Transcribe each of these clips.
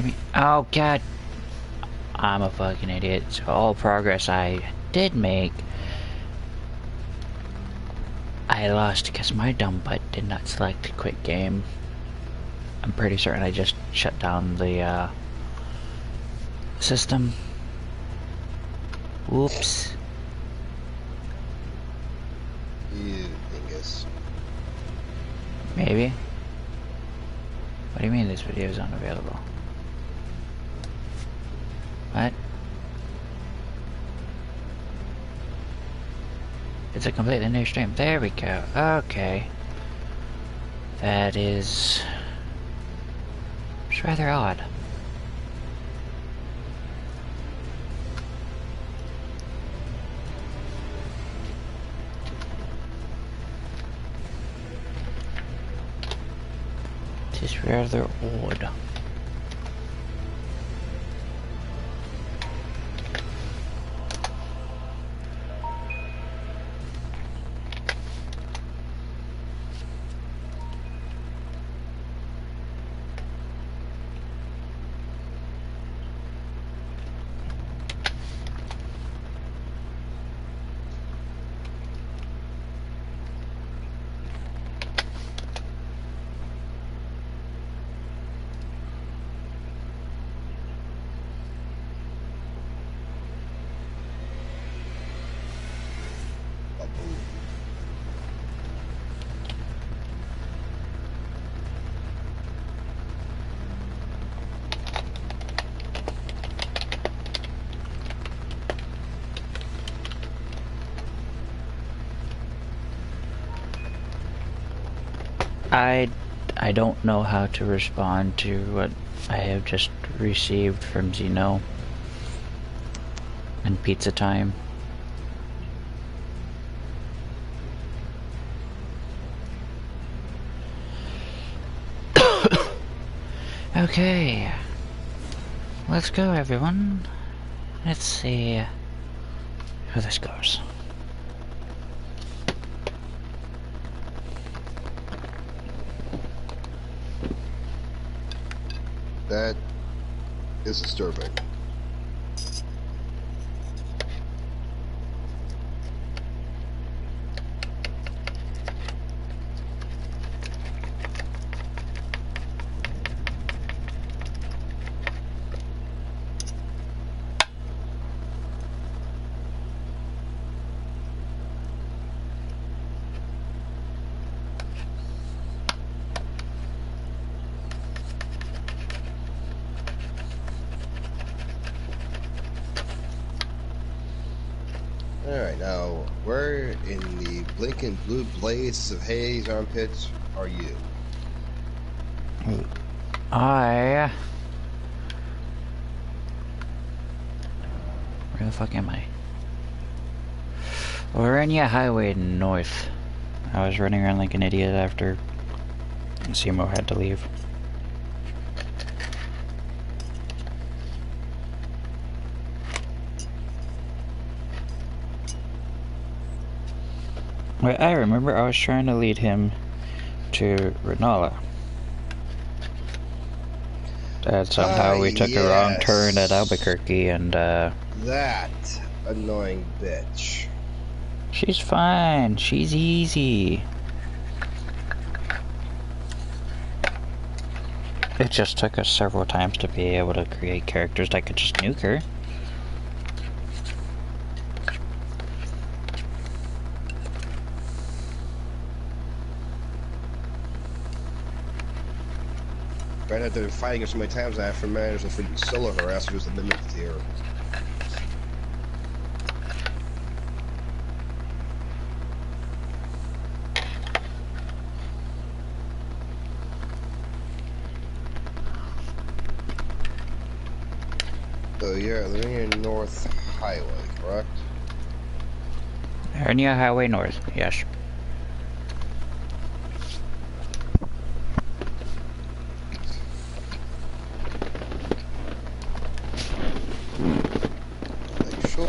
do you mean? Oh god. I'm a fucking idiot. So all progress I did make, I lost because my dumb butt did not select quit game. I'm pretty certain I just shut down the system. Whoops. You dingus. Maybe. What do you mean this video is unavailable? What? It's a completely new stream. There we go. Okay. That is... it's rather odd. It is rather odd. I don't know how to respond to what I have just received from Zeno and Pizza Time. Okay, let's go everyone. Let's see how this goes. That is disturbing. Alright, now, where in the blinking blue blaze of Hades armpits are you? Where the fuck am I? Orania Highway North. I was running around like an idiot after Simo had to leave. Wait, I remember I was trying to lead him to Renala. And somehow we took a wrong turn at Albuquerque and that annoying bitch. she's fine, she's easy. It just took us several times to be able to create characters that could just nuke her. Right after fighting her so many times, I have to manage to freaking solo her ass who's the mimic here. So you're at Linear North Highway, correct? Orania Highway North, yes. Sure.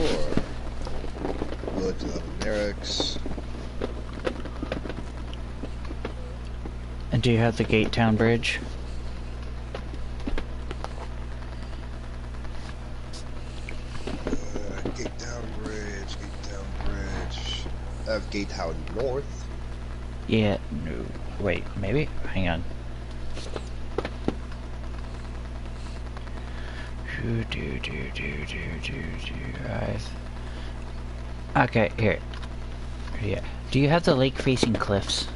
Village of Merrick's. And do you have the Gate Town Bridge? of Gate Town North. Yeah, no. Wait, maybe? Hang on. Okay, here. Yeah. Do you have the lake facing cliffs?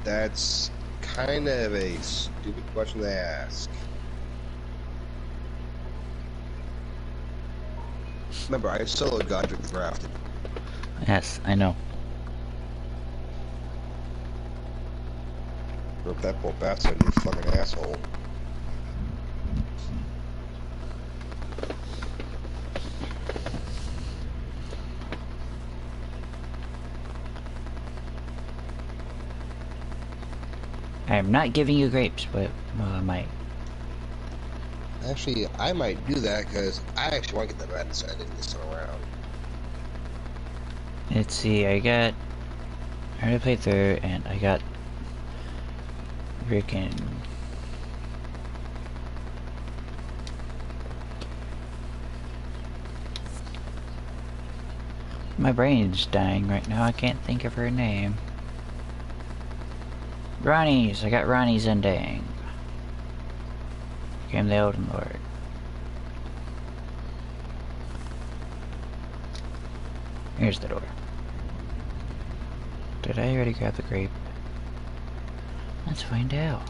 That's kind of a stupid question to ask. Remember, I soloed Godric the Grafted. Yes, I know. Rip that poor bastard, you fucking asshole. I'm not giving you grapes, but well, I might. Actually, I might do that because I actually want to get the madness ending this time around. Let's see, I already played through, and I got freaking. My brain's dying right now. I can't think of her name. Ronnie's. I got Ronnie's ending. Became the Elden Lord. Here's the door. Did I already grab the grape? Let's find out.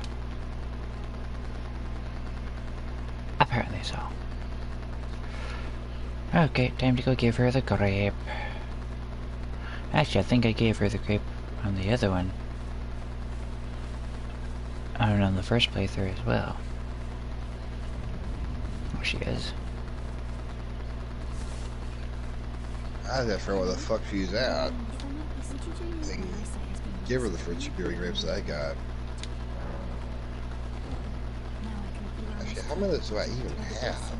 Apparently so. Okay, time to go give her the grape. Actually, I think I gave her the grape on the other one. And on the first playthrough as well. Oh, she is. I don't know where the fuck she's at. I can give her the fruit superior grapes that I got. Actually, how many do I even have?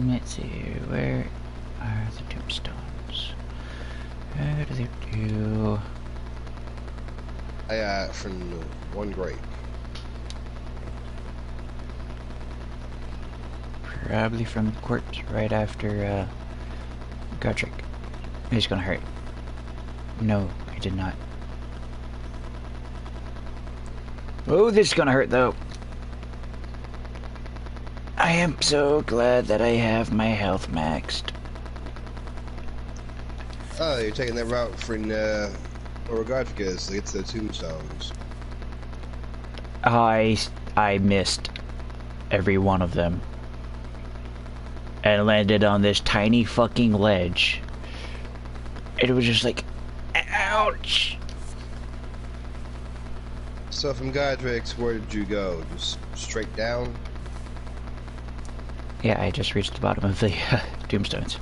Let's see, where are the tombstones? How do they do? I got from one grape. Probably from the corpse right after Godric. He's gonna hurt. No, I did not. Oh, this is gonna hurt though. I am so glad that I have my health maxed. Oh, you're taking that route from where Godric is to get to the tombstones. I missed every one of them. And landed on this tiny fucking ledge. It was just like, ouch! So from Godric's, where did you go? Just straight down? Yeah, I just reached the bottom of the tombstones.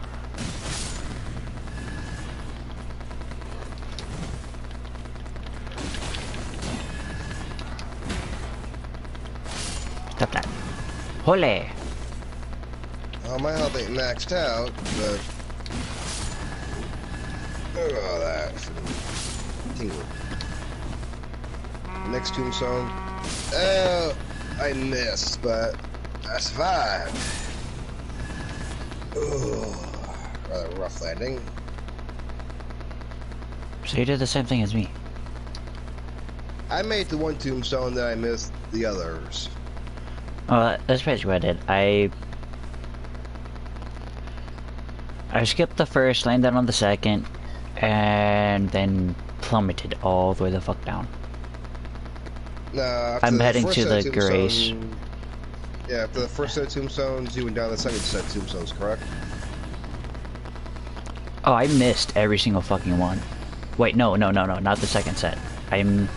Stop that. Hole! Well, my health ain't maxed out, but look at all that. Tingle. Next tombstone. Oh, I missed, but I survived. Oh, rather rough landing. So you did the same thing as me. I made the one tombstone that I missed the others. Oh, that's basically what I did. I skipped the first, landed on the second, and then plummeted all the way the fuck down. No, after I'm the heading first to set the of Grace. tombstone- Yeah, after the first set of tombstones, you went down the second set of tombstones, correct? Oh, I missed every single fucking one. Wait, no, not the second set. I'm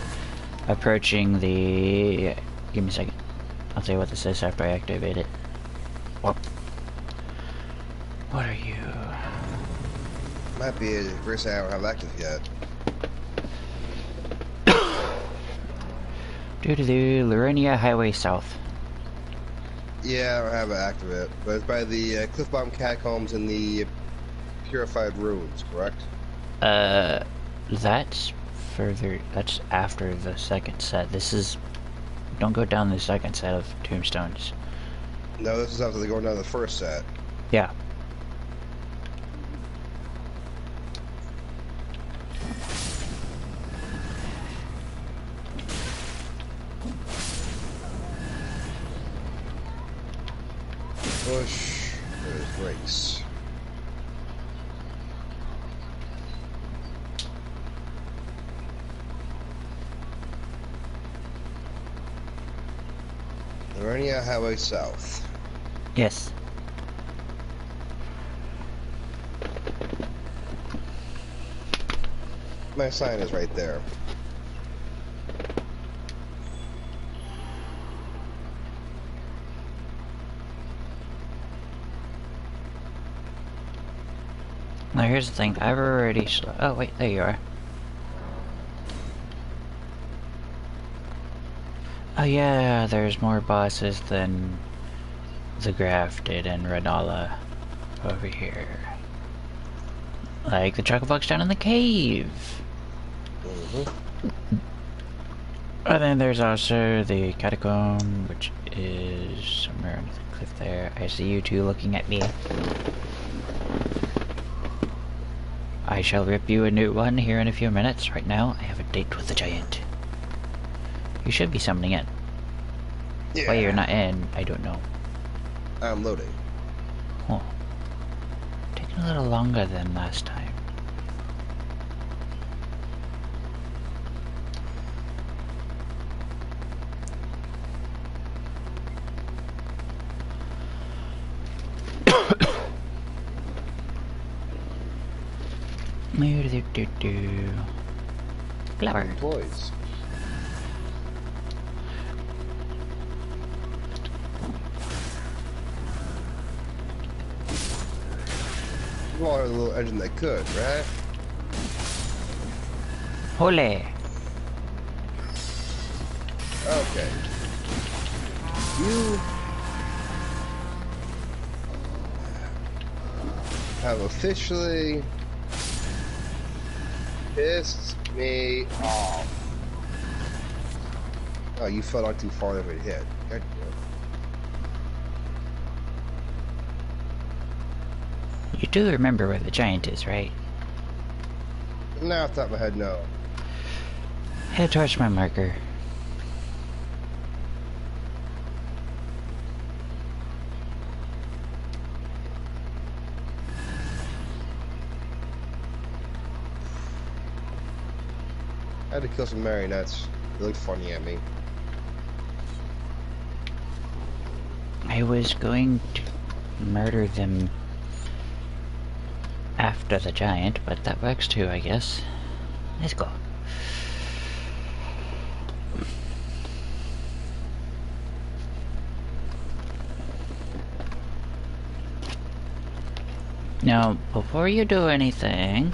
approaching the... Give me a second. I'll tell you what this is after I activate it. Oh. What are you? Might be a Grace I don't have active yet. Doo-doo-doo, Lurinia Highway South. Yeah, I don't have it active yet, but it's by the Cliff Bottom Catacombs and the purified runes, correct? Uh, that's further. That's after the second set. This is. Don't go down the second set of tombstones. No, this is after they're going down the first set. Yeah. Push. There's race. Vernia Highway South. Yes. My sign is right there. Now here's the thing. I've already. Oh wait, there you are. Oh yeah, there's more bosses than the Grafted and Renala over here. Like the Chocobugs down in the cave. And then there's also the Catacomb, which is somewhere under the cliff there. I see you two looking at me. I shall rip you a new one here in a few minutes. Right now, I have a date with the giant. You should be summoning in. Yeah. Why you're not in, I don't know. I'm loading. Oh. Taking a little longer than last time. Flower. Employees. Smaller the little engine they could, right? Holy. Okay. You have officially pissed me off. Oh, you fell not too far over your head. God You do remember where the giant is, right? damn. Now off the top of my head, no. Head towards my marker. I had to kill some marionettes. They looked funny at me. I was going to murder them after the giant, but that works too, I guess. Let's go. Now, before you do anything,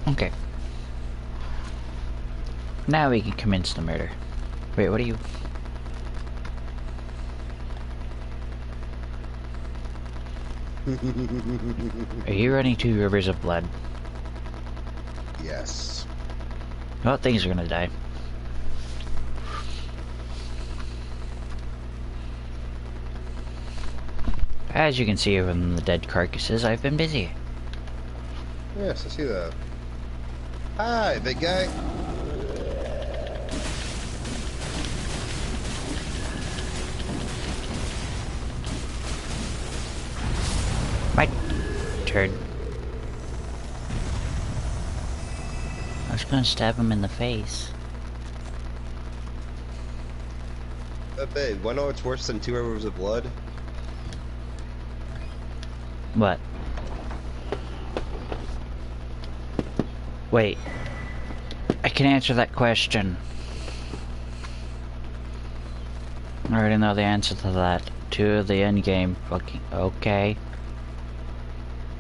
okay. Now we can commence the murder. Wait, what are you? Are you running 2 rivers of blood? Yes. Well, things are gonna die. As you can see from the dead carcasses, I've been busy. Yes, I see that. Hi, big guy. My turn. I was gonna stab him in the face. Babe, wanna know what's worse than 2 rivers of blood? What? Wait. I can answer that question. I already know the answer to that. 2 of the end game. Fucking okay.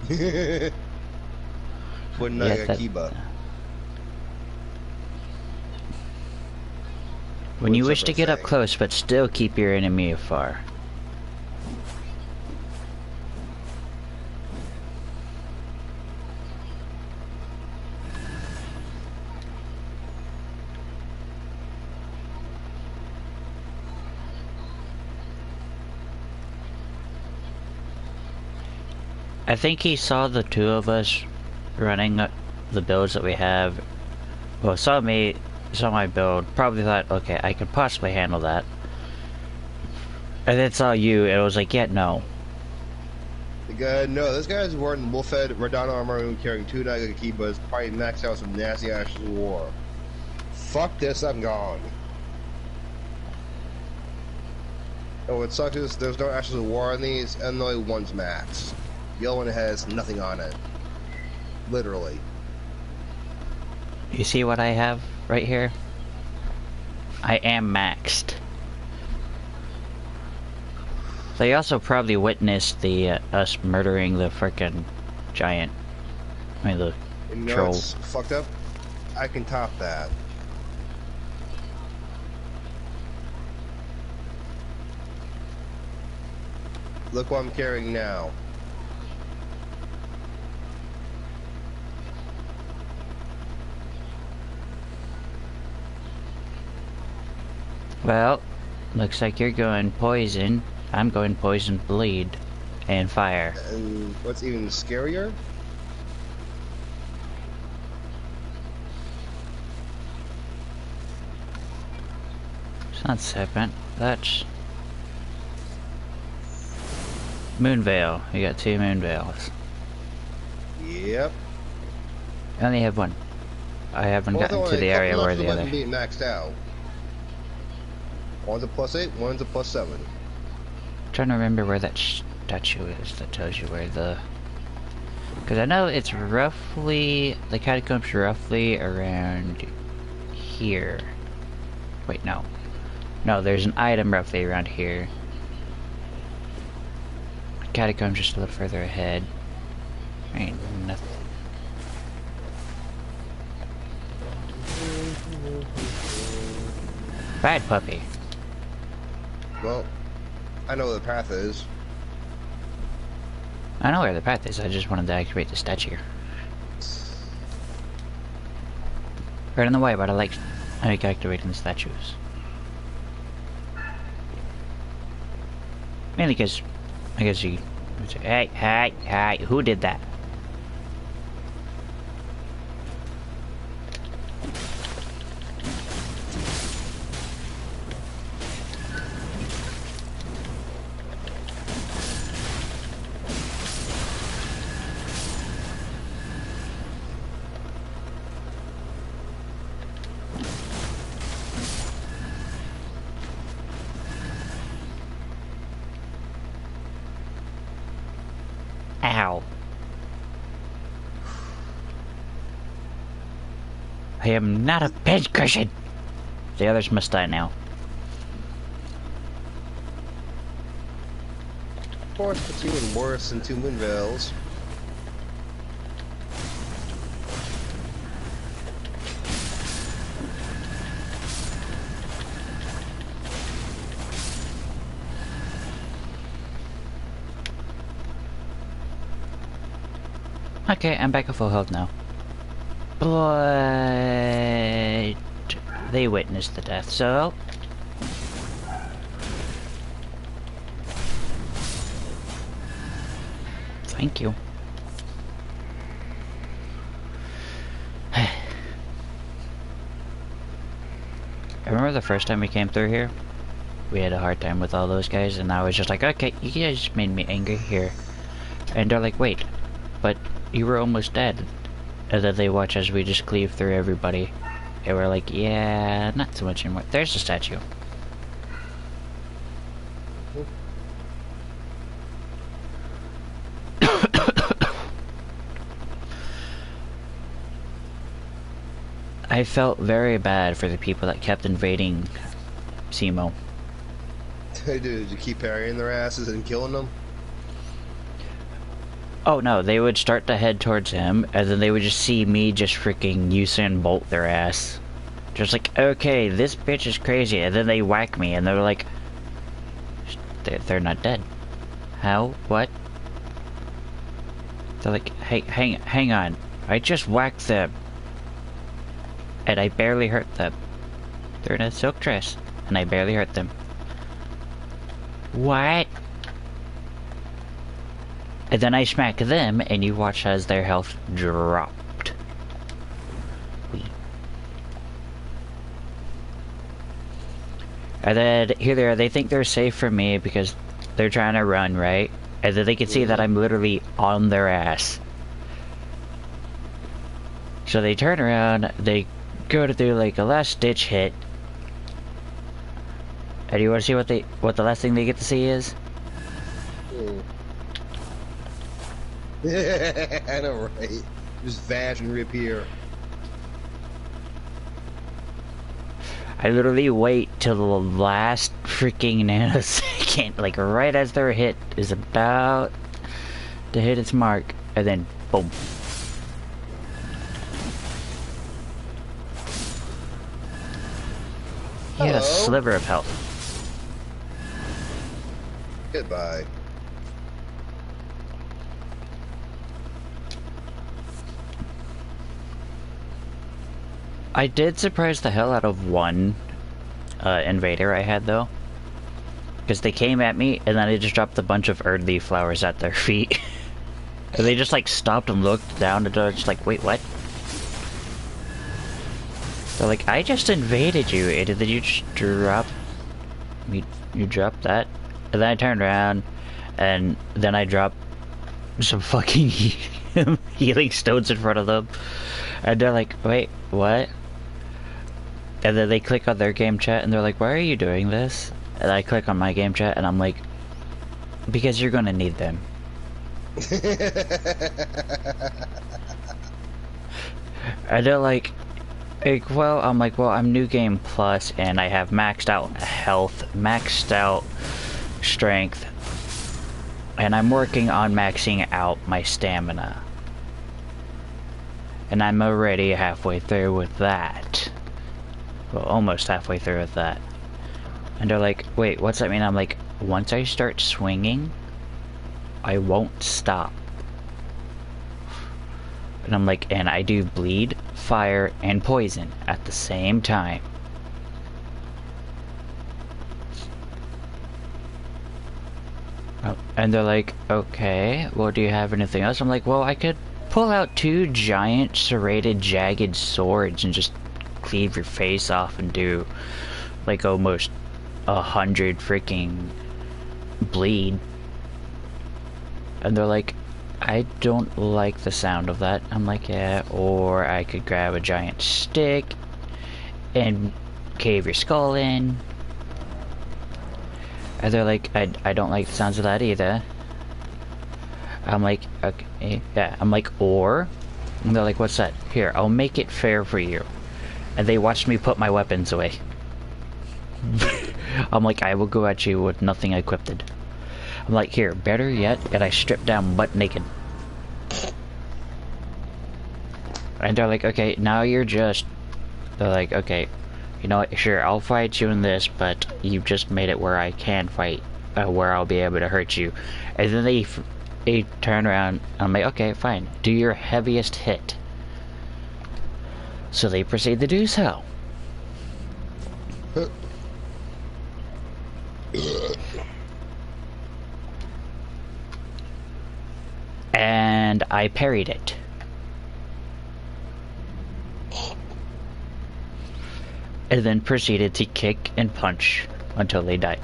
But Yeah, Nagakiba. When you wish to get up close, but still keep your enemy afar. I think he saw the 2 of us running the builds that we have. Well, saw me, saw my build, probably thought, okay, I could possibly handle that. And then saw you, and it was like, yeah, no. The guy, no, this guy's wearing wolf-head, Radana armor, and carrying 2 Nagakibas, fighting maxed out some nasty ashes of war. Fuck this, I'm gone. Oh, what sucks is there's no ashes of war on these, and only one's maxed. The other one has nothing on it. Literally. You see what I have right here? I am maxed. They also probably witnessed the us murdering the frickin' giant. I mean the troll. What's fucked up? I can top that. Look what I'm carrying now. Well, looks like you're going poison. I'm going poison, bleed, and fire. And what's even scarier? It's not serpent. That's Moonveil. You got 2 Moonveils. Yep. I only have 1. I haven't gotten to the area where the other. Being maxed out. One's a +8, one's a +7. I'm trying to remember where that statue is that tells you where the. Because I know it's roughly. The catacombs roughly around here. Wait, no. No, there's an item roughly around here. Catacombs just a little further ahead. Ain't nothing. Bad puppy. Well, I know where the path is. I know where the path is, I just wanted to activate the statue. Right in the way, but I like activating the statues. Mainly because, I guess you would say, hey, who did that? Ow. I am not a pincushion. The others must die now. Of course, it's even worse than 2 Moonveils. Okay, I'm back at full health now. But they witnessed the death, so thank you. I remember the first time we came through here, we had a hard time with all those guys, and I was just like, okay, you guys made me angry here. And they're like, wait, but you were almost dead. And then they watch as we just cleave through everybody. And we're like, yeah, not so much anymore. There's the statue. I felt very bad for the people that kept invading Simo. Did you keep parrying their asses and killing them? Oh no, they would start to head towards him, and then they would just see me just freaking Usain Bolt their ass. Just like, okay, this bitch is crazy, and then they whack me, and they're like, they're not dead. How? What? They're like, hey, hang on. I just whacked them. And I barely hurt them. They're in a silk dress, and I barely hurt them. What? And then I smack them, and you watch as their health dropped. And then, here they are, they think they're safe from me because they're trying to run, right? And then they can see that I'm literally on their ass. So they turn around, they go to do like a last ditch hit. And you want to see what the last thing they get to see is? I know, right? Just vanish and reappear. I literally wait till the last freaking nanosecond, like right as their hit is about to hit its mark, and then boom. He had a sliver of health. Goodbye. I did surprise the hell out of one invader I had though. Because they came at me and then I just dropped a bunch of earthly flowers at their feet. And they just like stopped and looked down and they're just like, wait, what? They're like, I just invaded you, and then you just drop... You dropped that? And then I turned around, and then I dropped some fucking healing stones in front of them. And they're like, wait, what? And then they click on their game chat, and they're like, why are you doing this? And I click on my game chat, and I'm like, because you're gonna need them. And they're like, well, I'm like, well, I'm New Game Plus, and I have maxed out health, maxed out strength, and I'm working on maxing out my stamina. And I'm already halfway through with that. Well, almost halfway through with that. And they're like, wait, what's that mean? I'm like, once I start swinging, I won't stop. And I'm like, and I do bleed, fire, and poison at the same time. Oh, and they're like, okay, well, do you have anything else? I'm like, well, I could pull out 2 giant serrated jagged swords and just cleave your face off and do like almost 100 freaking bleed. And they're like, I don't like the sound of that. I'm like, yeah, or I could grab a giant stick and cave your skull in. And they're like, I don't like the sounds of that either. I'm like, okay, yeah. I'm like, or? And they're like, what's that? Here, I'll make it fair for you. And they watched me put my weapons away. I'm like, I will go at you with nothing equipped. I'm like, here, better yet, and I strip down butt naked. And they're like, okay, now you're just... They're like, okay, you know what, sure, I'll fight you in this, but you've just made it where I can fight, where I'll be able to hurt you. And then they turn around, and I'm like, okay, fine, do your heaviest hit. So they proceed to do so. And I parried it. And then proceeded to kick and punch until they died.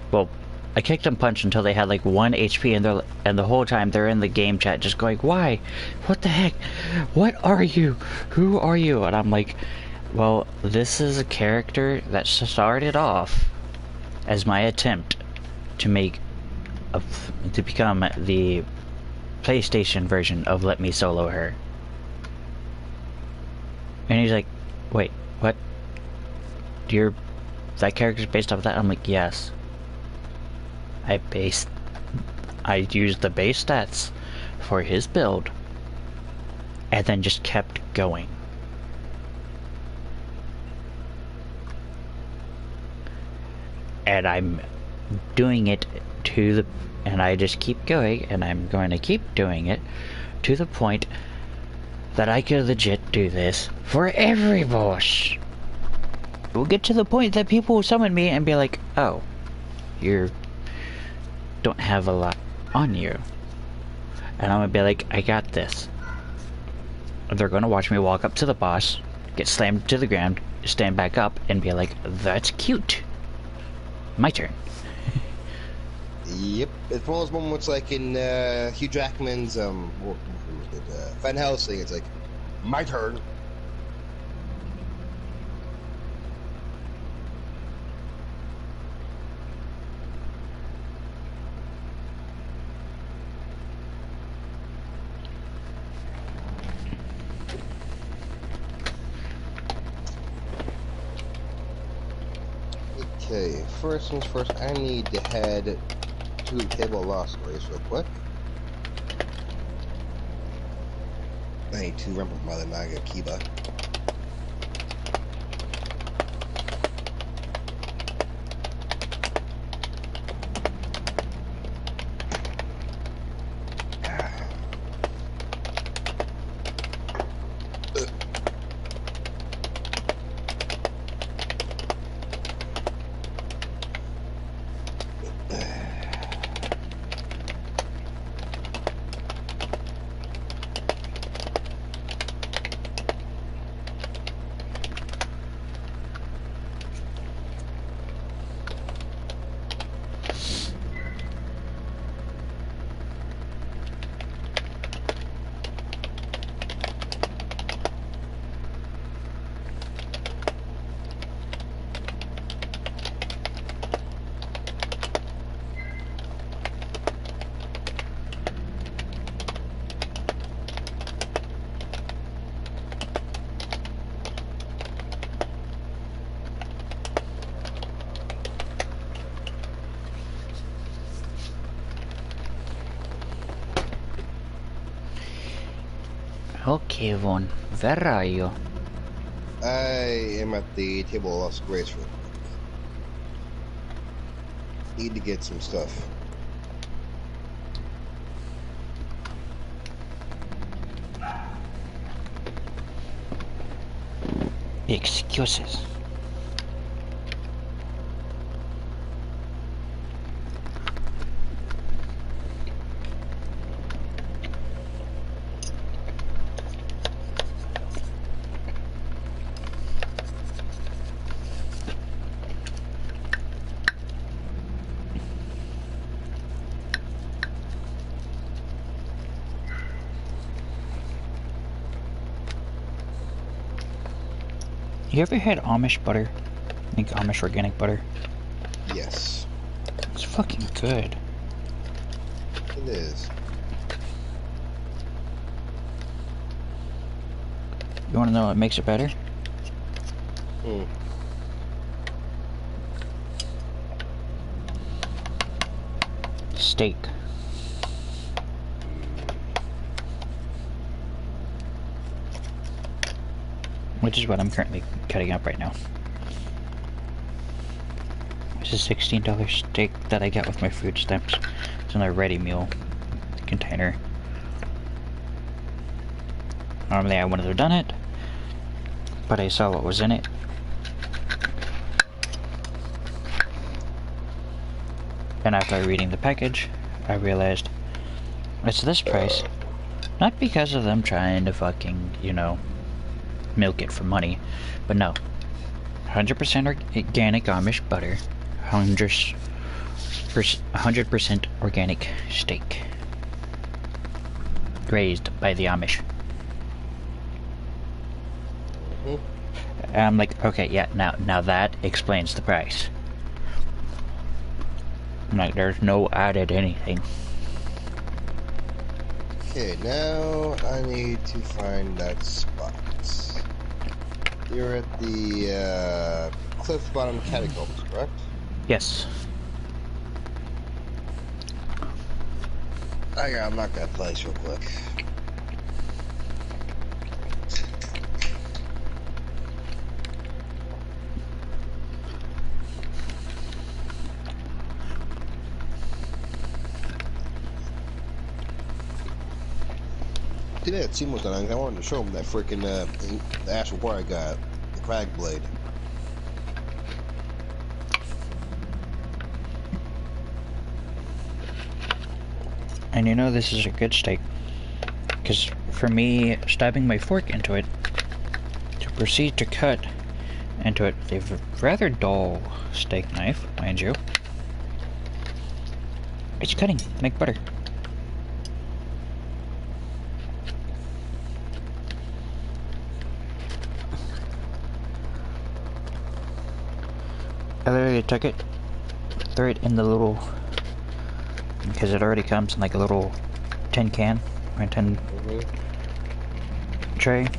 Well, I kicked and punched until they had like 1 HP, and the whole time they're in the game chat just going, "Why? What the heck? What are you? Who are you?" And I'm like, well, this is a character that started off as my attempt to become the PlayStation version of Let Me Solo Her. And he's like, "Wait, what? That character's based off of that?" I'm like, "Yes. I used the base stats for his build, and then just kept going." And I'm doing it and I just keep going, and I'm going to keep doing it to the point that I could legit do this for every boss. We'll get to the point that people will summon me and be like, "Oh, you don't have a lot on you." And I'm gonna be like, "I got this." And they're gonna watch me walk up to the boss, get slammed to the ground, stand back up, and be like, "That's cute. My turn." Yep, it's one of those moments like in Hugh Jackman's Van Helsing. It's like, my turn. Okay, first things first, I need to head to the Table of Lost Grace real quick. I need to remember Mother Naga Kiba. Okay, Vaughn, where are you? I am at the Table of Lost Grace real quick. Need to get some stuff. Excuses. You ever had Amish butter? I think Amish organic butter. Yes. It's fucking good. It is. You wanna know what makes it better? Steak. Which is what I'm currently cutting up right now. This is a $16 steak that I got with my food stamps. It's in a ready meal container. Normally I wouldn't have done it, but I saw what was in it. And after reading the package, I realized it's this price, not because of them trying to fucking, you know, milk it for money, but no, 100% organic Amish butter, 100 100% organic steak. Raised by the Amish. And I'm like, okay, yeah, now that explains the price. I'm like, there's no added anything. Okay, now I need to find that spot. You're at the cliff bottom catacombs, correct? Yes. I gotta unlock that place real quick. Today at Seymour's done, I wanted to show him that freaking the actual war I got, the crag blade. And you know this is a good steak. Because for me, stabbing my fork into it, to proceed to cut into it with a rather dull steak knife, mind you, it's cutting like butter. I literally took it, threw it in the little, because it already comes in like a little tin can, or tin tray.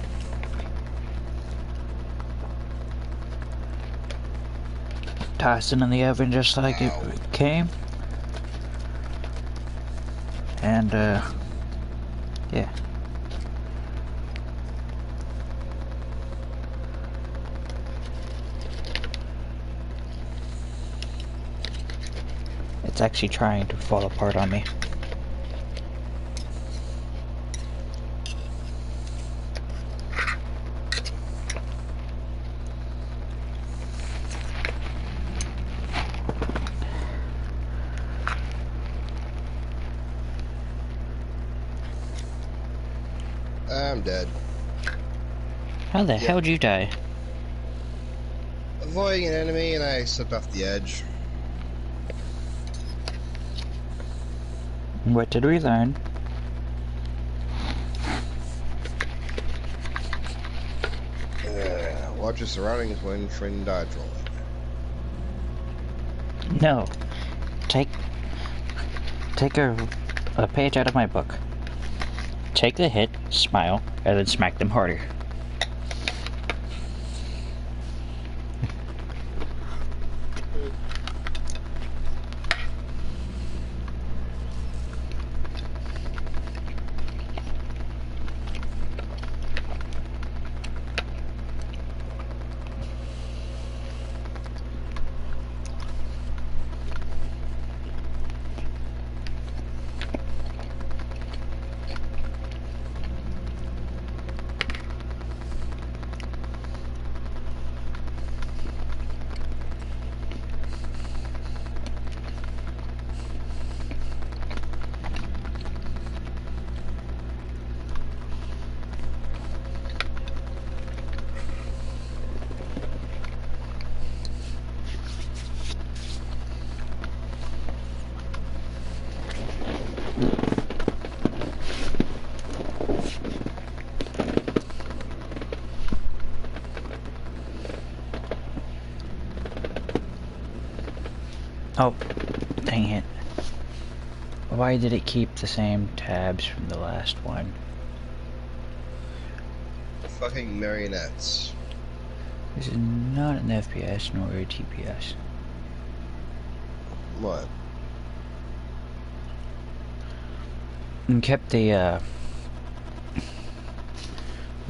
Tossed it in the oven just like it came. And, yeah. It's actually trying to fall apart on me. I'm dead. How the hell did you die? Avoiding an enemy, and I slipped off the edge. What did we learn? Watch your surroundings when trying dodge rolling. No. Take a page out of my book. Take the hit, smile, and then smack them harder. Oh, dang it. Why did it keep the same tabs from the last one? Fucking marionettes. This is not an FPS nor a TPS. What? And kept the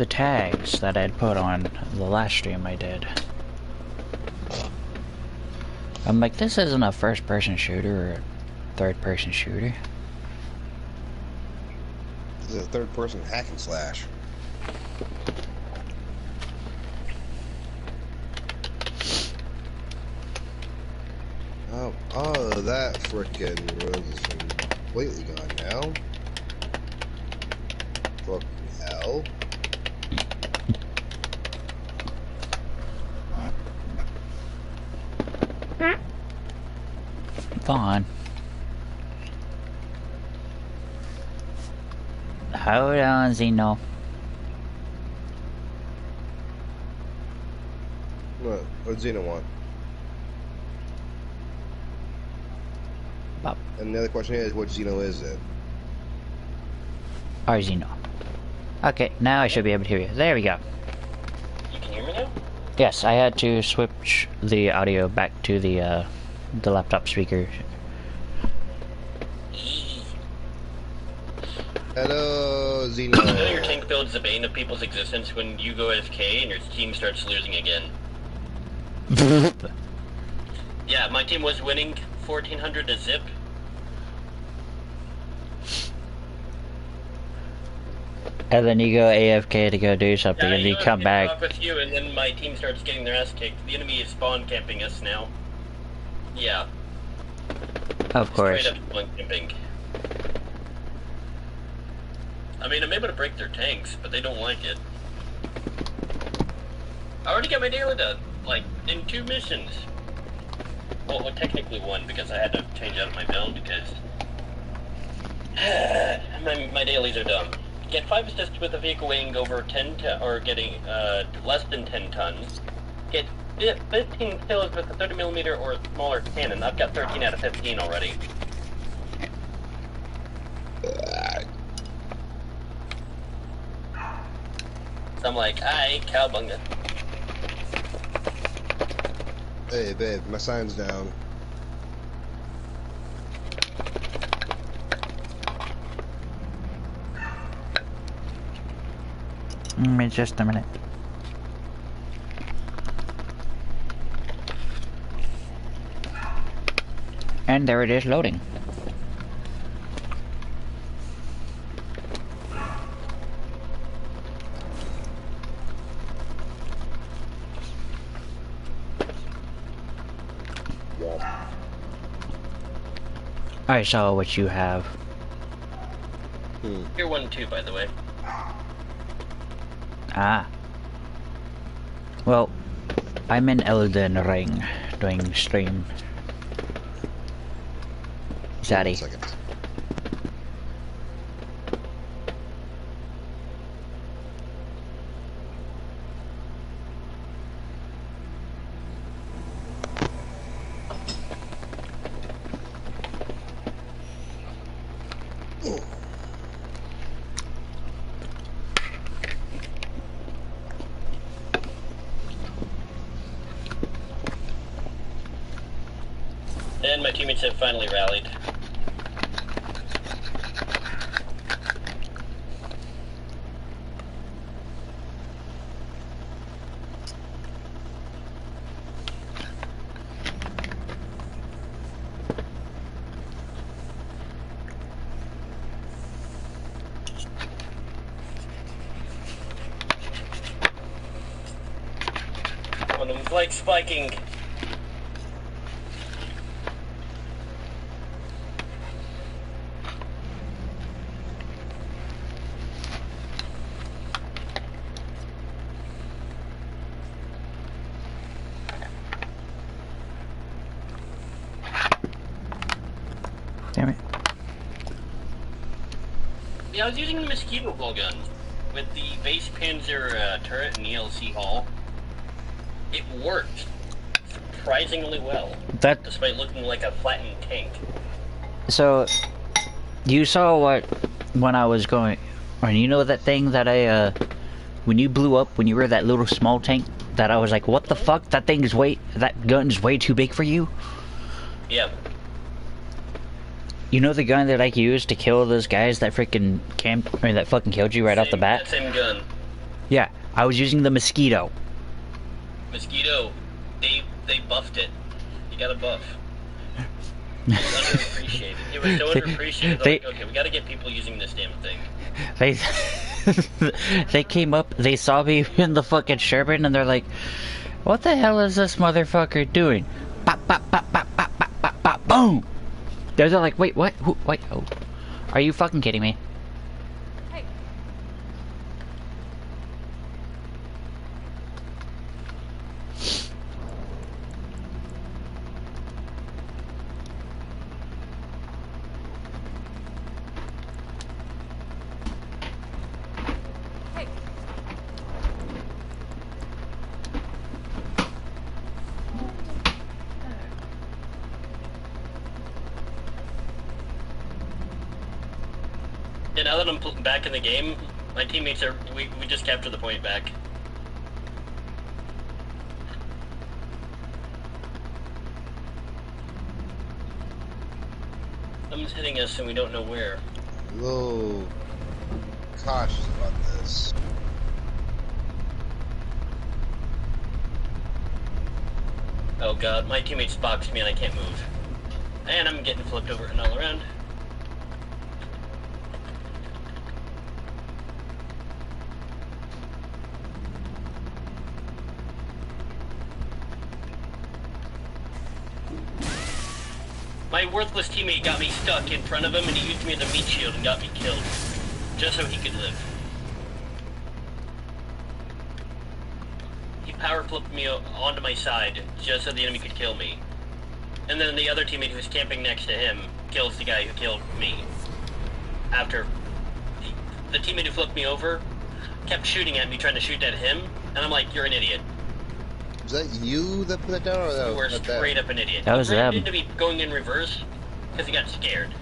tags that I'd put on the last stream I did. I'm like, this isn't a first-person shooter or a third-person shooter. This is a third-person hack and slash. Oh, that frickin' rose is completely gone now. Fucking hell. Vaughn. Hold on, Zeno. What Xena want? Bop. And the other question is, what Xeno is it? Or Zeno. Okay, now I should be able to hear you. There we go. You can hear me now? Yes, I had to switch the audio back to the laptop speaker. Hello, You know Xeno. your tank builds the bane of people's existence when you go AFK and your team starts losing again. Yeah, my team was winning 1400 to zip. And then you go AFK to go do something, Yeah, and you come back. Talk with you, and then my team starts getting their ass kicked. The enemy is spawn camping us now. Yeah. Of course. Straight up spawn camping. I mean, I'm able to break their tanks, but they don't like it. I already got my daily done, like, in 2 missions. Well, technically 1, because I had to change out my build, because my dailies are dumb. Get 5 assists with a vehicle weighing over 10 or getting less than 10 tons. Get 15 kills with a 30mm or smaller cannon. I've got 13 out of 15 already. So I'm like, aye, cowbunga. Hey, babe, my sign's down. Just a minute. And there it is loading. I saw what you have. Tier 1 too, by the way. Ah. Well, I'm in Elden Ring doing stream. Zaddy. 1 second. And my teammates have finally rallied. One of them's like spiking. Damn it. Yeah, I was using the mosquito ball gun with the base Panzer turret and ELC hull. It worked surprisingly well, That despite looking like a flattened tank. so you saw what when I was going, or you know that thing that I when you blew up when you were that little small tank that I was like, what the fuck? That thing is that gun's way too big for you. Yeah. You know the gun that I used to kill those guys that freaking that fucking killed you right off the bat? That same gun. Yeah, I was using the mosquito. Mosquito, they buffed it. You got a buff. It was underappreciated. It was so underappreciated. Like, okay, we gotta get people using this damn thing. They came up, they saw me in the fucking Sherman, and they're like, what the hell is this motherfucker doing? Pop, pop, pop, pop, pop, pop, pop, pop, boom! They're like, wait, what? Who, wait, oh. Are you fucking kidding me? Hey. now that I'm back in the game, my teammates are... We just captured the point back. Someone's hitting us and we don't know where. A little cautious about this. Oh god, my teammates boxed me and I can't move. And I'm getting flipped over and all around. My worthless teammate got me stuck in front of him and he used me as a meat shield and got me killed. Just so he could live. He power flipped me onto my side just so the enemy could kill me. And then the other teammate who was camping next to him kills the guy who killed me. After the teammate who flipped me over kept shooting at me, trying to shoot at him, and I'm like, you're an idiot. Was that you that put that down, or that You were was straight up an idiot. That was he them. into me going in reverse because he got scared.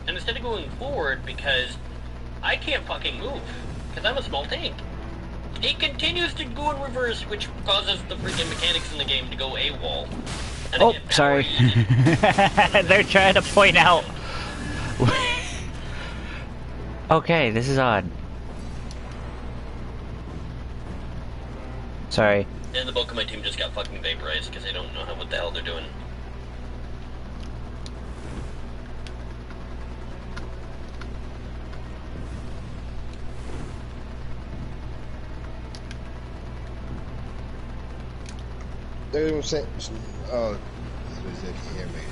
And instead of going forward because I can't fucking move because I'm a small tank. He continues to go in reverse, which causes the freaking mechanics in the game to go AWOL. And I Oh, get power sorry. easy. They're trying to point out. Okay, this is odd. Sorry. And the bulk of my team just got fucking vaporized because they don't know what the hell they're doing. They're saying, oh, they can't hear me.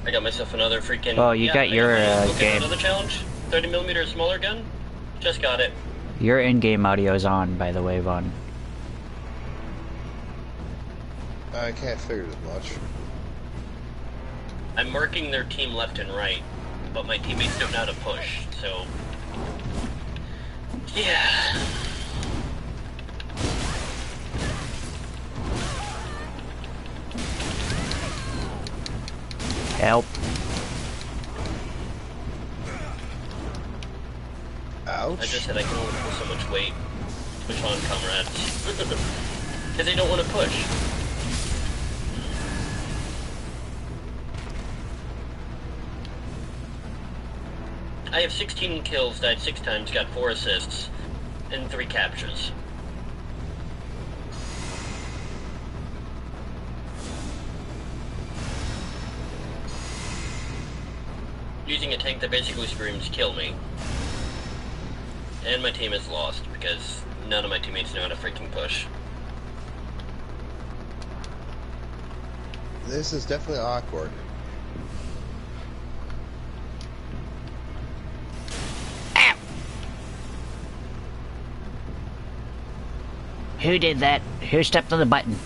I got myself another freaking... Oh, you got your, game. Another challenge. 30mm smaller gun. Just got it. Your in-game audio is on, by the way, Vaughn. I can't figure as much. I'm marking their team left and right, but my teammates don't know how to push, so... Yeah... Help. Ouch. I just said I can only pull so much weight. Push on, comrades. Because they don't want to push. I have 16 kills, died 6 times, got 4 assists, and 3 captures. Using a tank that basically screams, kill me. And my team is lost, because none of my teammates know how to freaking push. This is definitely awkward. Ow! Who did that? Who stepped on the button?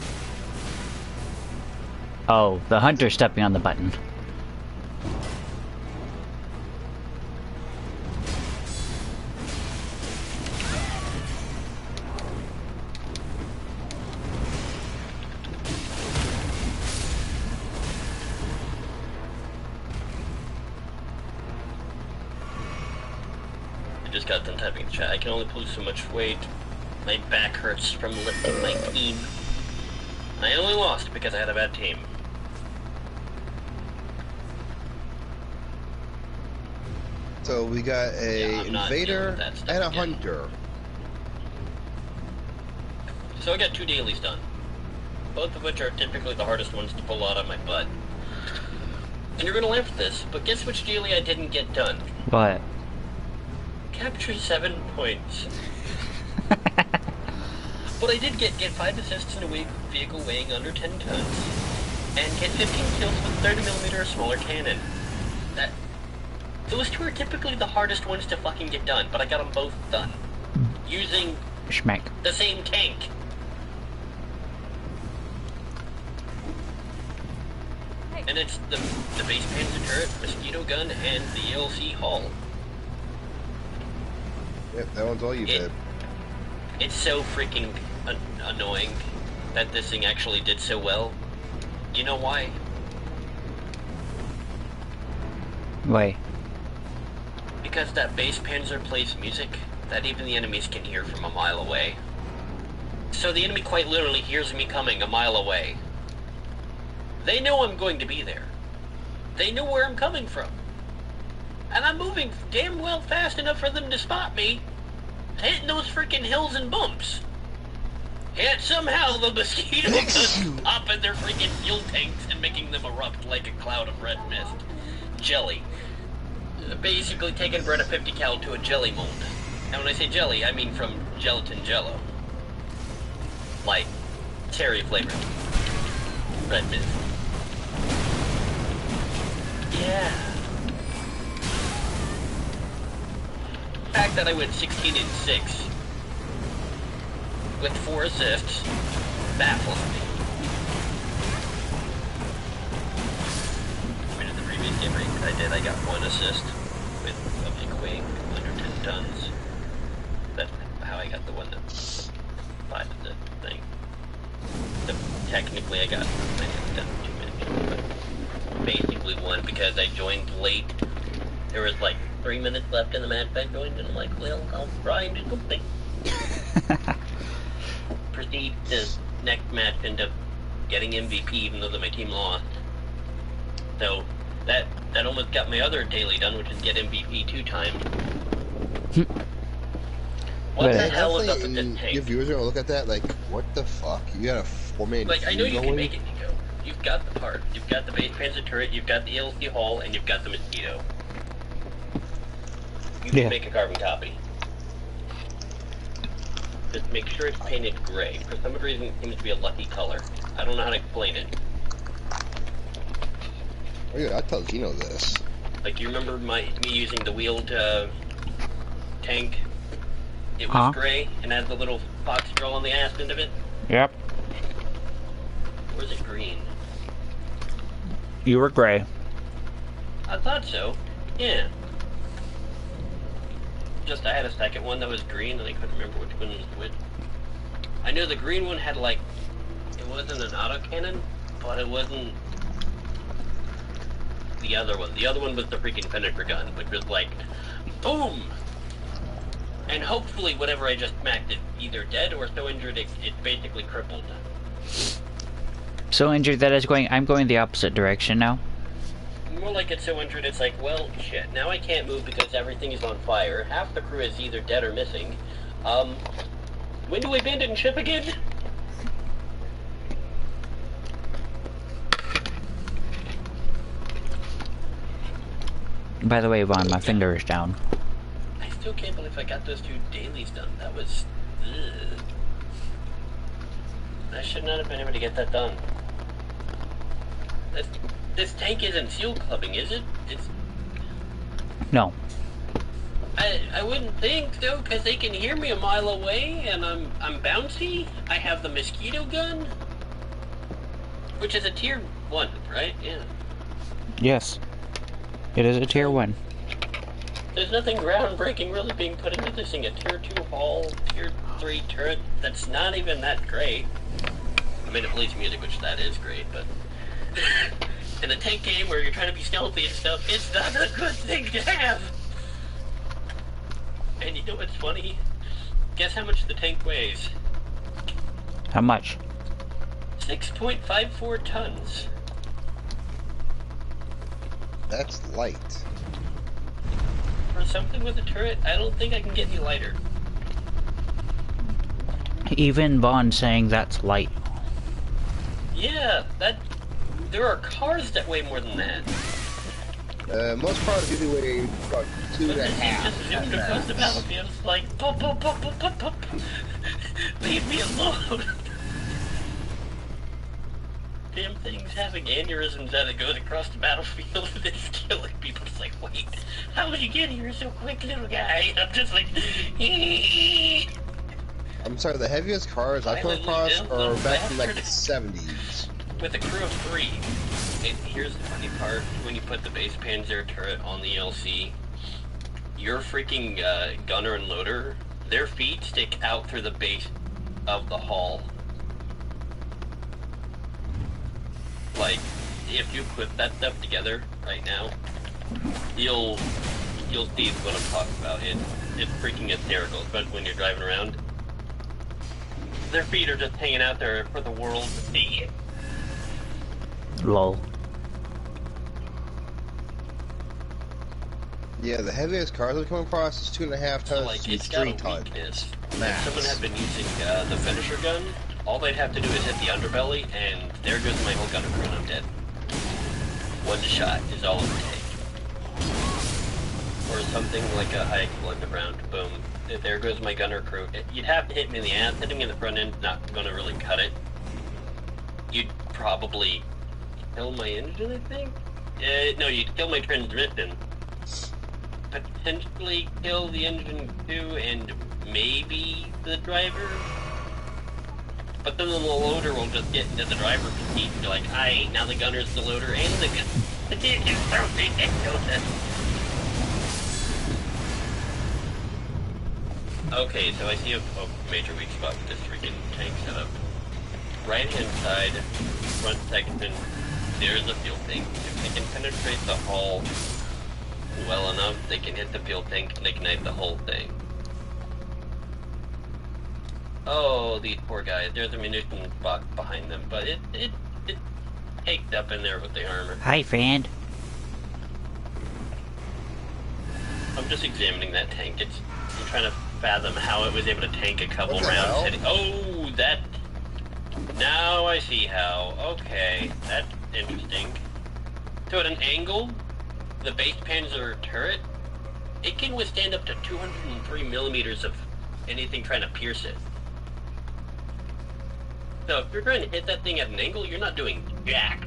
Oh, the hunter stepping on the button. Just got done typing in the chat. I can only pull so much weight. My back hurts from lifting my team. I only lost because I had a bad team. So we got a I'm not invader dealing with that stuff and a again. hunter. So I got 2 dailies done. Both of which are typically the hardest ones to pull out of my butt. And you're gonna laugh at this, but guess which daily I didn't get done? What? Capture 7 points. But I did get 5 assists in a vehicle weighing under 10 tons. And get 15 kills with 30mm or smaller cannon. Those 2 are typically the hardest ones to fucking get done, but I got them both done. Using Schmeck. the same tank. And it's the base panzer turret, mosquito gun, and the ELC hull. Yep, that one's all you did. It's so freaking annoying that this thing actually did so well. You know why? Wait. because that bass panzer plays music that even the enemies can hear from a mile away. So the enemy quite literally hears me coming a mile away. They know I'm going to be there. They know where I'm coming from. And I'm moving damn well fast enough for them to spot me, hitting those freaking hills and bumps. Yet somehow the mosquito guns pop in their freaking fuel tanks and making them erupt like a cloud of red mist. Jelly. Basically taking bread of 50 cal to a jelly mold. And when I say jelly, I mean from gelatin jello. Like, cherry flavored. Red mist. Yeah. The fact that I went 16 and 6 with 4 assists baffles me. I mean, in the previous game race I got 1 assist with a big wing under 10 tons. That's how I got the one that 5 of the thing. So technically I got many of them 2 minutes, but basically 1 because I joined late. There was like 3 minutes left in the match I joined, and I'm like, well, I'll try and do something. Proceed to next match, end up getting MVP even though my team lost. So that almost got my other daily done, which is get MVP 2 times. What the hell is up with this tank? Your viewers are gonna look at that like, what the fuck? You got a 4-man Like, I know you going? can make it, Nico. You've got the part. You've got the base panzer turret, you've got the ELC hull, and you've got the mosquito. You can make a carbon copy. Just make sure it's painted gray. For some reason, it seems to be a lucky color. I don't know how to explain it. Oh yeah, I tell Gino this. Like, you remember me using the wheeled tank? It was gray and had the little fox drill on the ass end of it? Yep. Or is it green? You were gray. I thought so. Yeah. Just I had a second one that was green and I couldn't remember which one was which. I knew the green one had like, it wasn't an autocannon, but it wasn't the other one. The other one was the freaking penetrator gun, which was like, boom! And hopefully whatever I just smacked it either dead or so injured it's basically crippled. So injured that I'm going the opposite direction now. More like it's so injured it's like, well, shit, now I can't move because everything is on fire. Half the crew is either dead or missing. When do we abandon ship again? By the way, Vaughn, my finger is down. I still can't believe I got those 2 dailies done. That was... ugh. I should not have been able to get that done. This tank isn't seal clubbing, is it? It's... No. I wouldn't think so, because they can hear me a mile away, and I'm bouncy. I have the mosquito gun, which is a tier 1, right? Yeah. Yes. It is a tier 1. There's nothing groundbreaking really being put into this thing. A tier 2 hull, tier 3 turret, that's not even that great. I mean, it plays music, which that is great, but... in a tank game where you're trying to be stealthy and stuff, it's not a good thing to have! And you know what's funny? Guess how much the tank weighs? How much? 6.54 tons. That's light. For something with a turret, I don't think I can get any lighter. Even Vaughn saying that's light. Yeah, there are cars that weigh more than that. Most cars usually weigh about 2.5. Just zoomed across the battlefield, it's like, pop, pop, pop, pop, pop, pop. Leave me alone. Damn thing's having aneurysms as it goes across the battlefield and it's killing people. It's like, wait, how did you get here so quick, little guy? And I'm just like, I'm sorry, the heaviest cars I've come across are back from like the 70s. With a crew of 3. And here's the funny part, when you put the base Panzer turret on the LC, your freaking gunner and loader, their feet stick out through the base of the hull. Like, if you put that stuff together right now, you'll you'll see what I'm talking about. It's freaking hysterical, especially when you're driving around. Their feet are just hanging out there for the world to see. Lol. Yeah, the heaviest cars we're coming across is 2.5 tons So, like, to it's got 3 a tons. weakness. Max. If someone had been using the finisher gun, all they'd have to do is hit the underbelly, and there goes my whole gunner crew, and I'm dead. One shot is all it would take. Or something like a high explosive round. Boom. There goes my gunner crew. You'd have to hit me in the ass. Hitting me in the front end is not going to really cut it. You'd probably kill my engine, I think? No, you'd kill my transmission. Potentially kill the engine too, and maybe the driver. But then the loader will just get into the driver's seat and be like, "Aye, now the gunner's the loader and the gun." It's so ridiculous. Okay, so I see a major weak spot with this freaking tank setup. Right hand side, front section, there's a fuel tank. If they can penetrate the hull well enough, they can hit the fuel tank and ignite the whole thing. Oh, these poor guys. There's a munitions box behind them, but it's caked up in there with the armor. Hi, friend. I'm just examining that tank. I'm trying to fathom how it was able to tank a couple What the rounds. hell? Oh, that... Now I see how. Okay, that's interesting. So at an angle, the base Panzer turret, it can withstand up to 203 millimeters of anything trying to pierce it. So if you're trying to hit that thing at an angle, you're not doing jack.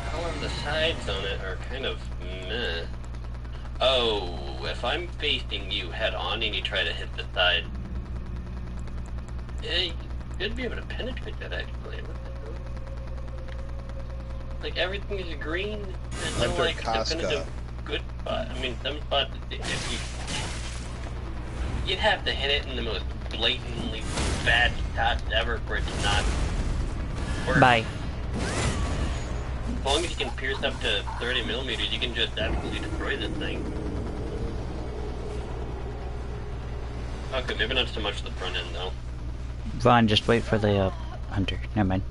However, the sides on it are kind of meh. Oh, if I'm facing you head on and you try to hit the side, you should be able to penetrate that actually. What the hell? Like everything is green. There's no Hunter like Casca. definitive good spot. I mean, some spots if you'd have to hit it in the most blatantly bad shots ever for it to not work. Bye. As long as you can pierce up to 30 millimeters, you can just absolutely destroy this thing. Okay, maybe not so much the front end though. Vaughn, just wait for the hunter. Never mind.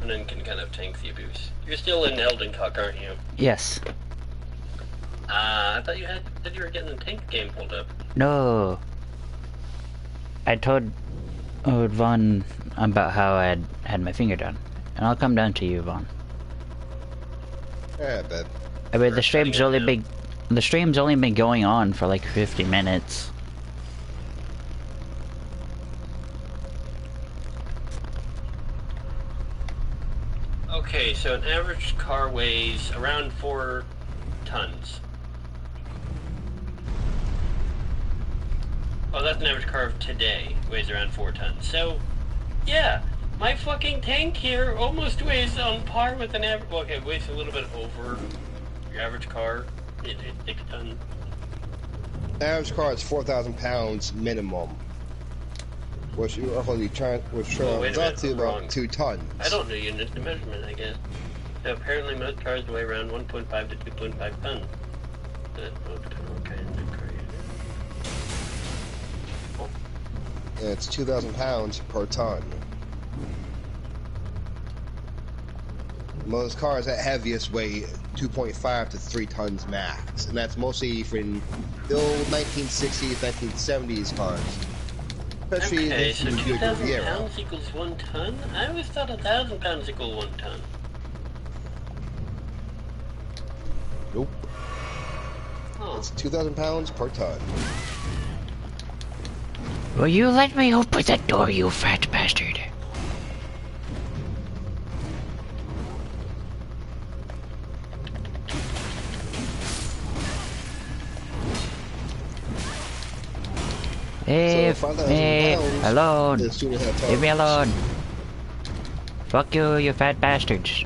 And then can kind of tank the abuse. You're still in Elden Cock, aren't you? Yes. I thought you said you were getting the tank game pulled up. No. I told Vaughn about how I had my finger done. And I'll come down to you, Vaughn. Yeah, I bet. I mean, the We're stream's setting only up been going on for like 50 minutes. Okay, so an average car weighs around 4 tons. Oh, that's an average car of today. Weighs around 4 tons. So, yeah, my fucking tank here almost weighs on par with an average... Okay, it weighs a little bit over your average car. It's 6 tons. Average car is 4,000 pounds minimum. Which you roughly Oh, wait a up minute, to I'm wrong. about 2 tons. I don't know units of measurement, I guess. So apparently most cars weigh around 1.5 to 2.5 tons. And it's 2,000 pounds per ton. Most cars at heaviest weigh 2.5 to 3 tons max, and that's mostly from the old 1960s, 1970s cars. Especially Okay, if so you do a 2,000 Riviera. pounds equals 1 ton? I always thought 1,000 pounds equal 1 ton. Nope. Oh. It's 2,000 pounds per ton. Will you let me open the door, you fat bastard? Leave 5,000 me pounds alone. is 2.5 tons. Leave me alone. Fuck you, you fat bastards.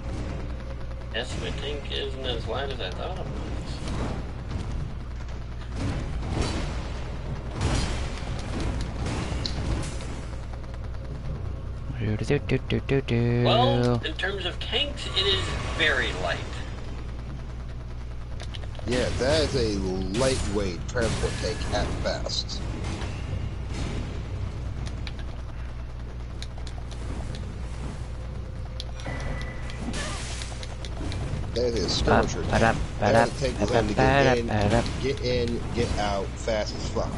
Yes, my tank isn't as light as I thought it was. Well, in terms of tanks, it is very light. Yeah, that is a lightweight transport tank at best. That is a skirmisher tank. That is a tank designed to get in, get out, fast as fuck.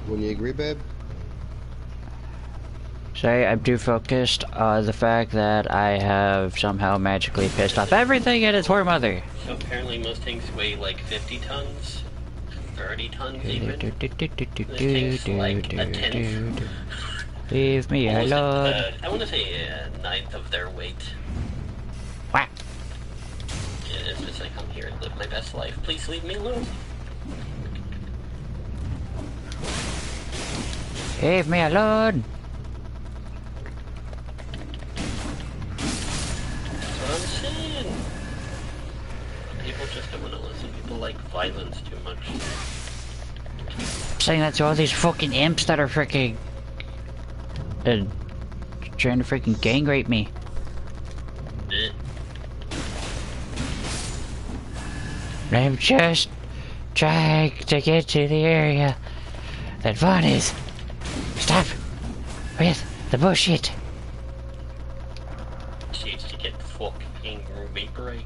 Wouldn't you agree, babe? Sorry, I'm too focused on the fact that I have somehow magically pissed off everything and its poor mother. So apparently Mustangs weigh like 50 tons, 30 tons even. This tank's like a tenth. Leave me Almost alone. I want to say a ninth of their weight. Whack. It's just like, I'm here to live my best life. Please leave me alone. Leave me alone. That's what I'm saying. People just don't want to listen. People like violence too much. I'm saying that to all these fucking imps that are freaking trying to freaking gang rape me. I'm just trying to get to the area that Vaughn is. Stop with the bullshit. She needs to get fucking vaporized.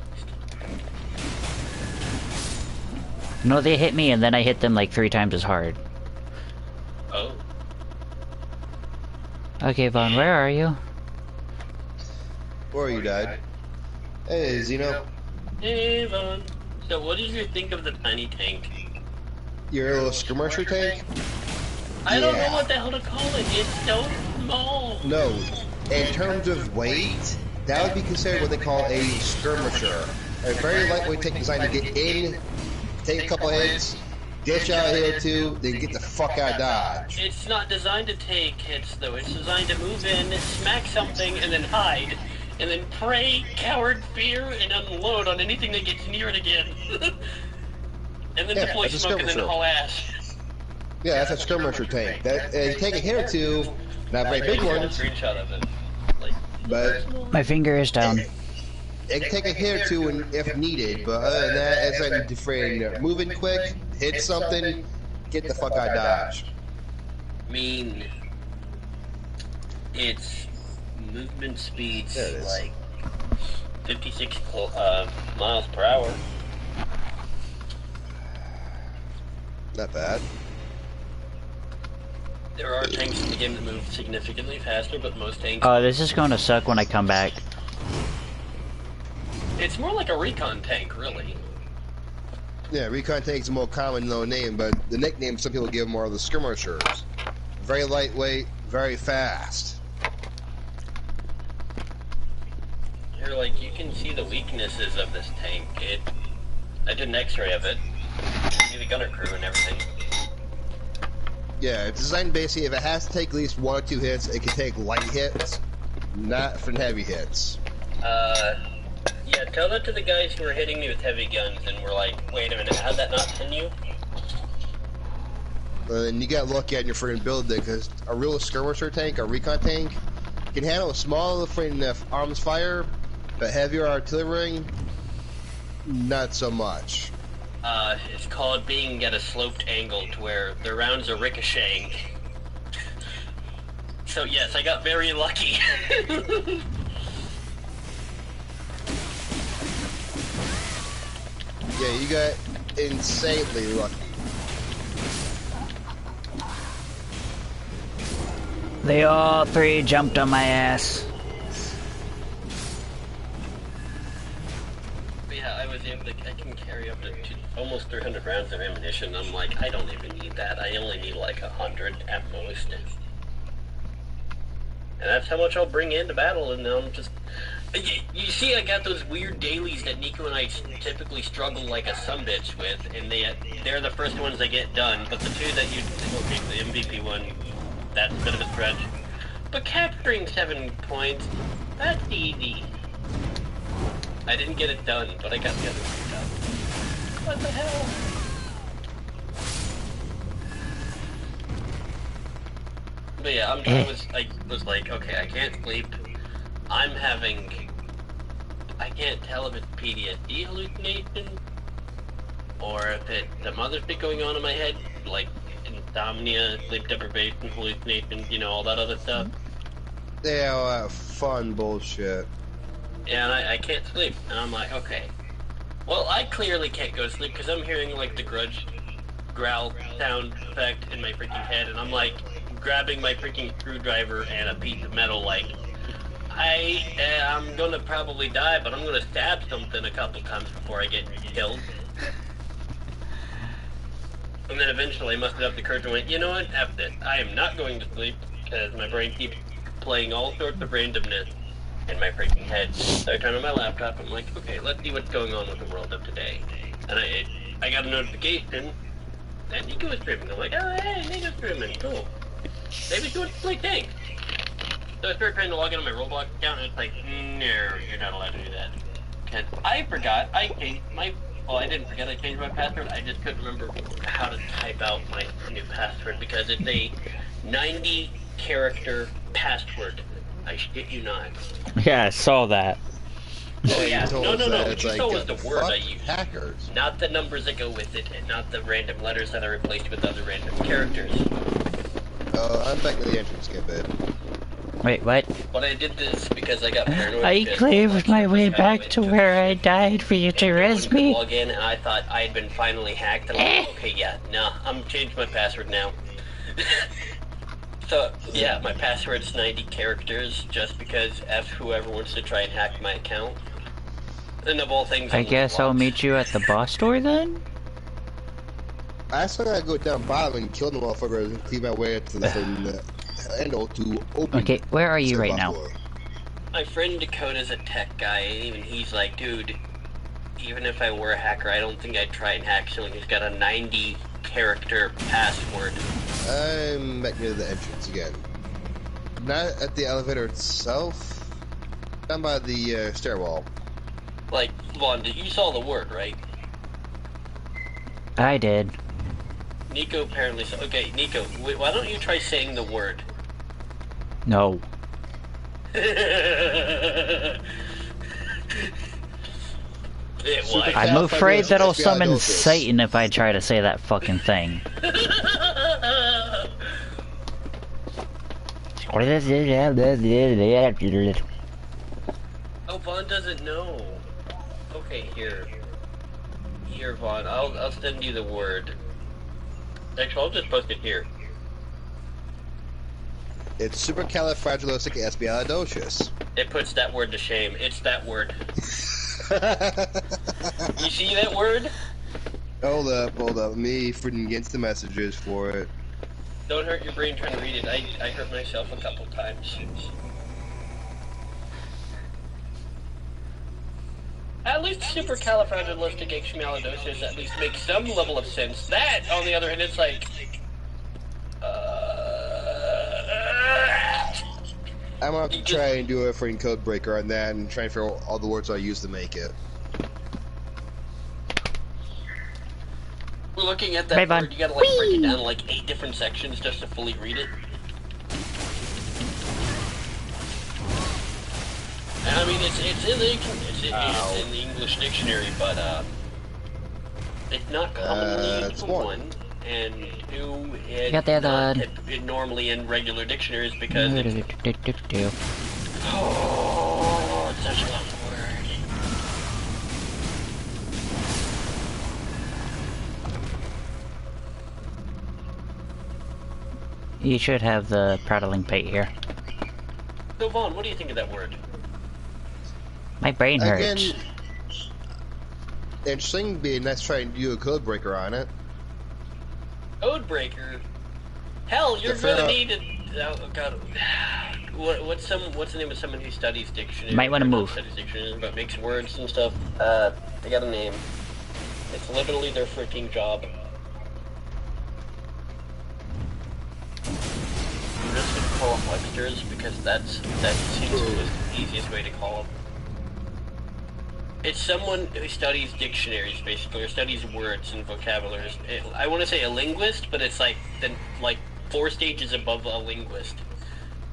No, they hit me and then I hit them like 3 times as hard. Oh. Okay, Vaughn, where are you? Or you died. Hey, Zeno. Hey, Vaughn. So what did you think of the tiny tank? Your little skirmisher tank? I don't know what the hell to call it. It's so small. No. In terms of weight, that would be considered what they call a skirmisher. A very lightweight tank designed to get in, take a couple hits, dish out a hit or two, then get the fuck out of Dodge. It's not designed to take hits, though. It's designed to move in, smack something, and then hide. And then pray, coward, fear, and unload on anything that gets near it again. And then deploy smoke and then haul ass. Yeah, that's a skirmisher tank. That you take a hit or two, not very big ones, Screenshot of it. but My finger is down. it can take a hit or two if needed. But other than that, it's like different. Moving quick, hit something, get the fuck out of Dodge. I mean, its movement speed's like 56 miles per hour. Not bad. There are tanks in the game that move significantly faster, but most tanks... Oh, this is gonna suck when I come back. It's more like a recon tank, really. Yeah, recon tank's a more common known name, but the nickname some people give them are the skirmishers. Very lightweight, very fast. You're like, you can see the weaknesses of this tank. I did an x-ray of it. You see the gunner crew and everything. Yeah, it's designed basically if it has to take at least 1 or 2 hits, it can take light hits, not from heavy hits. Yeah, tell that to the guys who were hitting me with heavy guns and were like, wait a minute, how'd that not pin you? And you got lucky on your friggin' build there, because a real skirmisher tank, a recon tank, can handle a small friggin' arms fire, but heavier artillery, not so much. It's called being at a sloped angle to where the rounds are ricocheting. So yes, I got very lucky. Yeah, you got insanely lucky. They all 3 jumped on my ass. But yeah, I was able to, I can carry up to almost 300 rounds of ammunition. I'm like, I don't even need that. I only need like 100 at most. And that's how much I'll bring into battle, and then I'm just... You see, I got those weird dailies that Nico and I typically struggle like a sumbitch with, and they're the first ones that get done, but the two that you... Okay, the MVP one, that's a bit of a stretch. But capturing 7 points, that's easy. I didn't get it done, but I got the other one done. What the hell? But yeah, I was like, okay, I can't sleep. I'm having... I can't tell if it's PTSD hallucination or if it's some other shit going on in my head, like insomnia, sleep deprivation, hallucinations, you know, all that other stuff. Yeah, all that fun bullshit. And I can't sleep. And I'm like, okay. Well, I clearly can't go to sleep because I'm hearing like the grudge growl sound effect in my freaking head, and I'm like grabbing my freaking screwdriver and a piece of metal like, I'm gonna probably die, but I'm gonna stab something a couple times before I get killed. And then eventually I mustered up the courage and went, you know what, F this. I am not going to sleep because my brain keeps playing all sorts of randomness in my freaking head. So I turn on my laptop and I'm like, okay, let's see what's going on with the world of today. And I got a notification that Nico was streaming. I'm like, oh hey, Nico's streaming, cool. Maybe she wants to play tank. So I started trying to log in on my Roblox account and it's like, no, you're not allowed to do that. Because I forgot, I didn't forget I changed my password, I just couldn't remember how to type out my new password because it's a 90 character password. I shit you not. Yeah, I saw that. Oh yeah, no. It's What you like, saw was the word I used. Hackers. Not the numbers that go with it, and not the random letters that I replaced with other random characters. I'm back to the entrance, skip it. Wait, what? But I did this because I got paranoid. I cleared my way back to where I died for you to res me. Log in, and I thought I had been finally hacked, and I'm like, okay, yeah, no, I'm changing my password now. So, yeah, my password's 90 characters, just because F whoever wants to try and hack my account. And of all things, I guess I'll meet you at the boss store then? I still gotta go down bottom and kill the motherfucker and clean my way up to the handle to open. Okay, where are you right now? My friend Dakota's a tech guy, and even he's like, dude, even if I were a hacker, I don't think I'd try and hack someone who's got a 90 character password. I'm back near the entrance again. Not at the elevator itself. Down by the stairwell. Like, Vaughn, you saw the word, right? I did. Nico apparently saw. Okay, Nico, why don't you try saying the word? No. I'm afraid that I'll summon Satan if I try to say that fucking thing. Oh, Vaughn doesn't know. Okay, here. Here, Vaughn, I'll send you the word. Actually, I'll just post it here. It's supercalifragilisticexpialidocious. It puts that word to shame. It's that word. You see that word? Hold up. Me freaking against the messages for it. Don't hurt your brain trying to read it. I hurt myself a couple times. At least supercalifragilisticexpialidocious at least makes some level of sense. That, on the other hand, it's like... I'm gonna have to try and do a freaking code breaker on that and try and figure out all the words I use to make it. We're looking at that word, you gotta like break it down in like 8 different sections just to fully read it. And I mean, it's in the English dictionary, but it's not commonly used for one, and two, it's not normally in regular dictionaries because it's... Oh, it's such a long word. You should have the prattling pate here. So Vaughn, what do you think of that word? My brain hurts. Again, interesting. Be nice to try and do a code breaker on it. Code breaker? Hell, you're gonna need a... Oh god. What's the name of someone who studies dictionary? Might want to move. Studies dictionary, but makes words and stuff. They got a name. It's literally their freaking job. I'm just gonna call them Websters because that seems to be the easiest way to call them. It's someone who studies dictionaries, basically, or studies words and vocabularies. I want to say a linguist, but it's like 4 stages above a linguist.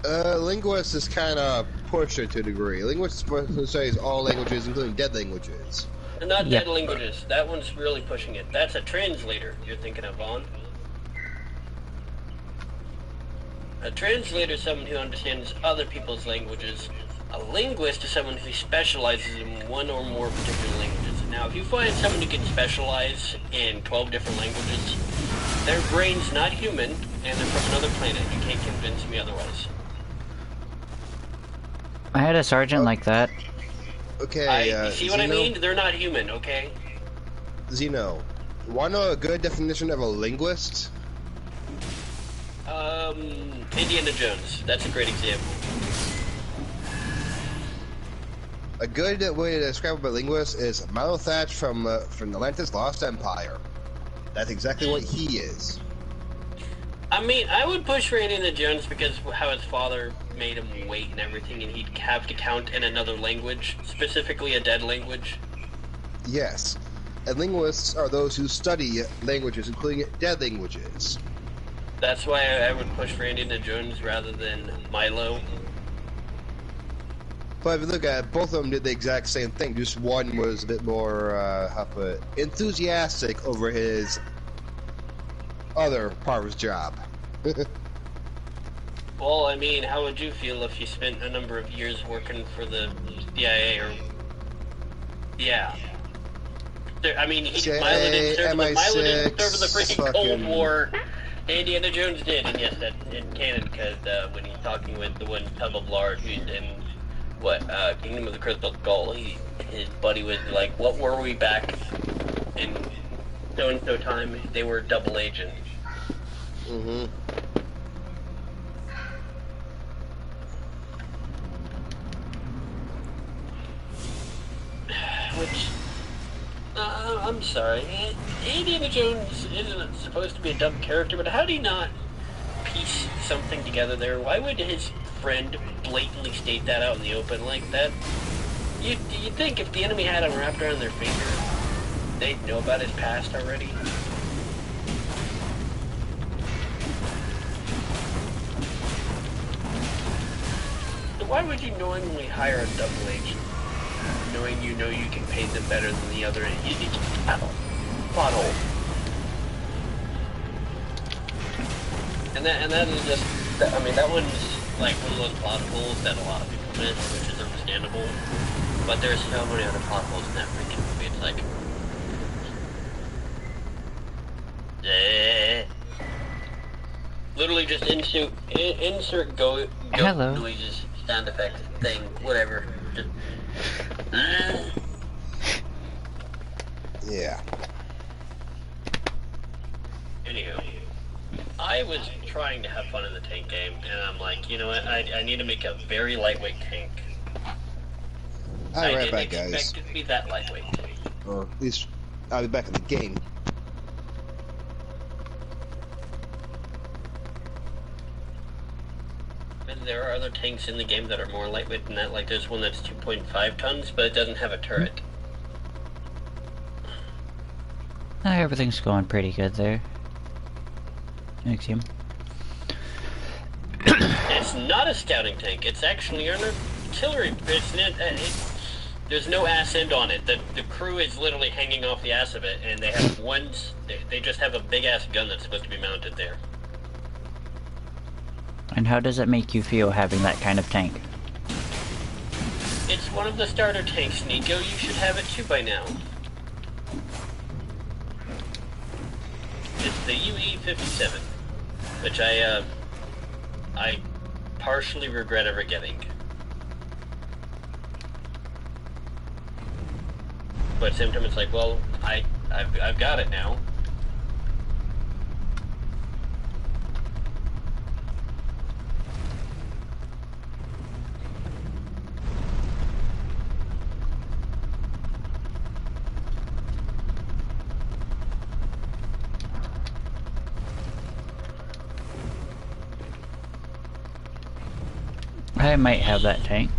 Linguist is kind of push it to a degree. Linguists studies all languages, including dead languages. And not Yep. dead languages. That one's really pushing it. That's a translator you're thinking of, Vaughn. A translator is someone who understands other people's languages. A linguist is someone who specializes in one or more particular languages. Now, if you find someone who can specialize in 12 different languages, their brain's not human, and they're from another planet. You can't convince me otherwise. I had a sergeant like that. Okay, You see what I Zeno? mean? They're not human, okay? Zeno, want to know a good definition of a linguist? Indiana Jones. That's a great example. A good way to describe a linguist is Milo Thatch from Atlantis Lost Empire. That's exactly what he is. I mean, I would push for Indiana Jones because how his father made him wait and everything, and he'd have to count in another language, specifically a dead language. Yes. And linguists are those who study languages, including dead languages. That's why I would push for Indiana Jones rather than Milo. But if you look at it, both of them did the exact same thing. Just one was a bit more, enthusiastic over his other part of his job. Well, I mean, how would you feel if you spent a number of years working for the CIA or... Yeah. I mean, Milo didn't serve in the freaking Cold War. Indiana Jones did, and yes, that's in canon, because when he's talking with the one Tub of Lard who's in, Kingdom of the Crystal Skull, his buddy was like, what were we back in so-and-so time? They were double agents. Mm-hmm. Which, I'm sorry, Indiana Jones isn't supposed to be a dumb character, but how do you not piece something together there? Why would his friend blatantly state that out in the open like that? You'd think if the enemy had him wrapped around their finger, they'd know about his past already. So why would you knowingly hire a double agent? Knowing you know you can pay them better than the other, plot hole. And that is just, I mean, that one's like one of those plot holes that a lot of people miss, which is understandable. But there's so many other plot holes in that freaking movie. It's like, literally just insert go Hello. noises, sound effects, thing, whatever. Just, Yeah. Anywho, I was trying to have fun in the tank game, and I'm like, you know what, I need to make a very lightweight tank. Alright, I didn't back, guys. expect it to be that lightweight. Or at least I'll be back in the game. And there are other tanks in the game that are more lightweight than that, like there's one that's 2.5 tons, but it doesn't have a turret. Everything's going pretty good there. Axiom. It's not a scouting tank, it's actually an artillery. There's no ass end on it. The crew is literally hanging off the ass of it, and they have they just have a big ass gun that's supposed to be mounted there. And how does it make you feel having that kind of tank? It's one of the starter tanks, Nico. You should have it too by now. It's the UE-57, which I partially regret ever getting. But at the same time, it's like, well, I've got it now. I might have that tank.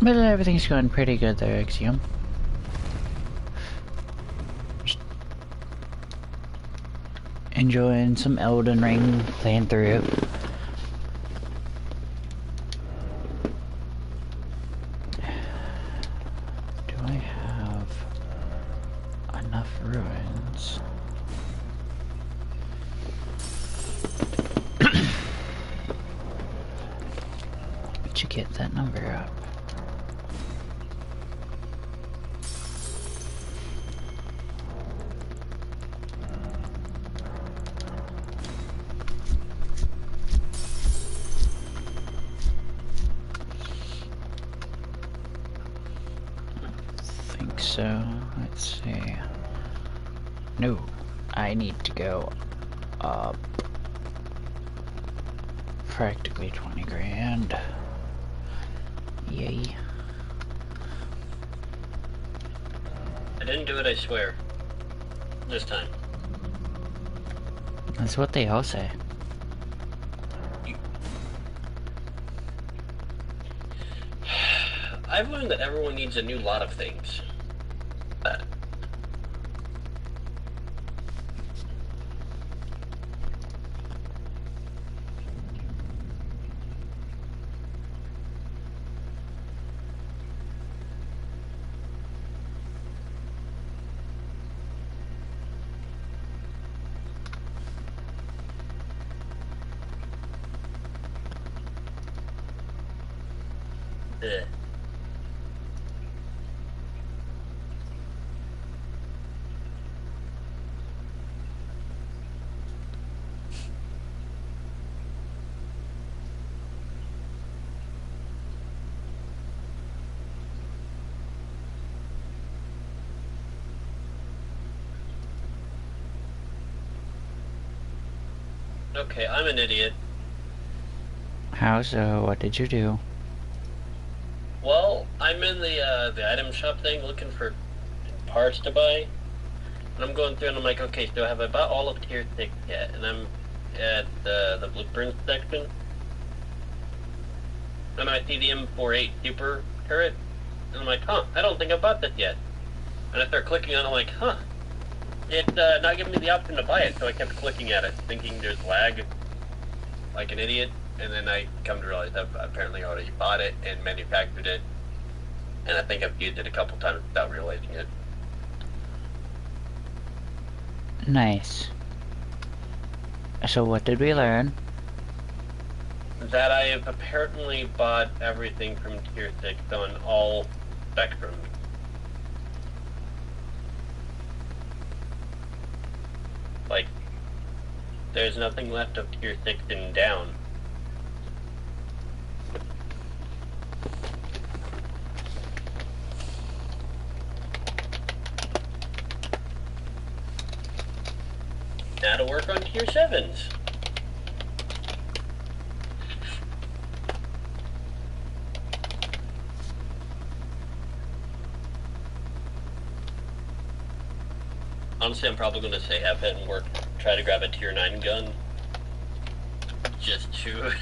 But everything's going pretty good there, Axiom. Enjoying some Elden Ring, playing through it. Do I have enough ruins? But you get that number up. So, let's see. No, I need to go up practically 20 grand. Yay. I didn't do it, I swear. This time. That's what they all say. I've learned that everyone needs a new lot of things. Ugh. Okay, I'm an idiot. How so? What did you do? Well, I'm in the item shop thing looking for parts to buy. And I'm going through and I'm like, okay, so have I bought all of tier 6 yet? And I'm at the blueprint section. And I see the M48 super turret. And I'm like, huh, I don't think I bought this yet. And I start clicking on it, I'm like, huh. It's not giving me the option to buy it, so I kept clicking at it, thinking there's lag, like an idiot. And then I come to realize I've apparently already bought it and manufactured it. And I think I've used it a couple times without realizing it. Nice. So what did we learn? That I have apparently bought everything from tier 6 on all spectrums. Like, there's nothing left of tier 6 and down. Now to work on tier 7s. Honestly, I'm probably going to say have him try to grab a tier 9 gun. Just to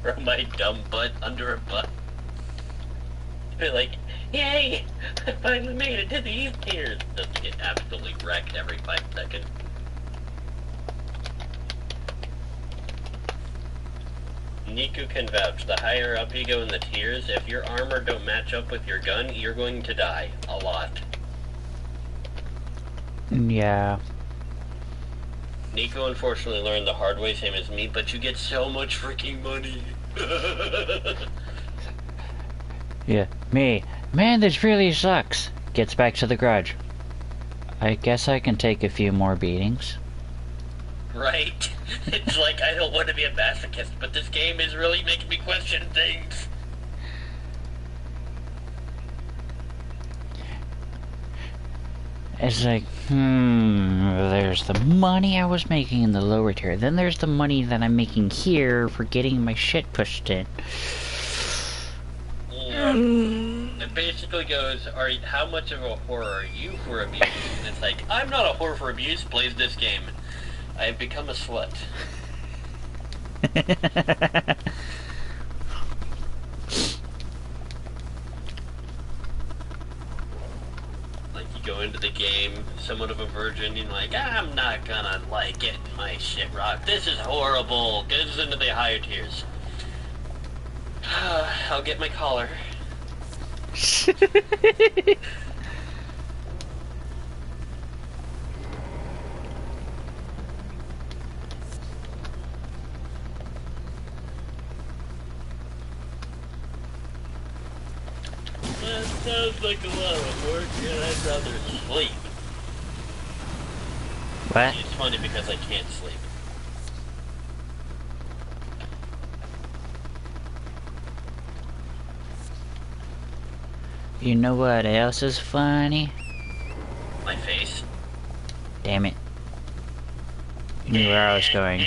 throw my dumb butt under a bus. Be like, yay! I finally made it to these tiers! Just get absolutely wrecked every 5 seconds. Niku can vouch. The higher up you go in the tiers, if your armor don't match up with your gun, you're going to die. A lot. Yeah. Nico unfortunately learned the hard way, same as me, but you get so much freaking money. Yeah. Me. Man, this really sucks. Gets back to the garage. I guess I can take a few more beatings. Right. It's like, I don't want to be a masochist, but this game is really making me question things. It's like, there's the money I was making in the lower tier. Then there's the money that I'm making here for getting my shit pushed in. It basically goes, how much of a whore are you for abuse? And it's like, I'm not a whore for abuse, plays this game. I have become a slut. Like, you go into the game somewhat of a virgin, and like, I'm not gonna like getting my shit rocked. This is horrible. Get us into the higher tiers. I'll get my collar. That sounds like a lot of work, and I'd rather sleep. What? It's funny because I can't sleep. You know what else is funny? My face. Damn it. You knew where I was going.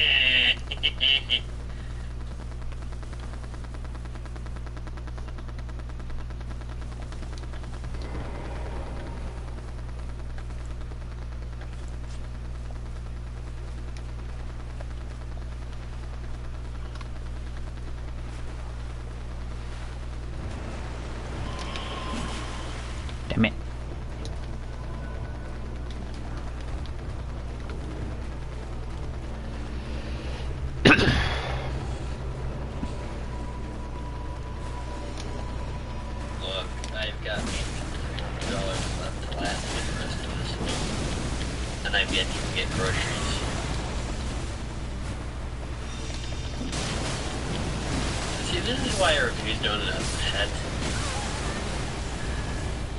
Damn it. Look, I've got $300 left to last me the rest of this week. And I've yet to get groceries. See, this is why I refuse to own a pet.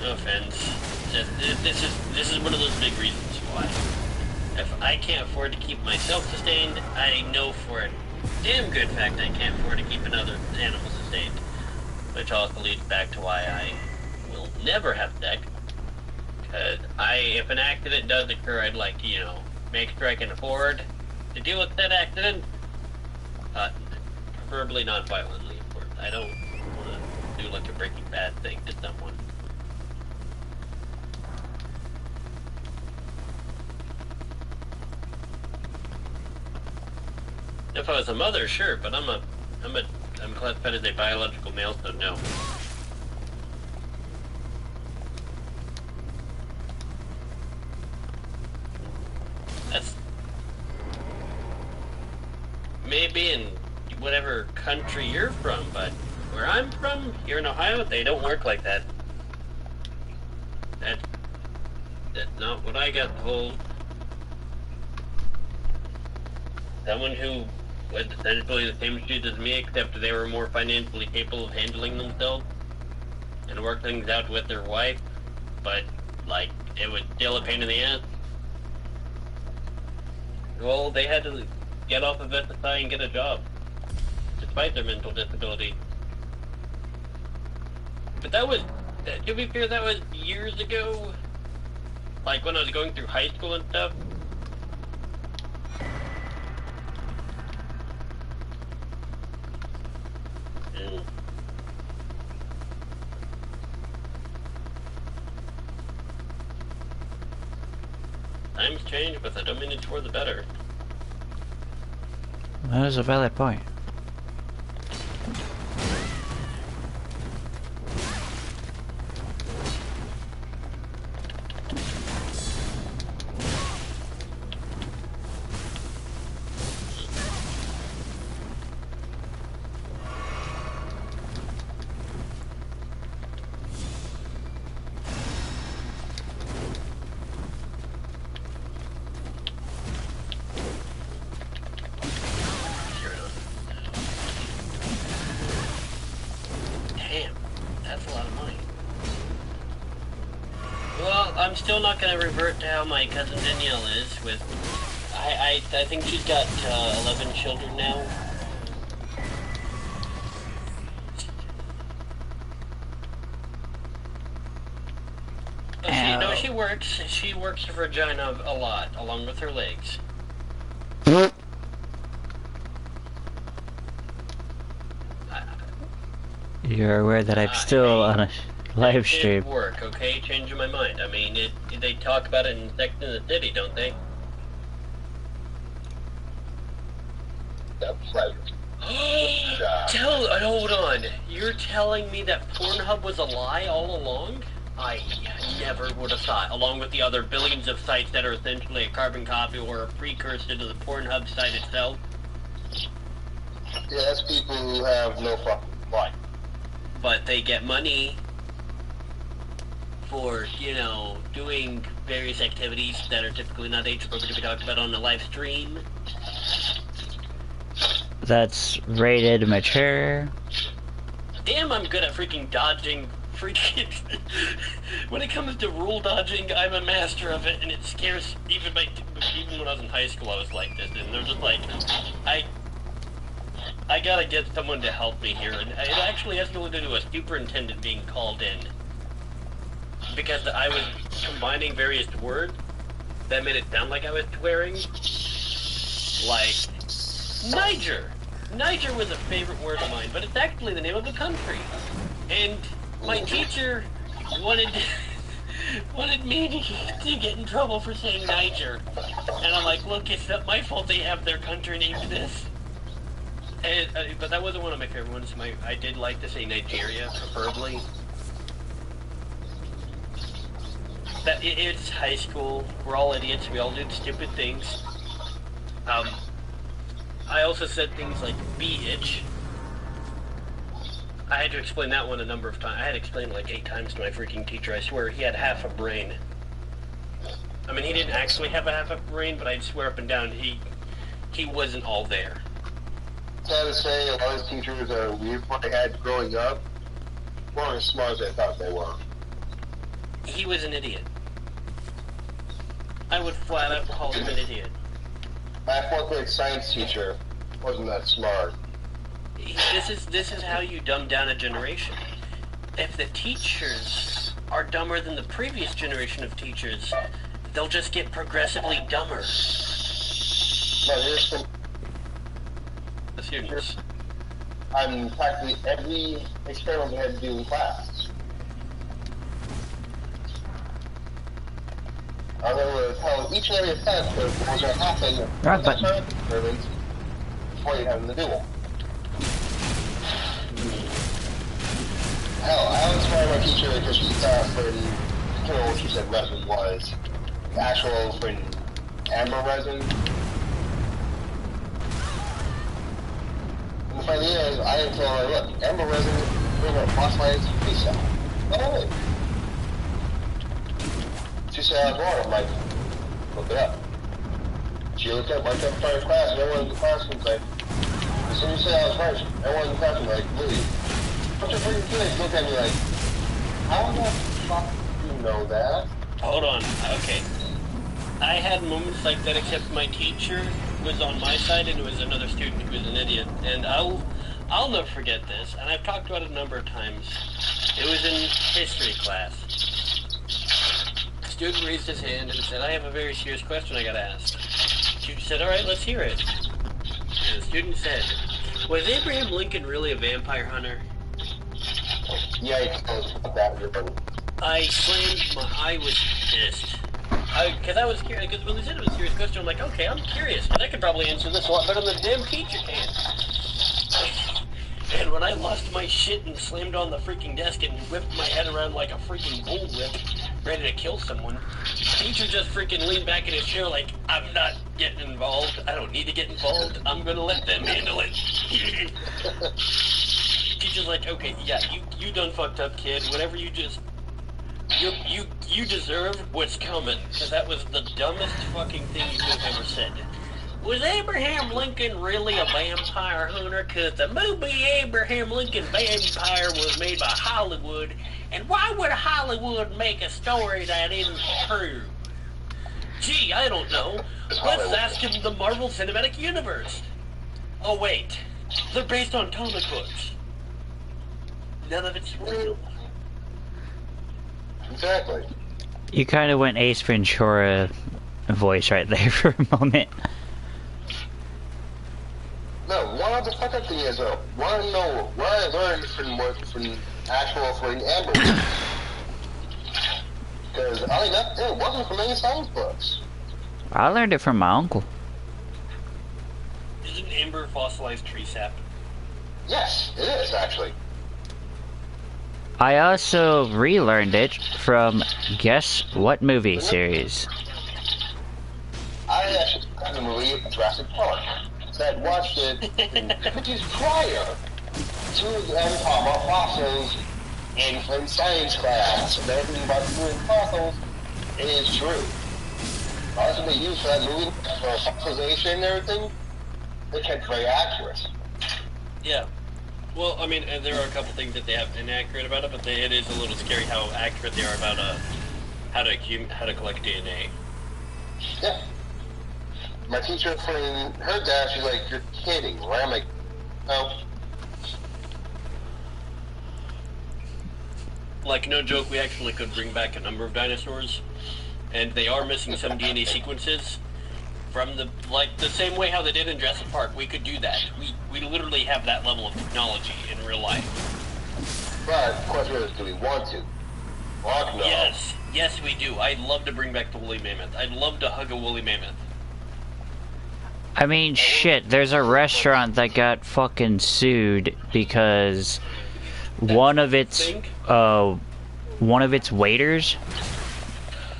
No offense. This is one of those big reasons why. If I can't afford to keep myself sustained, I know for a damn good fact I can't afford to keep another animal sustained. Which also leads back to why I will never have a deck. Because if an accident does occur, I'd like to, make sure I can afford to deal with that accident. Preferably non-violently, of course. I don't want to do like a Breaking Bad thing to someone. If I was a mother, sure, but I'm classified as a biological male, so no. That's maybe in whatever country you're from, but where I'm from, here in Ohio, they don't work like that. That's not what I got told. Someone who was essentially the same shoes as me, except they were more financially capable of handling themselves and work things out with their wife, but, like, it was still a pain in the ass. Well, they had to get off of SSI and get a job, despite their mental disability. But that was, to be fair, that was years ago, like when I was going through high school and stuff. Times change, but that don't mean it's for the better. That is a valid point. I'm still not going to revert to how my cousin Danielle is with... I think she's got 11 children now. She works. She works her vagina a lot, along with her legs. You're aware that I'm still on a live stream. It work, okay? Changing my mind. I mean, they talk about it in Sex and the City, don't they? That's right. Hold on. You're telling me that Pornhub was a lie all along? I never would have thought, along with the other billions of sites that are essentially a carbon copy or a precursor to the Pornhub site itself. Yeah, that's people who have no fucking life. But they get money for, doing various activities that are typically not age appropriate to be talked about on the live stream. That's rated mature. Damn, I'm good at freaking dodging freaking... When it comes to rule dodging, I'm a master of it, and it scares... Even when I was in high school, I was like this, and they're just like... I gotta get someone to help me here, and it actually has to do with a superintendent being called in. Because I was combining various words that made it sound like I was swearing. Like, Niger! Niger was a favorite word of mine, but it's actually the name of a country. And my teacher wanted me to get in trouble for saying Niger. And I'm like, look, it's not my fault they have their country named this. And, but that wasn't one of my favorite ones. I did like to say Nigeria, preferably. It's high school. We're all idiots. We all do stupid things. I also said things like bitch. I had to explain that one a number of times. I had to explain it like 8 times to my freaking teacher. I swear, he had half a brain. I mean, he didn't actually have a half a brain, but I'd swear up and down he wasn't all there. Sad to say, a lot of teachers are weird what I had growing up. Weren't as smart as I thought they were. He was an idiot. I would flat out call him an idiot. My 4th grade science teacher wasn't that smart. This is how you dumb down a generation. If the teachers are dumber than the previous generation of teachers, they'll just get progressively dumber. But here's some... The students. On practically every experiment we had to do in class. I remember telling each and every test what was going to happen Right button. experiments before you have them to do them. Hell, I was fired my teacher because she thought what she said resin was. The actual amber resin. And the funny is, I didn't tell her, look, amber resin bring up fossilized free cell. Oh, she said I was wrong. I'm like, look it up. She looked up, went up in front of class, and everyone in the class was like, as soon as you say I was right, everyone in the class was like, Louie, bunch of freaking kids looked at me like, how the fuck do you know that? Hold on, okay. I had moments like that, except my teacher was on my side and it was another student who was an idiot. And I'll never forget this, and I've talked about it a number of times. It was in history class. A student raised his hand and said, I have a very serious question I gotta ask. The student said, alright, let's hear it. And the student said, was Abraham Lincoln really a vampire hunter? Yeah, you can tell us about that. I was pissed. Because I was curious, because when they said it was a serious question, I'm like, okay, I'm curious, because I could probably answer this a lot better than the damn teacher can. And when I lost my shit and slammed on the freaking desk and whipped my head around like a freaking bullwhip, ready to kill someone, the teacher just freaking leaned back in his chair like, I'm not getting involved, I don't need to get involved, I'm gonna let them handle it. Teacher's like, okay, yeah, you done fucked up, kid, whatever you just... You deserve what's coming, because that was the dumbest fucking thing you could have ever said. Was Abraham Lincoln really a vampire hunter? Because the movie Abraham Lincoln Vampire was made by Hollywood, and why would Hollywood make a story that isn't true? Gee, I don't know. Let's ask him the Marvel Cinematic Universe. Oh wait, they're based on comic books. None of it's real. Exactly. You kind of went Ace Ventura voice right there for a moment. No, one of the fuck up thing is though, want to know where I learned from actual Amber. Because it wasn't from any science books. I learned it from my uncle. Isn't amber fossilized tree sap? Yes, it is actually. I also relearned it from guess what movie series? I actually saw the movie Jurassic Park. So I'd watched it in decades prior to the about fossils in science class. And everything about doing fossils is true. Also, they used for that movie for fossilization and everything. They kept very accurate. Yeah. Well, I mean, there are a couple things that they have inaccurate about it, but it is a little scary how accurate they are about how to collect DNA. Yeah. My teacher friend heard that, she's like, "You're kidding, right?" I'm like, "No." Like, no joke, we actually could bring back a number of dinosaurs, and they are missing some DNA sequences from the same way how they did in Jurassic Park. We could do that. We literally have that level of technology in real life. But the question is, do we want to? Fuck no. Yes, we do. I'd love to bring back the woolly mammoth. I'd love to hug a woolly mammoth. I mean, shit, there's a restaurant that got fucking sued because one of its waiters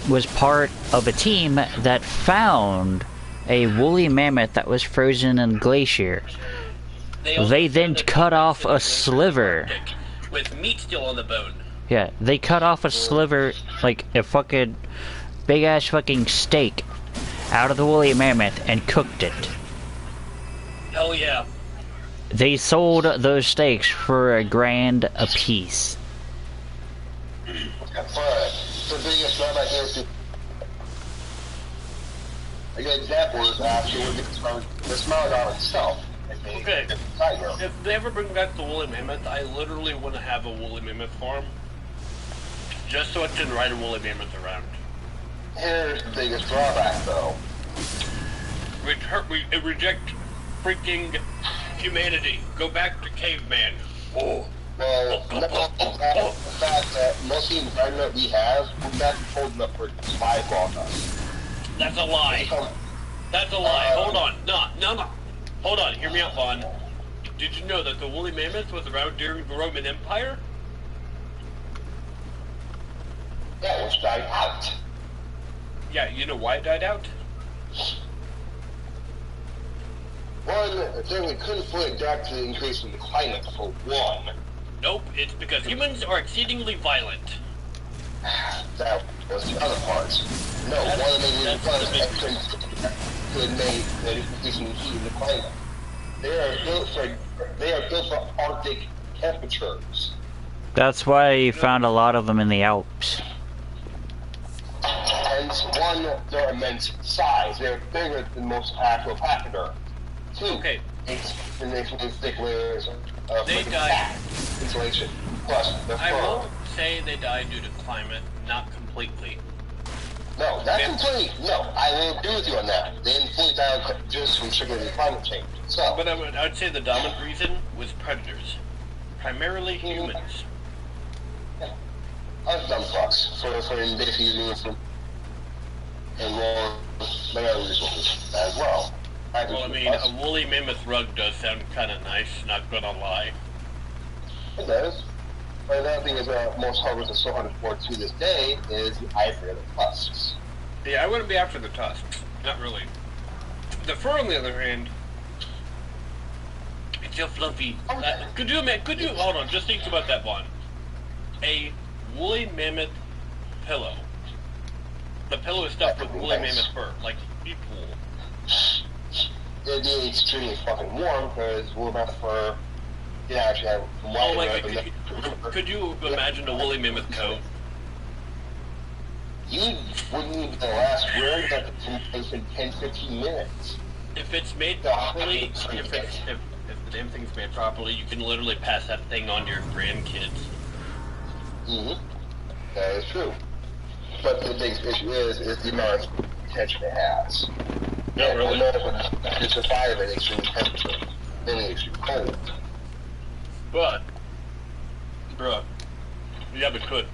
was part of a team that found a woolly mammoth that was frozen in a glacier. They then cut off a sliver. With meat still on the bone. Yeah, they cut off a sliver, like a fucking big ass fucking steak, out of the woolly mammoth and cooked it. Oh yeah. They sold those steaks for $1,000 a piece. But the biggest drawback is a good example is actually the Smilodon itself. Okay. If they ever bring back the woolly mammoth, I literally want to have a woolly mammoth farm. Just so I can ride a woolly mammoth around. Here's the biggest drawback, though. Reject freaking humanity. Go back to caveman. Oh. Well, the fact that most of the environment we have, we're not holding up for survival on us. That's a lie. That's a lie. Hold on. No. Hold on. Hear me out, Vaughn. Did you know that the woolly mammoth was around during the Roman Empire? Yeah, which died out. Yeah, you know why it died out? One, they couldn't fully adapt to the increase in the climate, for one. Nope, it's because humans are exceedingly violent. That was the other parts. No, one of the main reasons was could make the increase in heat in the climate. They are built for Arctic temperatures. That's why you found a lot of them in the Alps. Hence, one, their immense size. They're bigger than most actual pachyderm. Two, Okay. And they have thick layers of They died. insulation. Plus, the I fur. won't say they died due to climate, not completely. No, not completely. No, I will agree with you on that. They didn't fully die just from strictly climate change. So, But I would say the dominant reason was predators. Primarily humans. other dumb fucks for basically using it for and more layer resources as well. Well, I mean, a woolly mammoth rug does sound kind of nice, not gonna lie. It does. But another thing is most harvesters are so hard for to this day is the ivory of the tusks. Yeah, I wouldn't be after the tusks. Not really. The fur, on the other hand, it's so fluffy. Could you, hold on, just think about that, Vaughn. A woolly mammoth pillow. The pillow is stuffed with woolly mammoth fur, like sheep wool. It'd be extremely fucking warm because wool mammoth fur, you actually have Oh my god, could you imagine a woolly mammoth coat? You wouldn't even last wearing that in 10-15 minutes. If it's made properly, if the damn thing's made properly, you can literally pass that thing on to your grandkids. Mm-hmm. That is true. But the biggest issue is the amount of potential it has. No, really? To survive at extreme temperature, mainly extreme cold. But, bruh, yeah, but could.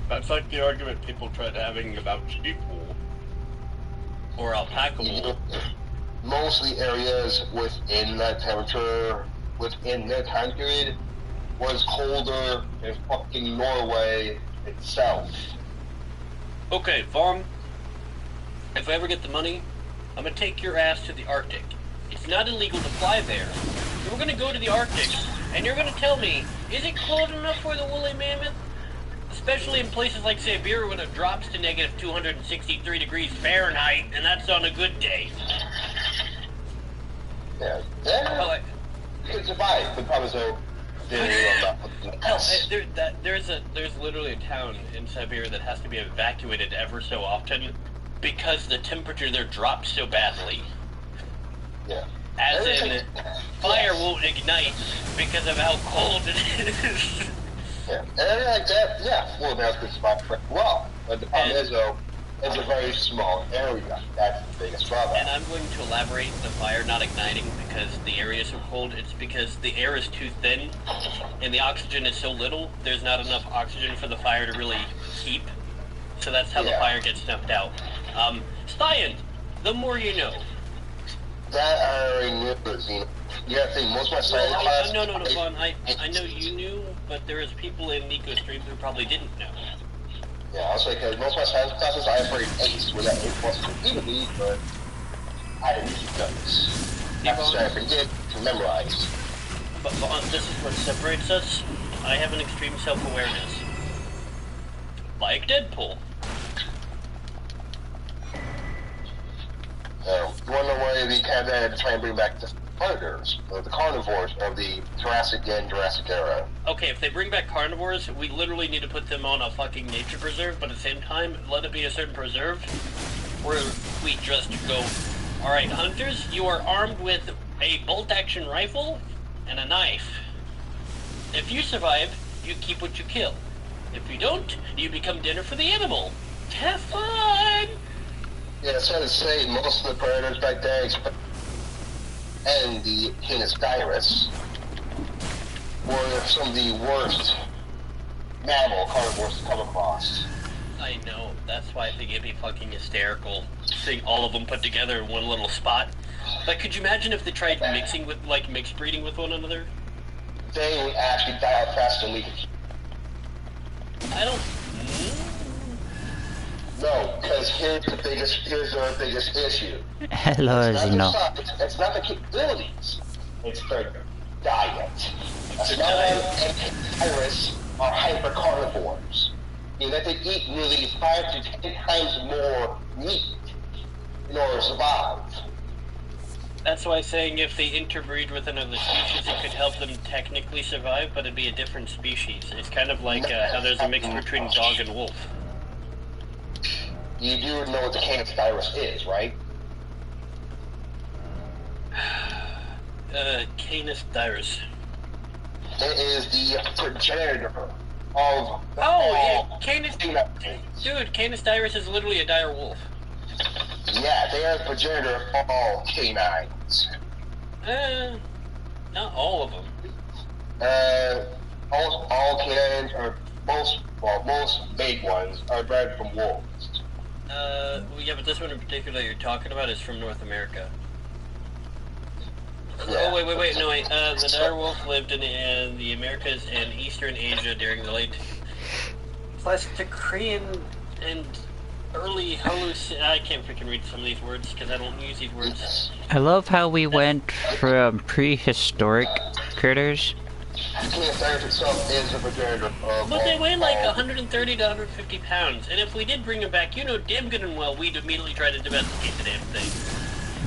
That's like the argument people tried having about sheep wool or alpaca wool. Mostly areas within that temperature within their time period was colder than fucking Norway itself. Okay, Vaughn, if I ever get the money, I'm gonna take your ass to the Arctic. It's not illegal to fly there. We're gonna go to the Arctic, and you're gonna tell me, is it cold enough for the woolly mammoth? Especially in places like Siberia when it drops to negative 263 degrees Fahrenheit, and that's on a good day. Yeah, you can survive. The problem is though, there's literally a town in Siberia that has to be evacuated ever so often because the temperature there drops so badly. Yeah. As in, fire won't ignite because of how cold it is. Yeah, and everything like that, yeah, well, that's good spot for well. But the problem is, though, it's a very small area. That's the biggest drawback. And I'm going to elaborate the fire not igniting because the area is so cold. It's because the air is too thin and the oxygen is so little, there's not enough oxygen for the fire to really keep. So that's how the fire gets snuffed out. Science, the more you know. That I already knew, but you have to think, most of my science class... No, Vaughn, I know you knew, but there is people in Nico streams who probably didn't know. Yeah, I was like, most of my science classes I already aced with that 8+ repeatedly, but I didn't keep notes. After I forget to memorize. But Vaughn, this is what separates us. I have an extreme self-awareness. Like Deadpool. One of the way we kind of had to try and bring back the predators, or the carnivores of the Jurassic and Jurassic era. Okay, if they bring back carnivores, we literally need to put them on a fucking nature preserve, but at the same time, let it be a certain preserve where we just go, alright, hunters, you are armed with a bolt-action rifle and a knife. If you survive, you keep what you kill. If you don't, you become dinner for the animal. Have fun! Yeah, it's hard to say, most of the predators back then, and the Canis dirus, were some of the worst mammal carnivores to come across. I know, that's why I think it'd be fucking hysterical, seeing all of them put together in one little spot. But could you imagine if they tried mixing with, like, mixed breeding with one another? They would actually die out faster than we could. I don't... No, because here's our biggest issue. Hello, Zeno. It's not the capabilities, it's their diet. That's not virus are hyper carnivores. Meaning that they eat nearly 5 to 10 times more meat in order to survive. That's why saying if they interbreed with another species, it could help them technically survive, but it'd be a different species. It's kind of like how there's a mix between dog and wolf. You do know what the Canis dirus is, right? Canis dirus. It is the progenitor of Canis... Dude, Canis dirus is literally a dire wolf. Yeah, they are the progenitor of all canines. Not all of them. All canines, or most big ones, are bred from wolves. Yeah, but this one in particular that you're talking about is from North America. Yeah. Oh, wait, no, the dire wolf lived in the Americas and Eastern Asia during the late Pleistocene and early I can't freaking read some of these words because I don't use these words. I love how we went from prehistoric critters. Canis dirus itself is a progenitor of But they weigh like 130 to 150 pounds, and if we did bring them back, you know damn good and well we'd immediately try to domesticate the damn thing.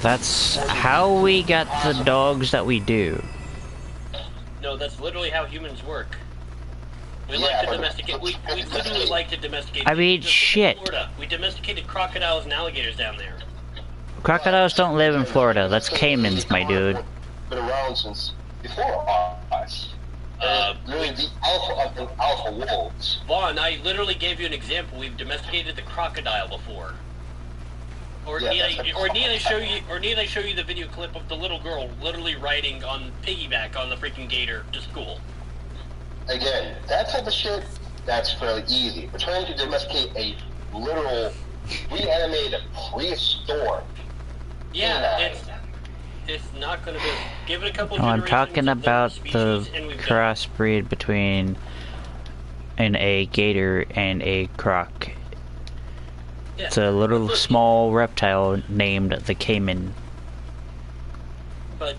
That's how we got the dogs that we do. No, that's literally how humans work. We like to domesticate. We literally like to domesticate. I mean, shit. Florida. We domesticated crocodiles and alligators down there. Crocodiles don't live in Florida. That's caimans, my dude. Been around since before us. Really the alpha of the alpha wolves. Vaughn, I literally gave you an example. We've domesticated the crocodile before. Or need I show you the video clip of the little girl literally riding on piggyback on the freaking gator to school? Again, that type of shit, that's fairly easy. But trying to domesticate a literal, reanimated, prehistoric Yeah, canine, It's not going to be. Give it a couple. Oh, I'm talking about the species, and we've done crossbreed between a gator and a croc. Yeah. It's a little Look, small reptile named the caiman. But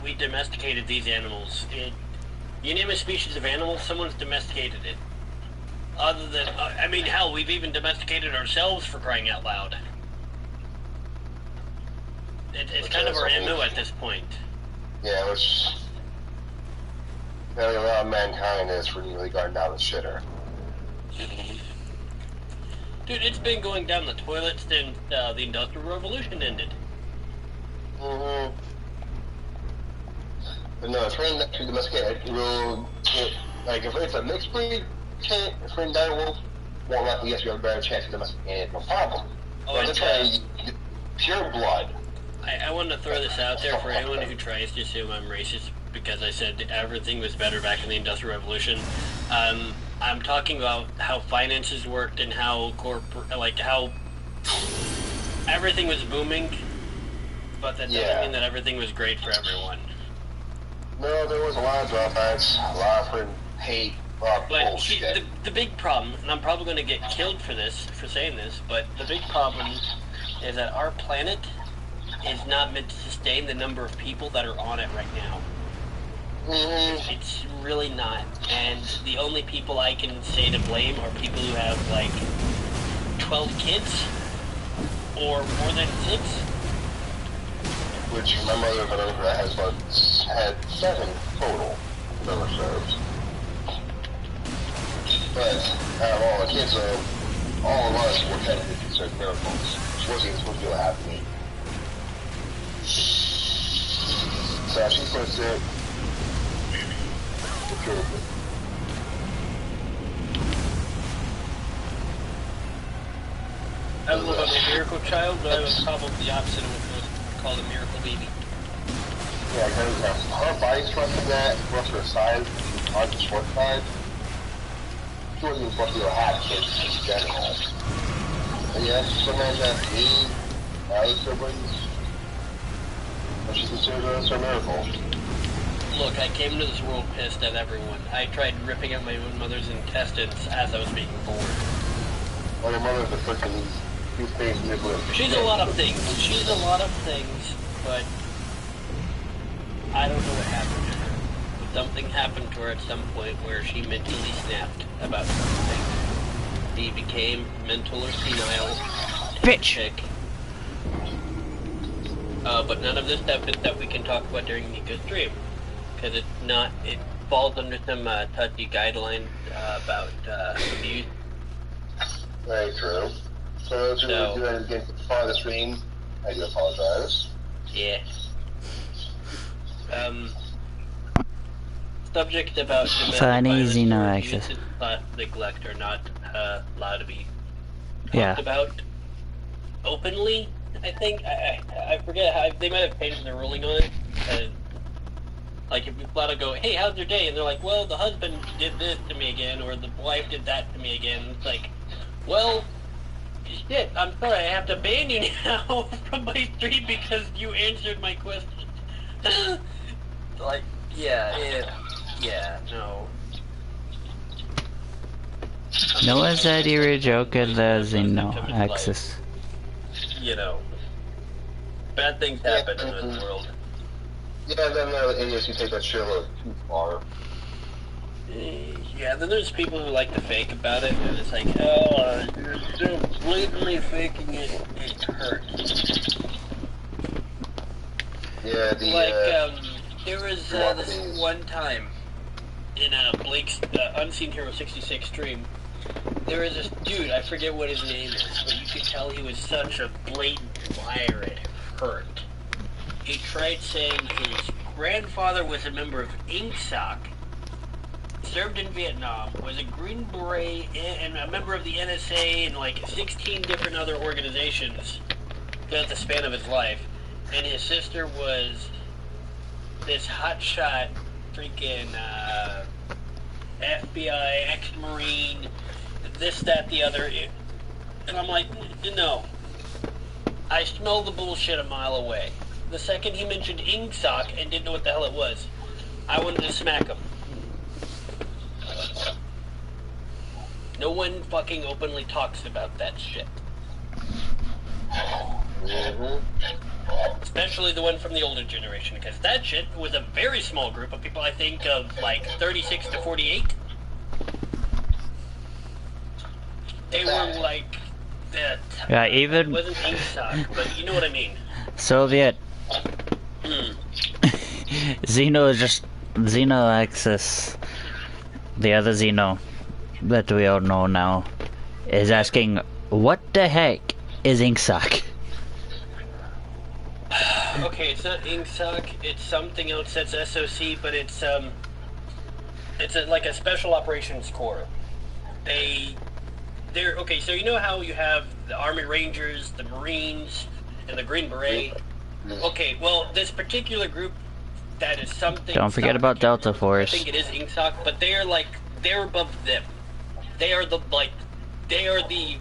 we domesticated these animals. You name a species of animal, someone's domesticated it. Other than, I mean, hell, we've even domesticated ourselves, for crying out loud. It's kind of our MO at this point. Yeah, which a lot of mankind is really going down the shitter. Dude, it's been going down the toilet since the Industrial Revolution ended. Mm-hmm. But no, trying not to domesticate it will, like, if it's a mixed breed, if we're in dire wolf, more likely, yes, you have a better chance of domesticating it, no problem. Oh, but it's, that's pure blood. I want to throw this out there for anyone who tries to assume I'm racist because I said everything was better back in the Industrial Revolution. I'm talking about how finances worked and how how everything was booming, but that doesn't mean that everything was great for everyone. No, there was a lot of drawbacks, a lot of hate, a lot of bullshit. The big problem, and I'm probably going to get killed for saying this, but the big problem is that our planet is not meant to sustain the number of people that are on it right now. Mm-hmm. It's really not. And the only people I can say to blame are people who have, like, 12 kids, or more than 6. Which my mother had 7 total memory serves. But out of all the kids, all of us were technically considered miracles. She wasn't even supposed to be able to have me. So she's supposed to I don't know about a miracle child, but I was probably the opposite of what most call a miracle baby. Yeah, because her body structure that, plus her size, on the short side, she wasn't even supposed to be able to have kids in general. And yeah, sometimes that's me, my other siblings, but she's considered a miracle. Look, I came into this world pissed at everyone. I tried ripping out my own mother's intestines as I was being born. Well, your mother's a freaking two-faced nuclear. She's a lot of things. She's a lot of things, but I don't know what happened to her. But something happened to her at some point where she mentally snapped about something. She became mental or senile. Bitch! Chick. But none of this stuff is that we can talk about during Nico's stream. Because it's not, it falls under some touchy guidelines about abuse. Very true. So those who are doing against the part of the stream, I do apologize. Yeah. Subjects about domestic violence easy, no or access. abuse and neglect are not allowed to be Yeah. talked about openly. I think I forget how they might have changed their ruling on it. Like if you flat out go, hey, how's your day? And they're like, well, the husband did this to me again, or the wife did that to me again. It's like, well, shit, I'm sorry, I have to ban you now from my stream because you answered my question. Like, no. Não usaria joke das no access. You know, bad things happen in this world. Yeah, then there are idiots who take that shit a little too far. Yeah, then there's people who like to fake about it, and it's like, oh, you're so blatantly faking it, it hurts. Yeah, there was this one time in Blake's Unseen Hero 66 stream, there was this dude, I forget what his name is, but you could tell he was such a blatant liar, it hurt. He tried saying his grandfather was a member of INCSOC, served in Vietnam, was a Green Beret, and a member of the NSA, and like 16 different other organizations throughout the span of his life. And his sister was this hotshot freaking FBI, ex-Marine, this, that, the other. And I'm like, no. I smell the bullshit a mile away. the second he mentioned Ingsoc and didn't know what the hell it was, I wanted to smack him. No one fucking openly talks about that shit. Especially the one from the older generation, because that shit was a very small group of people, I think, of like 36 to 48. They were like... Yeah, even... It wasn't Ingsoc, but you know what I mean. Soviet. Xeno is just... Xeno Axis. The other Xeno that we all know now is asking, what the heck is Ingsoc? Okay, it's not Ingsoc, it's something else that's SOC, but it's like a special operations corps. They're okay, so you know how you have the Army Rangers, the Marines, and the Green Beret? Okay, well, this particular group that is something... Don't forget about Delta Force. I think it is Ingsoc, but they're above them. They are the,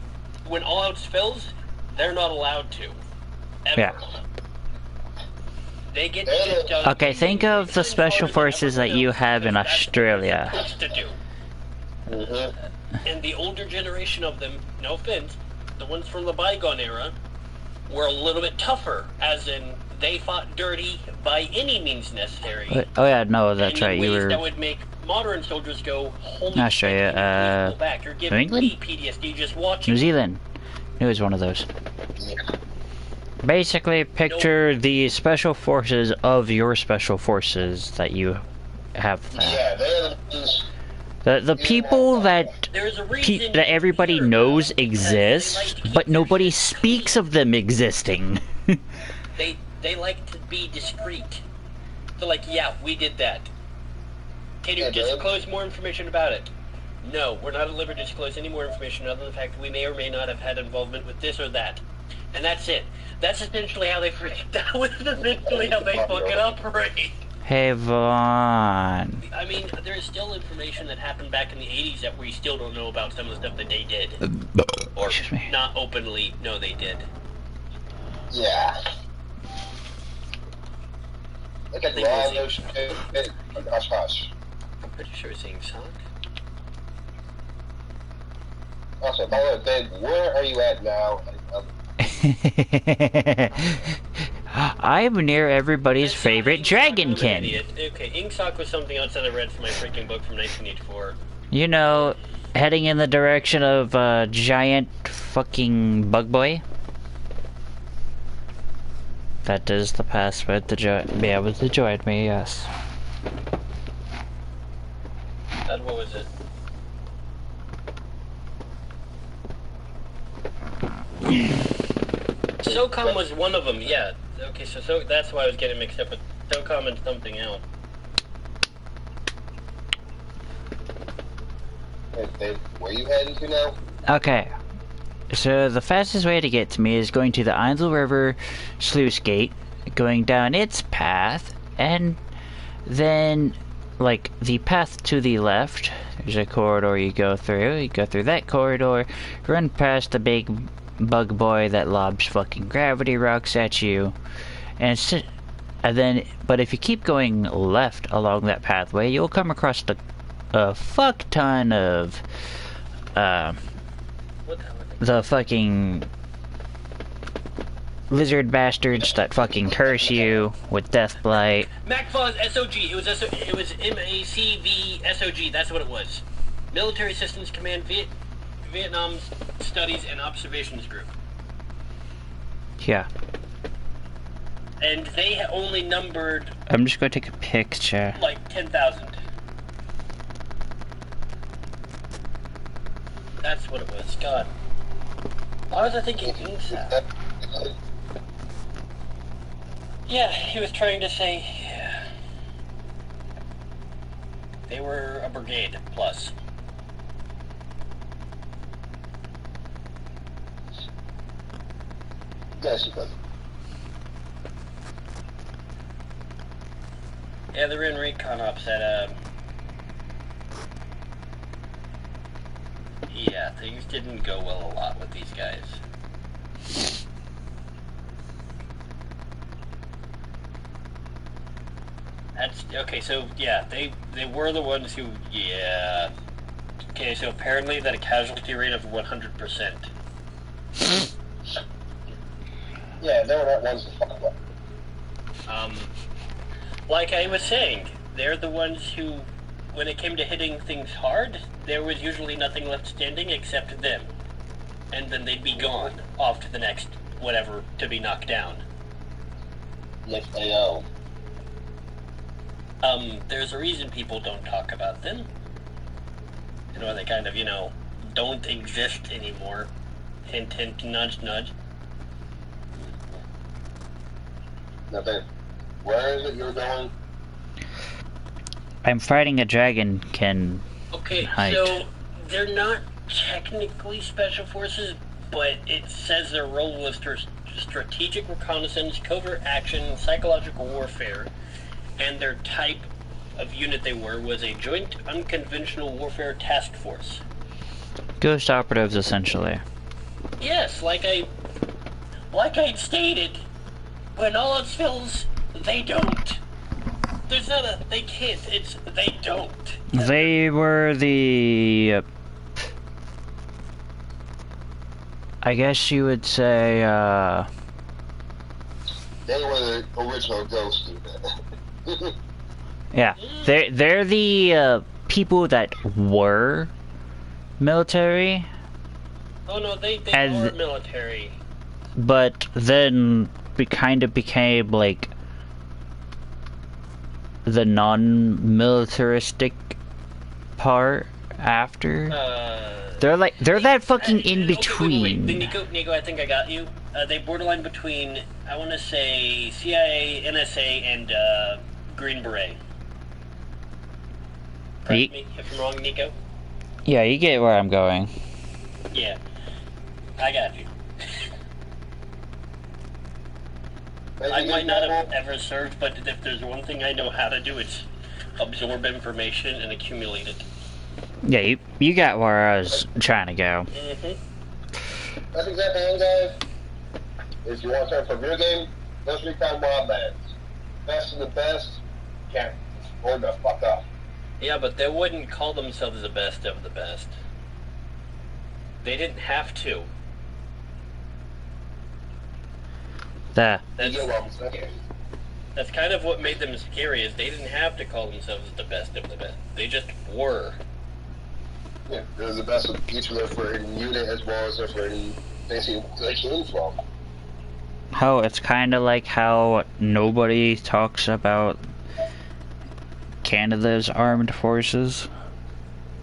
when all else fails, they're not allowed to. Ever. Yeah. They get shit done. Okay, think of the special forces that you have in Australia. And the older generation of them, no offense, the ones from the bygone era, were a little bit tougher, as in they fought dirty by any means necessary. Oh yeah, no, that's right. You ways were that would make modern soldiers go, holy Australia. shit, pull back. You're giving England? me PTSD just watching. New Zealand. It was one of those. Basically, picture the special forces of your special forces that you have. Yeah, they're The people that There's a reason that everybody here knows because exist, they like to keep but their nobody shit speaks of them existing. They like to be discreet. They're like, yeah, we did that. Can you disclose more information about it? No, we're not at liberty to disclose any more information other than the fact that we may or may not have had involvement with this or that. And that's it. That's essentially how they that was essentially how they fucking operate. Hey, Vaughn. I mean, there's still information that happened back in the 80s that we still don't know about some of the stuff that they did. Or Excuse me. not openly, no, they did. Yeah. Look at They Raw was- Ocean. Hush, hush. I'm pretty sure it's Ingsoc. Also, by the way, babe, where are you at now? I'm near everybody's It's favorite not Ingsoc, I'm an dragonkin. idiot. Okay, Ingsoc was something else that I read from my freaking book from 1984. You know, heading in the direction of giant fucking bug boy. That is the password to be able to join me, yes. What was it? SOCOM was one of them, yeah. Okay, so that's why I was getting mixed up with SOCOM and something else. Hey, babe, where you heading to now? Okay. So the fastest way to get to me is going to the Einsel River sluice gate, going down its path, and then, like, the path to the left, there's a corridor you go through that corridor, run past the big bug boy that lobs fucking gravity rocks at you, and then, but if you keep going left along that pathway, you'll come across a fuck ton of, What the hell are they? the fucking lizard bastards that fucking curse you with death blight. MACVOS SOG. It was MACV SOG. That's what it was. Military Systems Command Vietnam Studies and Observations Group. Yeah. And they only numbered I'm just going to take a picture. like 10,000. That's what it was. God. Why was I thinking Ingsoc? Yeah, he was trying to say they were a brigade plus. Yes, you could. Yeah, they were in recon ops at yeah, things didn't go well a lot with these guys. That's okay. So yeah, they were the ones who yeah. Okay, so apparently that a casualty rate of 100%. Yeah, they were not ones to fuck with. Like I was saying, they're the ones who, when it came to hitting things hard, there was usually nothing left standing except them. And then they'd be gone, off to the next whatever to be knocked down. Next AO. There's a reason people don't talk about them. You know, they kind of, don't exist anymore. Hint, hint, nudge, nudge. Now then, where is it you're going? I'm fighting a dragon, Ken. Okay, Height. so they're not technically special forces, but it says their role was strategic reconnaissance, covert action, psychological warfare, and their type of unit they were was a joint unconventional warfare task force. Ghost operatives, essentially. Yes, like I stated, when all else fails, they don't. There's not a they can't, it's they don't. They were the... I guess you would say, They were the original ghosts. yeah. They're the, people that were military, Oh no, they As- are military. but then we kind of became, like, the non-militaristic part after. They're that fucking in between. Nico, I think I got you. They borderline between, I want to say, CIA, NSA, and Green Beret. Correct me if I'm wrong, Nico. Yeah, you get where I'm going. Yeah, I got you. I might not have ever served, but if there's one thing I know how to do, it's absorb information and accumulate it. Yeah, you got where I was trying to go. That's exactly it, guys. If you want to start for a video game, let's recount Wildlands. Best of the best, can't hold the fuck up. Yeah, but they wouldn't call themselves the best of the best. They didn't have to. The That's kind of what made them scary, is they didn't have to call themselves the best of the best. They just were. Yeah, they're the best of each of their for any unit as well as for any basically they came from. how it's kind of like how nobody talks about Canada's armed forces.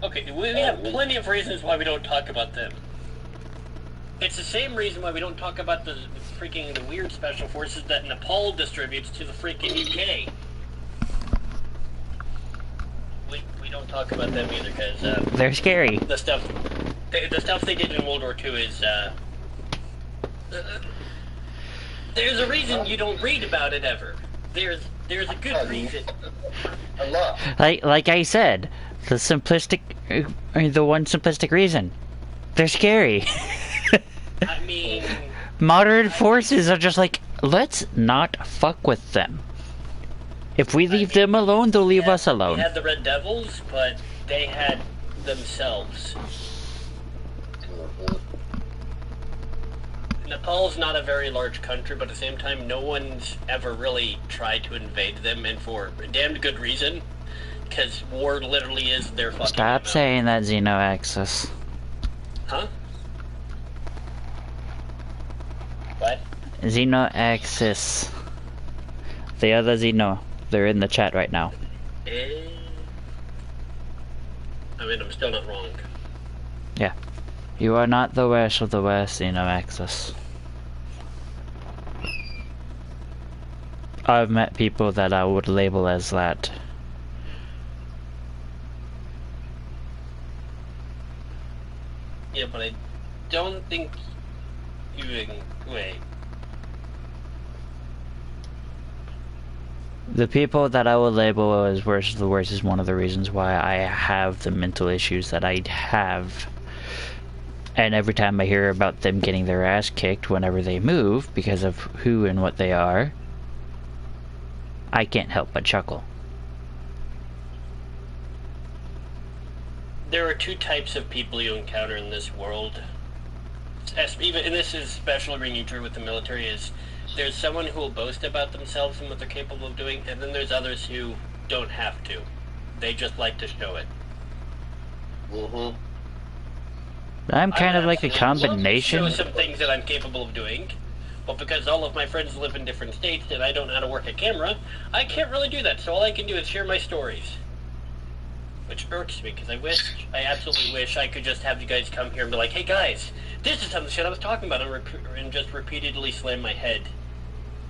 Okay, we have plenty of reasons why we don't talk about them. It's the same reason why we don't talk about the weird special forces that Nepal distributes to the freaking UK. We don't talk about them either because They're scary. the stuff they did in World War II is there's a reason you don't read about it ever. There's a good reason. A lot. Like I said, the one simplistic reason. They're scary. I mean, Modern forces are just like, let's not fuck with them. If we leave them alone, they'll leave us alone. We had the Red Devils, but they had themselves. Nepal's not a very large country, but at the same time, no one's ever really tried to invade them, and for a damned good reason, because war literally is their fucking Stop MO. saying that, Xeno-Axis. Huh? What? Xeno-Axis. The other Xeno. They're in the chat right now. I mean, I'm still not wrong. Yeah. You are not the worst of the worst, Xeno-Axis. I've met people that I would label as that. Yeah, but I don't think you wait. The people that I would label as worst of the worst is one of the reasons why I have the mental issues that I have. And every time I hear about them getting their ass kicked whenever they move because of who and what they are, I can't help but chuckle. There are two types of people you encounter in this world. And this is especially ringing true with the military, is there's someone who will boast about themselves and what they're capable of doing, and then there's others who don't have to. They just like to show it. Mm-hmm. I'm kind of like a combination. Show some things that I'm capable of doing, but because all of my friends live in different states and I don't know how to work a camera, I can't really do that. So all I can do is share my stories, which irks me because I absolutely wish I could just have you guys come here and be like, "Hey guys, this is some of the shit I was talking about," and just repeatedly slam my head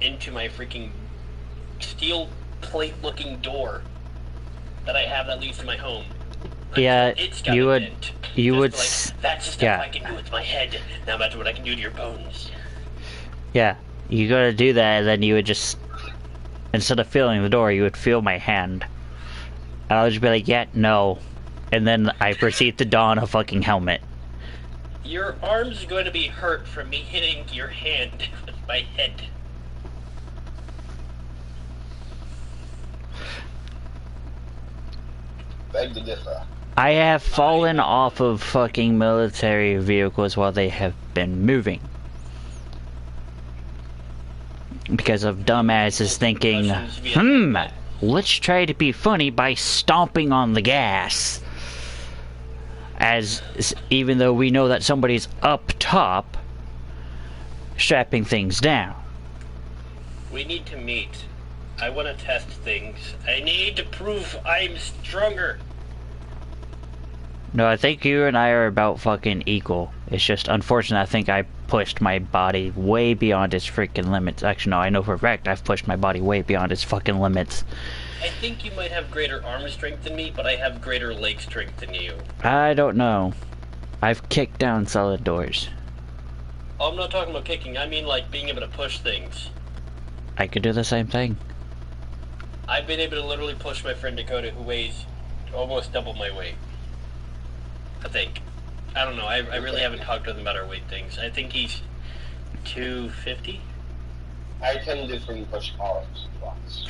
into my freaking steel plate-looking door that I have that leads to my home. Yeah, you would. Like, that's the stuff I can do with my head. Now imagine what I can do to your bones. Yeah, you gotta do that, and then you would just, instead of feeling the door, you would feel my hand. And I would just be like, yeah, no. And then I proceed to don a fucking helmet. Your arm's going to be hurt from me hitting your hand with my head. Beg to differ. I have fallen off of fucking military vehicles while they have been moving. Because of dumbasses thinking, let's try to be funny by stomping on the gas. As even though we know that somebody's up top, strapping things down. We need to meet. I want to test things. I need to prove I'm stronger. No, I think you and I are about fucking equal. It's just unfortunate. I think I pushed my body way beyond its freaking limits. Actually, no, I know for a fact I've pushed my body way beyond its fucking limits. I think you might have greater arm strength than me, but I have greater leg strength than you. I don't know. I've kicked down solid doors. Oh, I'm not talking about kicking. I mean, like, being able to push things. I could do the same thing. I've been able to literally push my friend Dakota, who weighs almost double my weight. I think. I don't know. I really haven't talked with him about our weight things. I think he's 250. I tend to differently push columns once.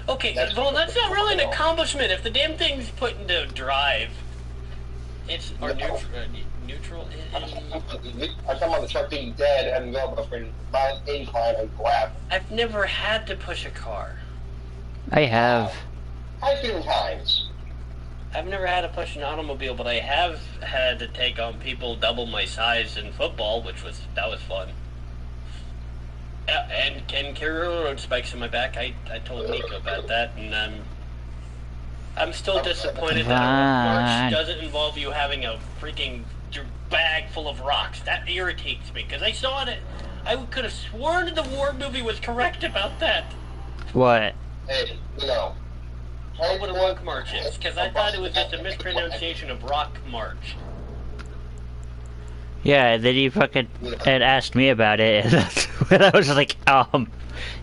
Okay, that's not really an accomplishment. If the damn thing's put into drive, it's or neutral. I'm talking about the truck being dead and go up an incline and grab. I've never had to push a car. I have. I've been times. I've never had to push an automobile, but I have had to take on people double my size in football, that was fun. And carry railroad spikes on my back. I told Nico about that, and I'm still disappointed that a march doesn't involve you having a freaking bag full of rocks. That irritates me, because I saw it. I could have sworn the war movie was correct about that. What? Hey, no. Or what a rock march is, because I thought it was just a mispronunciation of rock march. Yeah, and then you fucking had asked me about it, and that's when I was like,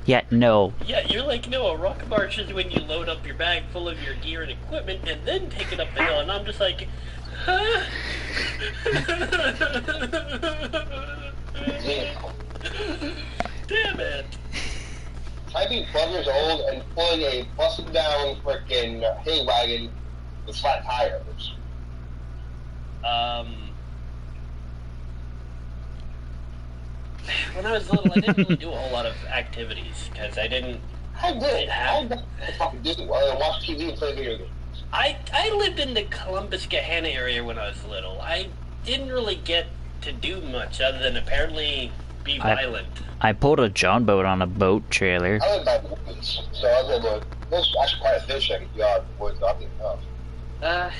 yeah, no. Yeah, you're like, no, a rock march is when you load up your bag full of your gear and equipment and then take it up the hill, and I'm just like, huh? Damn it. I'd be 12 years old and pulling a busted down frickin' hay wagon with flat tires. When I was little, I didn't really do a whole lot of activities, because I did. I fucking did. Well, I watched TV and play video games. I lived in the Columbus, Gahanna area when I was little. I didn't really get to do much other than apparently be violent. I pulled a John boat on a boat trailer. I live by the woods, so I was able to. There's actually quite a fish I could go out in the woods, not enough.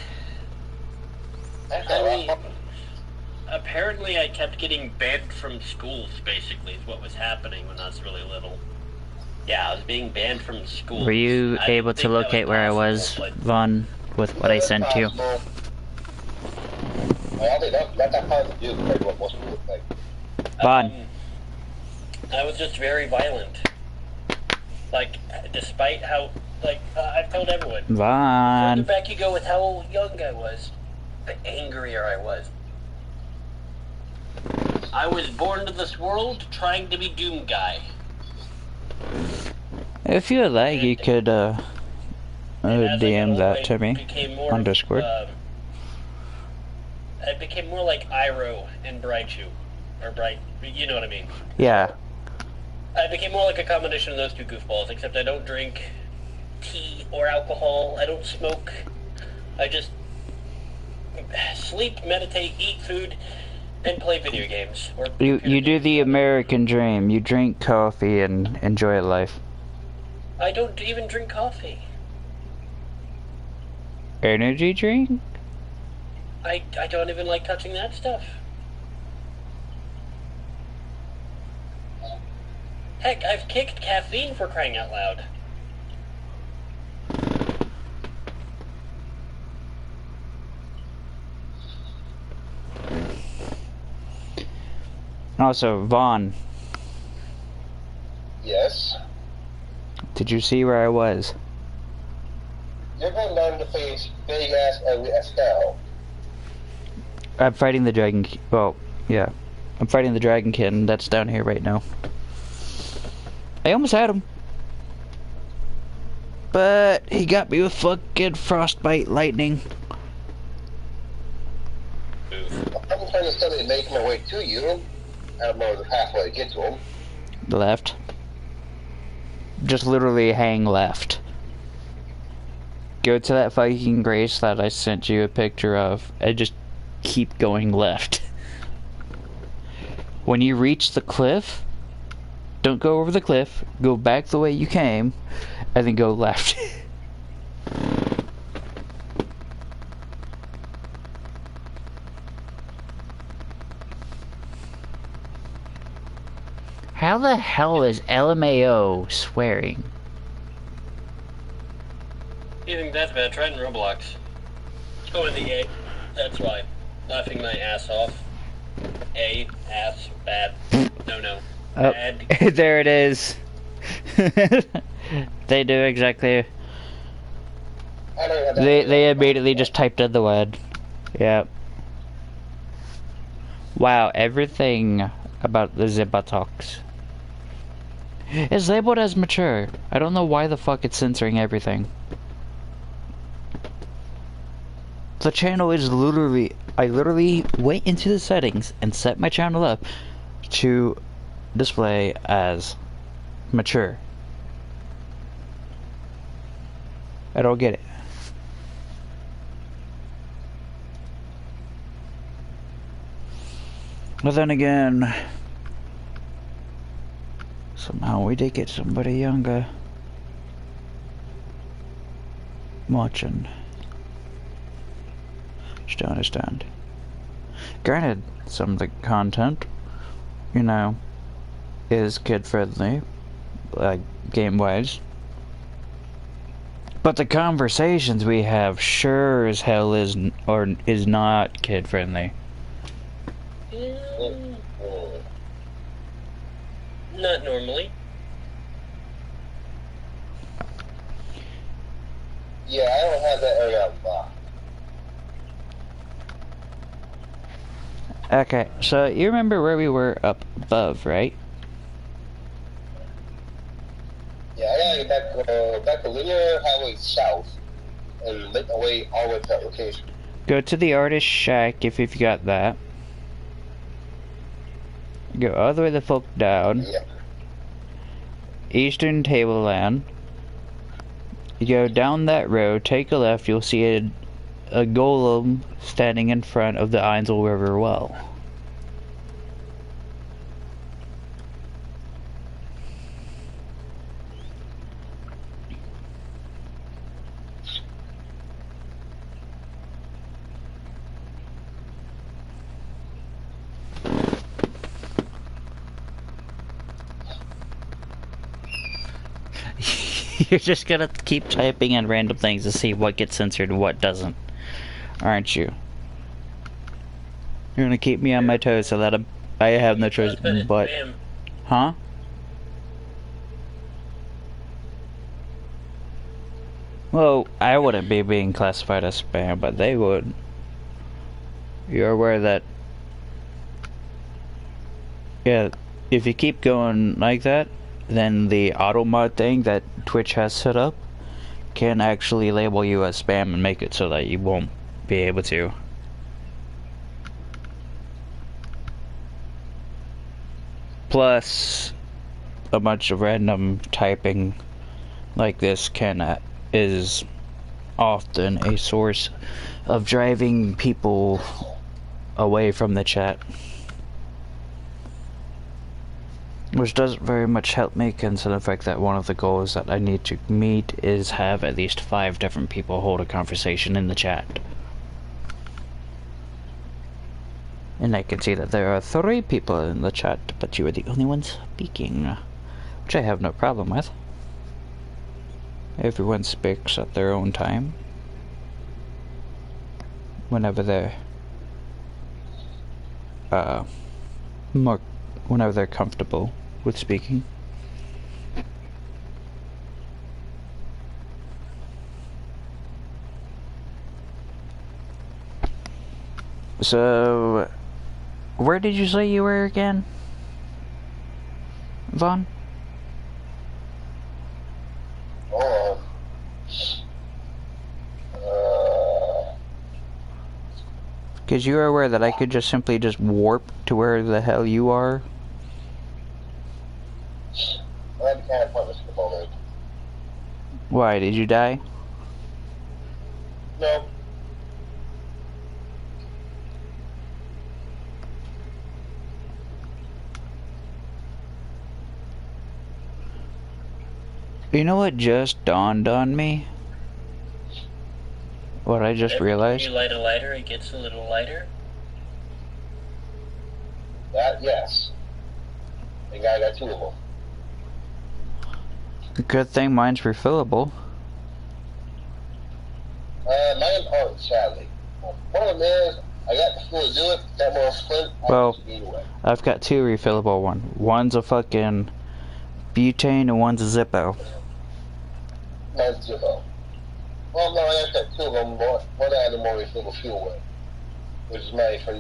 Apparently I kept getting banned from schools, basically, is what was happening when I was really little. Yeah, I was being banned from schools. Were you able to locate where I was, Vaughn, with what I sent you? Well, they don't let that part of the do compared to what most people think. Vaughn. I was just very violent. Like, despite how, I've told everyone. Vaughn. The back you go with how young I was, the angrier I was. I was born to this world trying to be Doom Guy. If you would like, you could, And as I got DM older, that I to me became more, on Discord. I became more like Iroh and Braichu. Or Bright, you know what I mean. Yeah. I became more like a combination of those two goofballs, except I don't drink tea or alcohol, I don't smoke. I just sleep, meditate, eat food, and play video games. Or You do the American dream. You drink coffee and enjoy life. I don't even drink coffee. Energy drink? I don't even like touching that stuff. Heck, I've kicked caffeine for crying out loud. Also, Vaughn, Yes. did you see where I was? You're going down to face big ass Estelle. I'm fighting the Dragon King. Well, yeah. I'm fighting the Dragon King that's down here right now. I almost had him. But he got me with fucking frostbite lightning. I'm trying to study making my way to you. I don't know the pathway to get to him. Left. Just literally hang left. Go to that fucking grace that I sent you a picture of and just keep going left. When you reach the cliff, don't go over the cliff, go back the way you came, and then go left. How the hell is LMAO swearing? You think that's bad? Try it in Roblox. Oh, in the A. That's why. Laughing my ass off. A. Ass. Bad. No. Oh, Bad. there it is. They do exactly. I don't know. They immediately just typed in the word. Yep. Wow, everything about the Zibatox is labeled as mature. I don't know why the fuck it's censoring everything. The channel is literally, I literally went into the settings and set my channel up to display as mature. I don't get it. But then again, somehow we did get somebody younger watching. Just don't understand. Granted, some of the content, you know, is kid friendly, like game wise. But the conversations we have sure as hell is not kid friendly. Not normally. Yeah, I don't have that area unlocked. Okay, so you remember where we were up above, right? Yeah, I gotta go back to Linear Highway South and make my way all the way to that location. Go to the artist shack if you've got that. Go all the way the fuck down. Yeah. Eastern Tableland. You go down that road, take a left, you'll see a golem standing in front of the Einsel River well. You're just gonna keep typing in random things to see what gets censored and what doesn't, aren't you? You're gonna keep me on my toes so that I have no choice but... Huh? Well, I wouldn't be being classified as spam, but they would. You're aware that... Yeah, if you keep going like that, then the auto mod thing that Twitch has set up can actually label you as spam and make it so that you won't be able to. Plus, a bunch of random typing like this is often a source of driving people away from the chat, which doesn't very much help me, considering the fact that one of the goals that I need to meet is have at least 5 different people hold a conversation in the chat. And I can see that there are 3 people in the chat, but you are the only one speaking, which I have no problem with. Everyone speaks at their own time, whenever they're whenever they're comfortable with speaking. So, where did you say you were again, Vaughn? Because you are aware that I could just simply just warp to where the hell you are? Why, did you die? No. You know what just dawned on me? What I just realized? If you light a lighter, it gets a little lighter. That, yes. I think I got 2 of them. Good thing mine's refillable. Mine aren't, sadly. One of them is, I got the fuel to do it, that more flint, Well, anyway. I've got 2 refillable ones. One's a fucking butane and one's a Zippo. Mine's Zippo. Well, no, I got 2 of them. One I had the more refillable fuel with, which is mine for,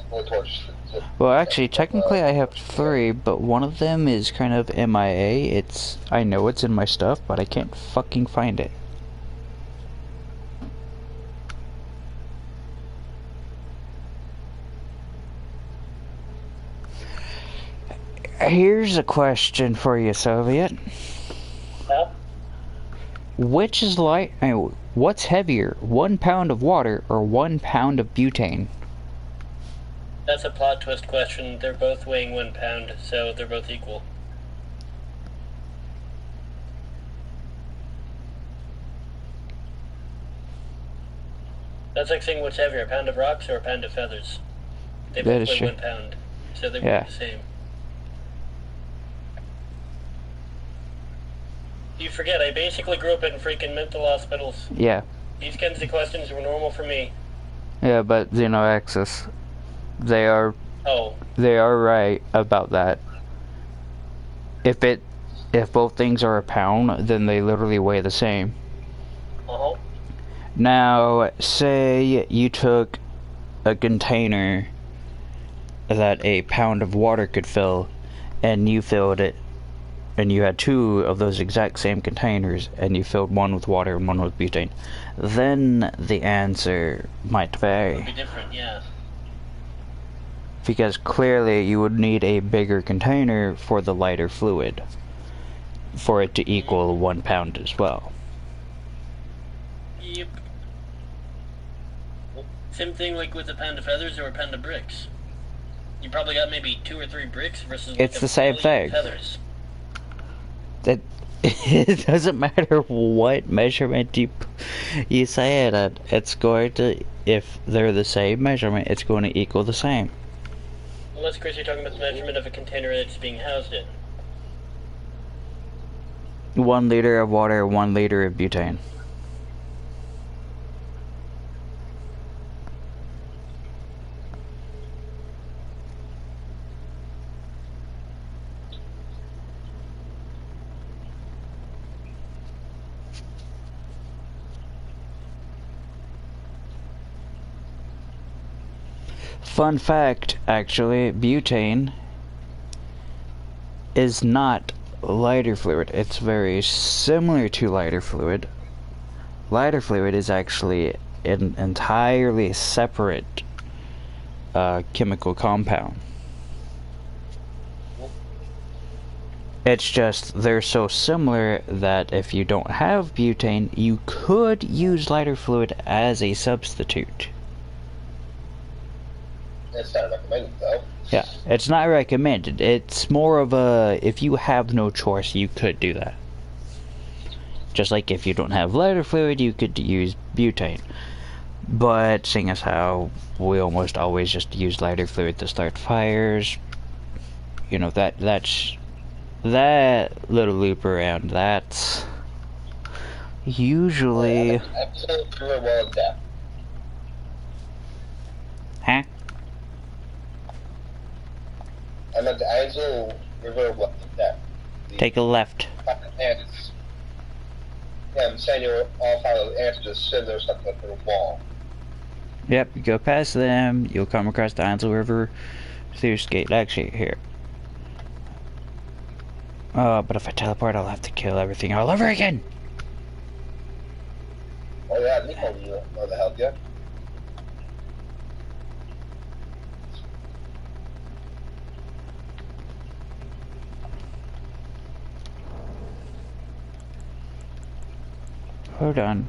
more torches. Well, actually, technically I have 3, but one of them is kind of MIA. I know it's in my stuff, but I can't fucking find it. Here's a question for you, Soviet. Huh? Which is what's heavier, 1 pound of water or 1 pound of butane? That's a plot twist question. They're both weighing 1 pound, so they're both equal. That's like saying what's heavier, a pound of rocks or a pound of feathers. They That both is weigh true. 1 pound, so they Yeah. weigh the same. You forget, I basically grew up in freaking mental hospitals. Yeah. These kinds of questions were normal for me. Yeah, but Xenoaxis, they are Oh, right about that. If both things are a pound, then they literally weigh the same. uh-huh. Now, say you took a container that a pound of water could fill, and you filled it, and you had 2 of those exact same containers, and you filled one with water and one with butane, then the answer might Would vary. be different, yeah. Because clearly you would need a bigger container for the lighter fluid, for it to equal 1 pound as well. Yep. Same thing like with a pound of feathers or a pound of bricks. You probably got maybe 2 or 3 bricks versus like It's the same thing. Feathers. That it doesn't matter what measurement you say it at. It's going to, if they're the same measurement, it's going to equal the same. Unless, Chris, you're talking about the measurement of a container that it's being housed in. 1 liter of water, 1 liter of butane. Fun fact, actually, butane is not lighter fluid. It's very similar to lighter fluid, lighter fluid is actually an entirely separate chemical compound. It's just they're so similar that if you don't have butane, you could use lighter fluid as a substitute. It's not recommended, though. Yeah, it's not recommended. It's more of a, if you have no choice, you could do that. Just like if you don't have lighter fluid, you could use butane. But seeing as how we almost always just use lighter fluid to start fires, you know, that's that little loop around, that's usually... Huh? I'm at the Angelo River what depth. Take a left. Yeah, I'm saying you're all follow the ants just sitting there stuck up in a wall. Yep, you go past them, you'll come across the Ansel River through Skate. Actually, here. Oh, but if I teleport, I'll have to kill everything all over again. Oh yeah, Nico, you know the help, yeah? Hold on.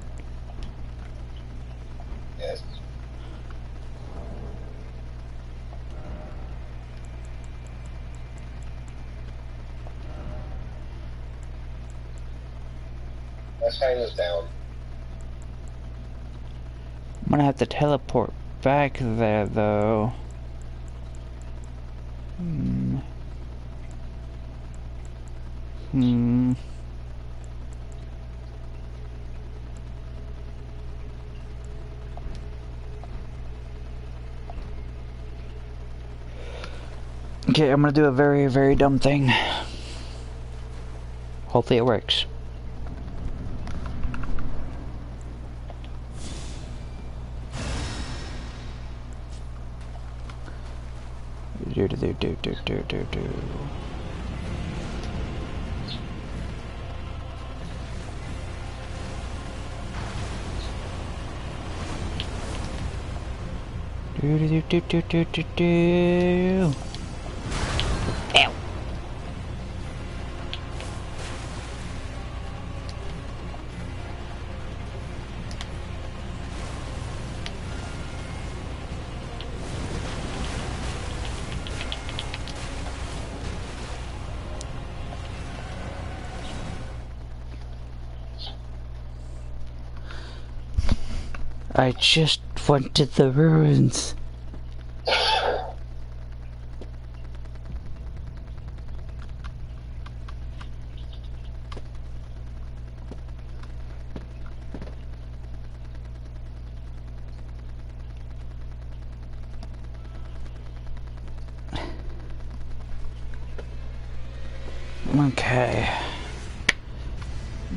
Yes. Let's hang this down. I'm gonna have to teleport back there, though. Okay, I'm gonna do a very, very dumb thing. Hopefully it works. Do. Ow. I just wanted the ruins. Okay.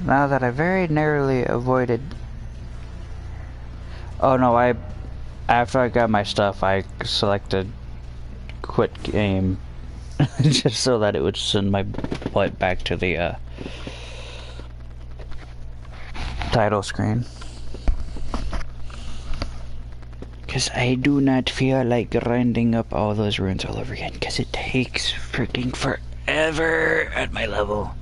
Now that I very narrowly avoided... Oh no, after I got my stuff, I selected quit game just so that it would send my butt back to the title screen. Because I do not feel like grinding up all those runes all over again, because it takes freaking forever at my level.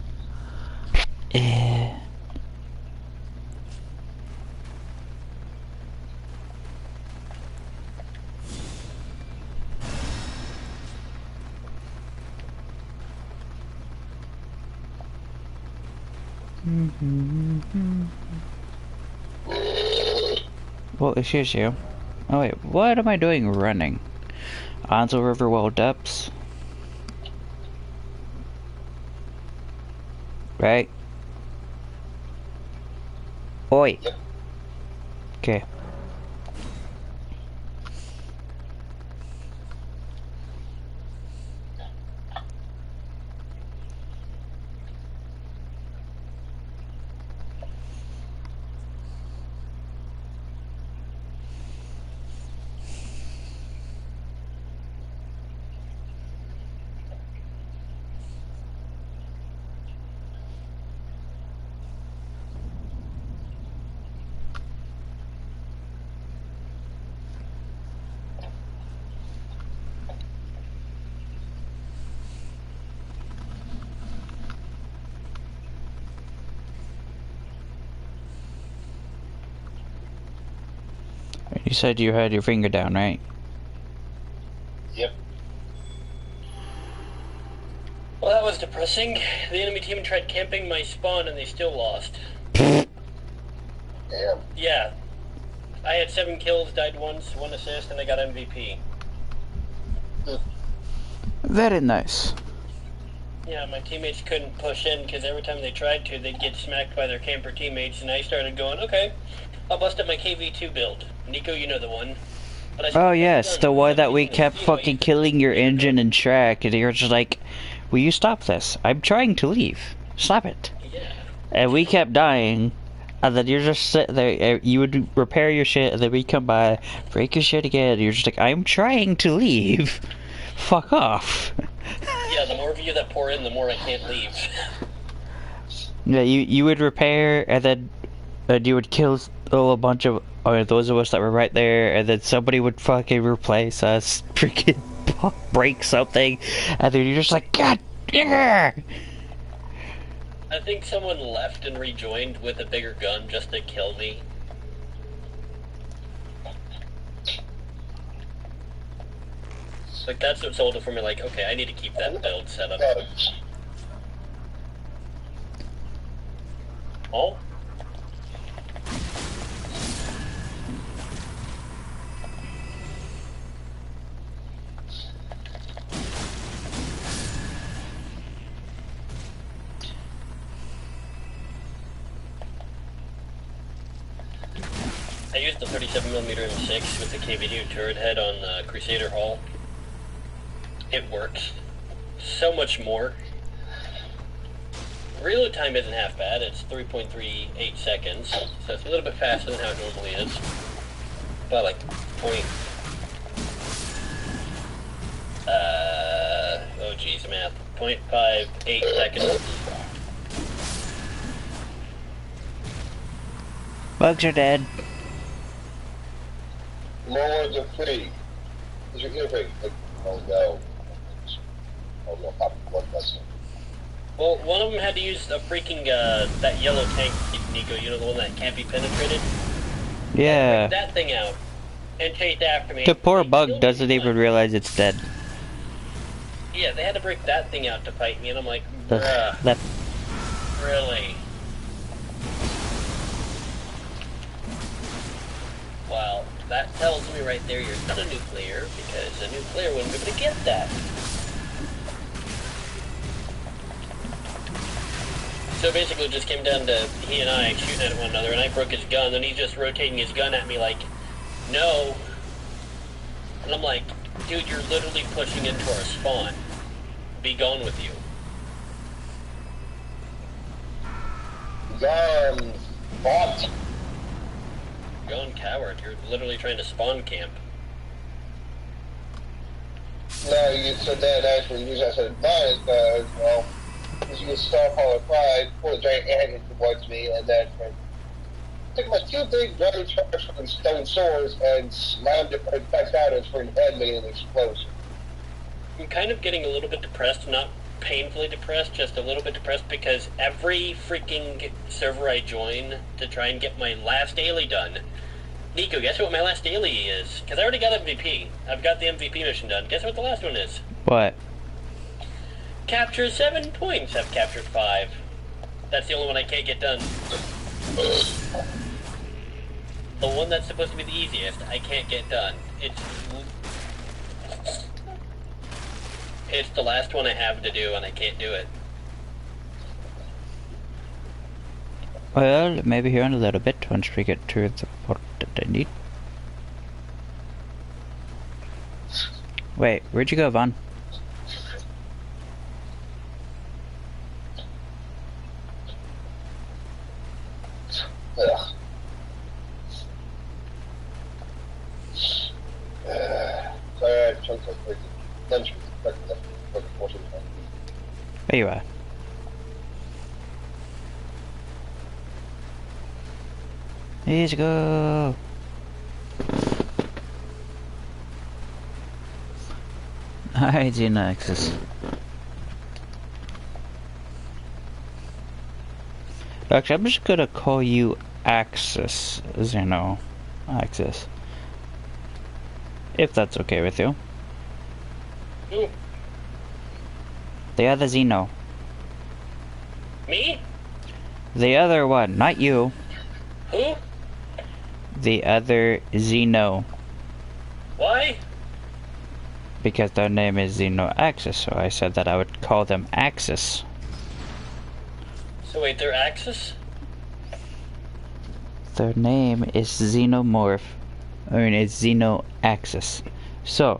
Well, excuse you. Oh wait, what am I doing running? Ansel River well depths. Right? Oi! Okay. You said you had your finger down, right? Yep. Well, that was depressing. The enemy team tried camping my spawn and they still lost. Damn. Yeah. I had 7 kills, died once, 1 assist, and I got MVP. Very nice. Yeah, my teammates couldn't push in because every time they tried to, they'd get smacked by their camper teammates, and I started going, okay, I'll bust up my KV2 build. Nico, you know the one. But I said, Oh yes, the one that we kept fucking killing your engine and track, and you're just like, will you stop this? I'm trying to leave. Stop it. Yeah. And we kept dying, and then you're just sitting there, you would repair your shit, and then we'd come by, break your shit again, and you're just like, I'm trying to leave. Fuck off. Yeah, the more of you that pour in, the more I can't leave. Yeah, you would repair, and then you would kill a bunch of those of us that were right there, and then somebody would fucking replace us, freaking break something, and then you're just like, God, yeah. I think someone left and rejoined with a bigger gun just to kill me. Like, that's what sold it for me, like, okay, I need to keep that build set up. Oh? I used the 37mm M6 with the KV2 turret head on Crusader Hall. It works so much more. Reload time isn't half bad, it's 3.38 seconds, so it's a little bit faster than how it normally is. But like, oh geez, math, 0.58 seconds. Bugs are dead. Lower the free. Is your earring? Oh no. Oh no, what was it? Well, one of them had to use a freaking, that yellow tank, Nico, you know, the one that can't be penetrated? Yeah. Break that thing out and chase after me. The poor They bug killed doesn't me. even realize it's dead. Yeah, they had to break that thing out to fight me, and I'm like, bruh, That really? Well, that tells me right there you're not a nuclear, because a nuclear wouldn't be able to get that. So basically it just came down to he and I shooting at one another, and I broke his gun, and he's just rotating his gun at me like, no. And I'm like, dude, you're literally pushing into our spawn. Be gone with you. Bot. Gone coward, you're literally trying to spawn camp. No, you said that actually. You just said bot, well, because you get Star Power Pride, pull a giant ant towards me, and then took my 2 big bloody charges from stone swords and slammed it right back out and for an head made an explosion. I'm kind of getting a little bit depressed, not painfully depressed, just a little bit depressed because every freaking server I join to try and get my last daily done. Nico, guess what my last daily is? Because I already got MVP. I've got the MVP mission done. Guess what the last one is? what? Capture 7 points. I've captured 5. That's the only one I can't get done. The one that's supposed to be the easiest, I can't get done. It's the last one I have to do, and I can't do it. Well, maybe here in a little bit once we get to the part that I need. Wait, where'd you go, Vaughn? Ugh. Sorry, I have chunks of lunch. There you are. Let's go. Hi, Gina Axis. Actually, I'm just gonna call you Axis, Zeno. Axis. If that's okay with you. Who? The other Xeno. Me? The other one, not you. Who? The other Xeno. Why? Because their name is Xeno Axis, so I said that I would call them Axis. So wait, they're Axis? Their name is Xenomorph. I mean, it's Xeno Axis. So,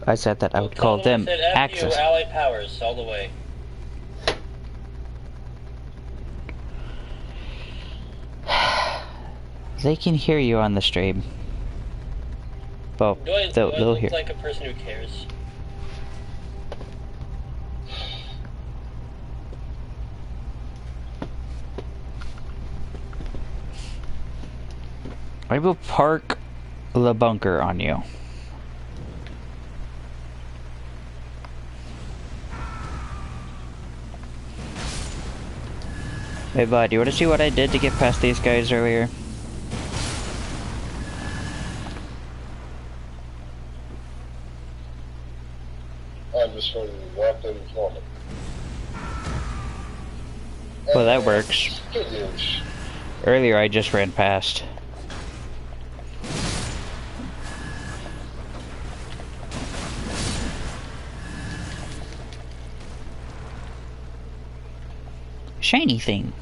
I said that I would call them Said F you, Axis. Allied Powers, all the way. They can hear you on the stream. Well, Do I they'll look hear. like a person who cares? I will park the bunker on you. Hey bud, you wanna see what I did to get past these guys earlier? I'm just going to walk in normal. Well, that works. Good news. Earlier I just ran past. Shiny thing.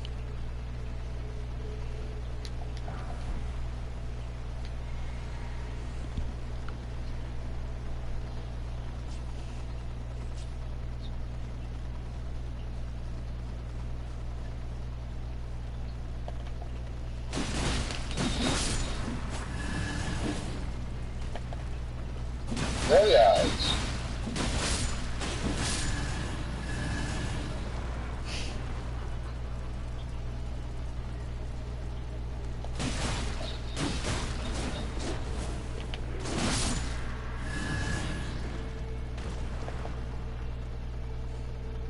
Very eyes.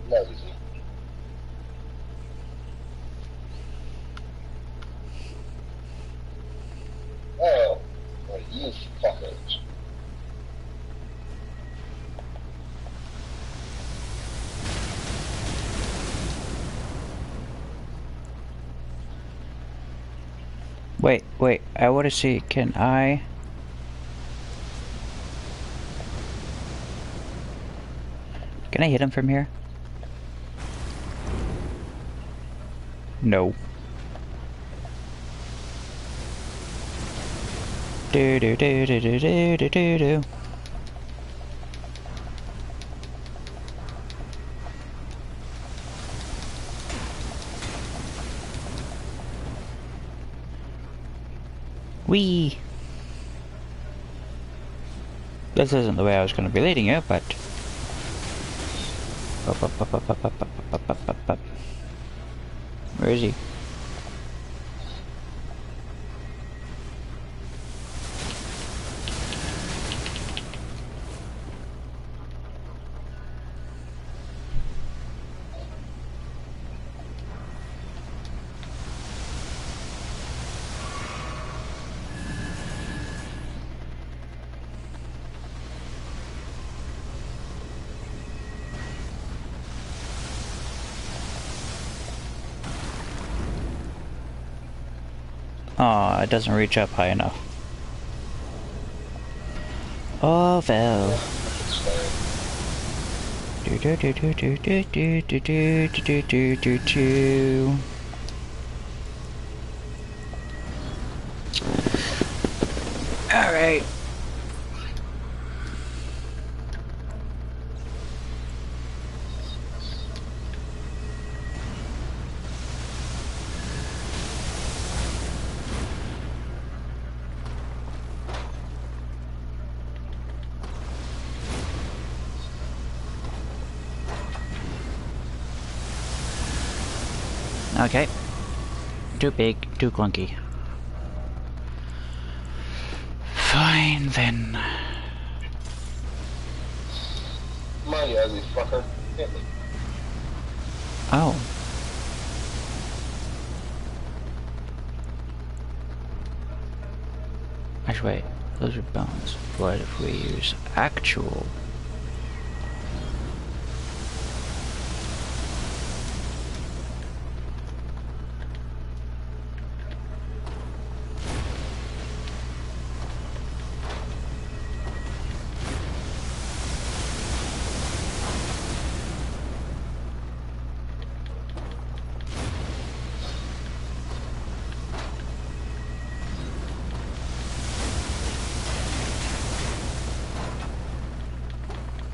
Lazy. Oh, well, you fuckers. Wait, I wanna see, can I... Can I hit him from here? No. Do do do do do do do do do. Whee! This isn't the way I was going to be leading it, but... Where is he? Aw, it doesn't reach up high enough. Oh, well. Do do do do do do do do do do do do do. All right. Okay. Too big, too clunky. Fine then. My ugly fucker. Hit me. Oh. Actually, wait. Those are bones. What if we use actual?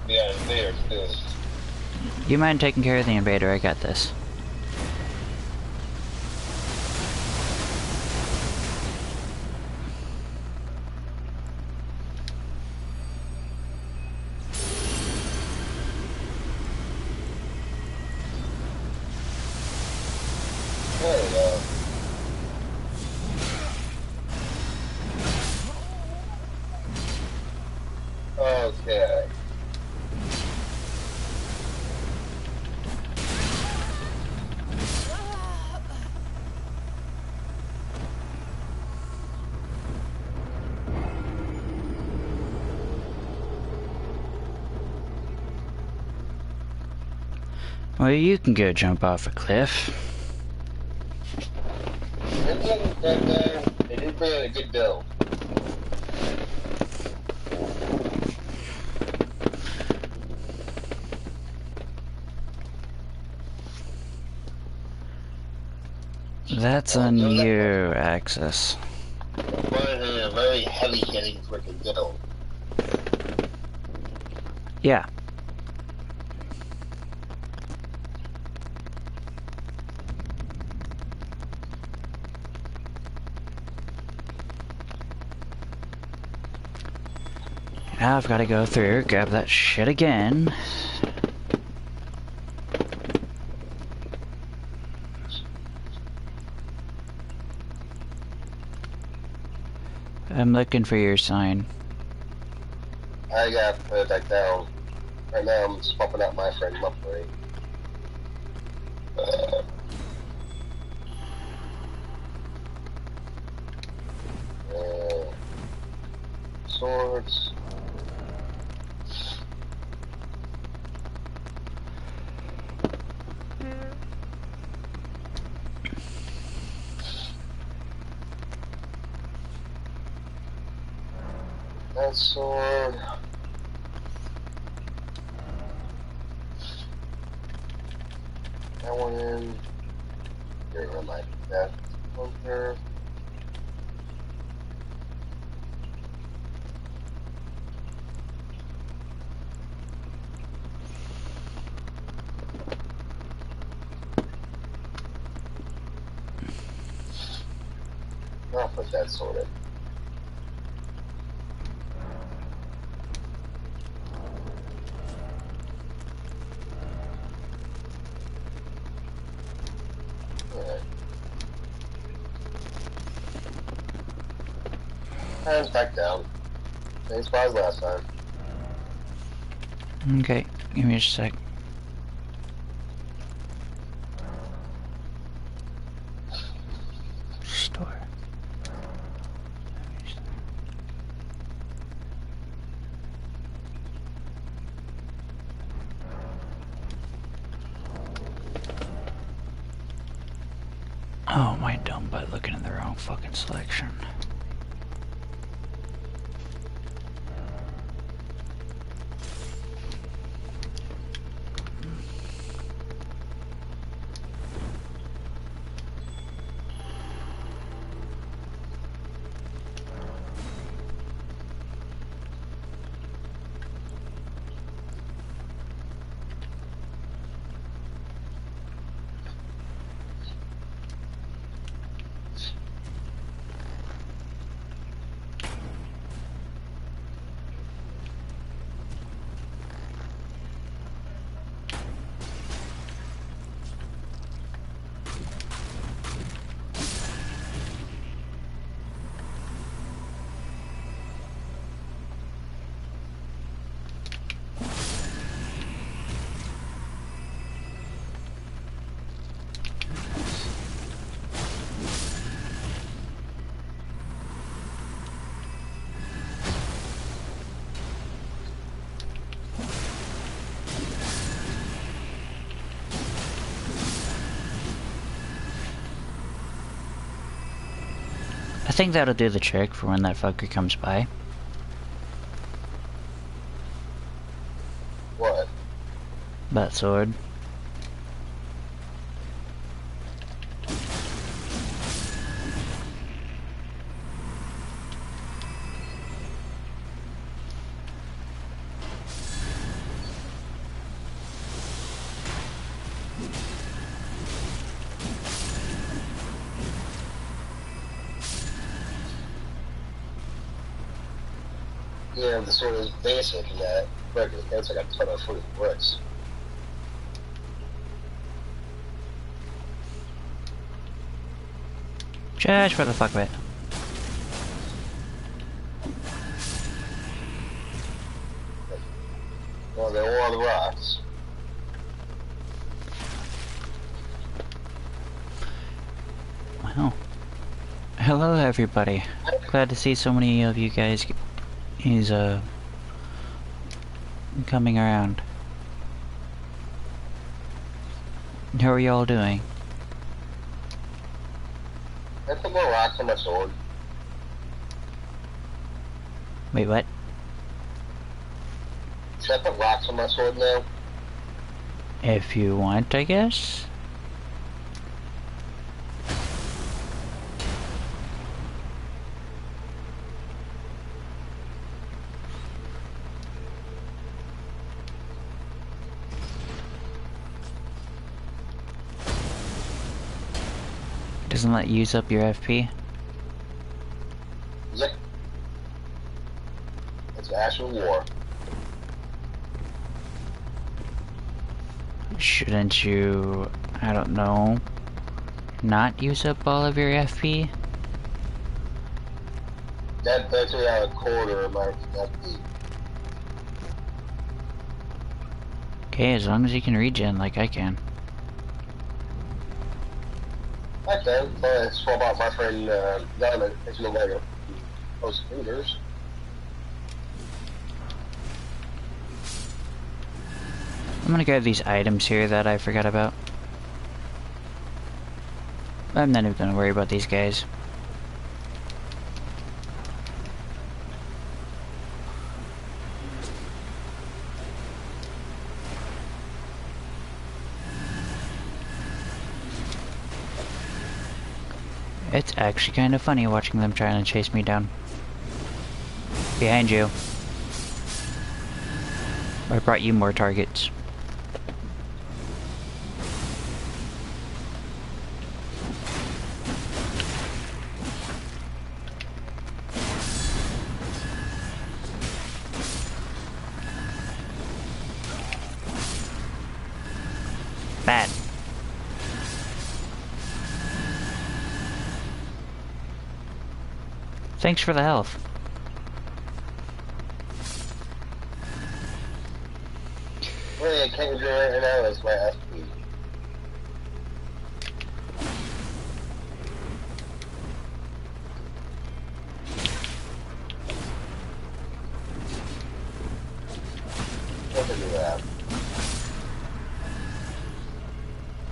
Yeah, there too. You mind taking care of the invader? I got this. There we go. Okay. Well, you can go jump off a cliff. They did bring in a good bill. That's on your access. A very heavy-hitting freaking bill. Yeah. Now I've got to go through, grab that shit again. I'm looking for your sign. I gotta put it back down. Right now I'm swapping out my friend monthly. Swords. That sword. That one in. Get rid of my death bunker. I'll put that sword in. Alright. Hands back down. Same spot as last time. Okay, give me a sec. Store. Oh, my dumb butt looking in the wrong fucking selection. I think that'll do the trick for when that fucker comes by. What? That sword. Yeah, the sword is basic in that brick. It's like a ton of freaking bricks. Just for the fuck of it. Well, they're all the rocks. Well, hello everybody. Glad to see so many of you guys coming around. How are y'all doing? I put more rocks on my sword. Wait, what? Should I put rocks on my sword now? If you want, I guess? Doesn't that use up your FP? Yep. It's actual war. Shouldn't you, I don't know, not use up all of your FP? That's actually out a quarter of my FP. Okay, as long as you can regen like I can. I can, but I swap out my friend Diamond into the Lego. Those fingers. I'm gonna grab these items here that I forgot about. I'm not even gonna worry about these guys. It's actually kind of funny watching them trying to chase me down. Behind you. I brought you more targets. Bad. Thanks for the health. Really, I can't do it right now. That's my FP. What to do that?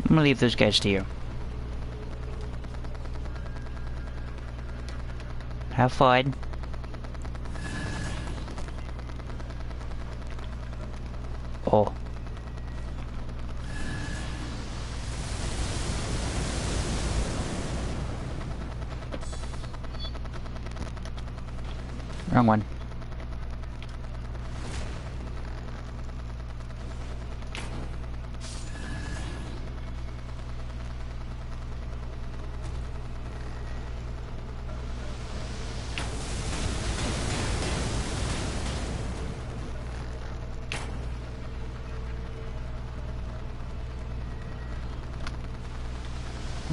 I'm gonna leave those guys to you. Have fun. Oh. Wrong one.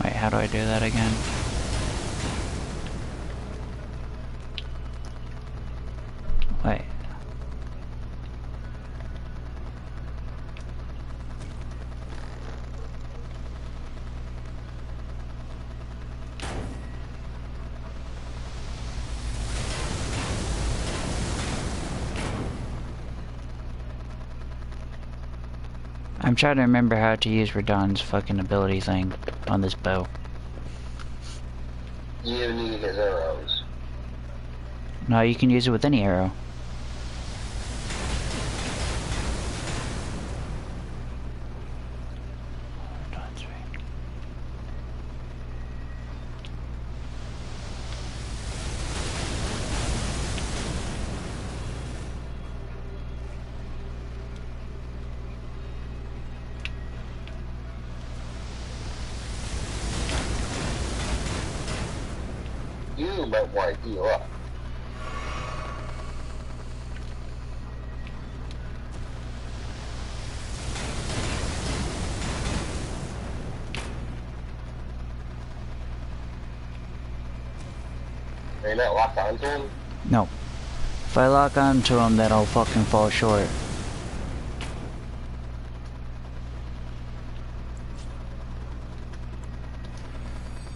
Wait, how do I do that again? Wait. I'm trying to remember how to use Radon's fucking ability thing on this bow. You need his arrows. No, you can use it with any arrow. You might want to heal up. Are you not locked onto him? No. If I lock onto him, then I'll fucking fall short.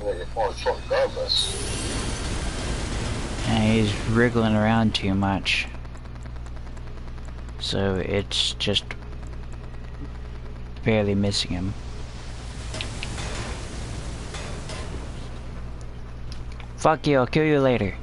Well, you're falling short regardless. And he's wriggling around too much. So it's just barely missing him. Fuck you, I'll kill you later.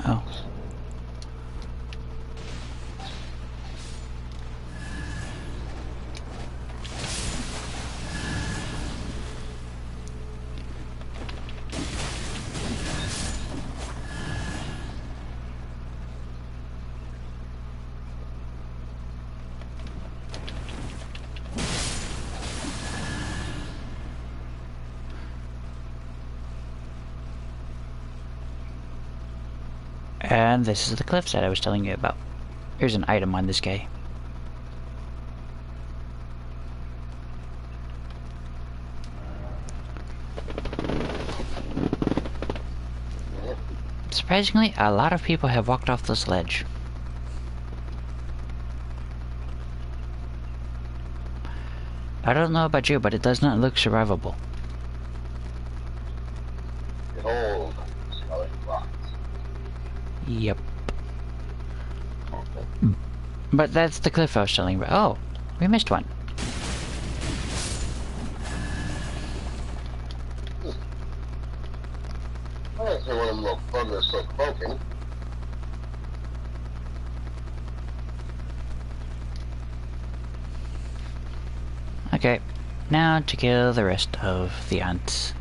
Oh. And this is the cliffside I was telling you about. Here's an item on this guy. Surprisingly, a lot of people have walked off this ledge. I don't know about you, but it does not look survivable. Behold, solid rocks. Yep. But that's the cliff I was telling you about. Oh, we missed one. I don't see one of them little buggers still croaking. Okay, now to kill the rest of the ants.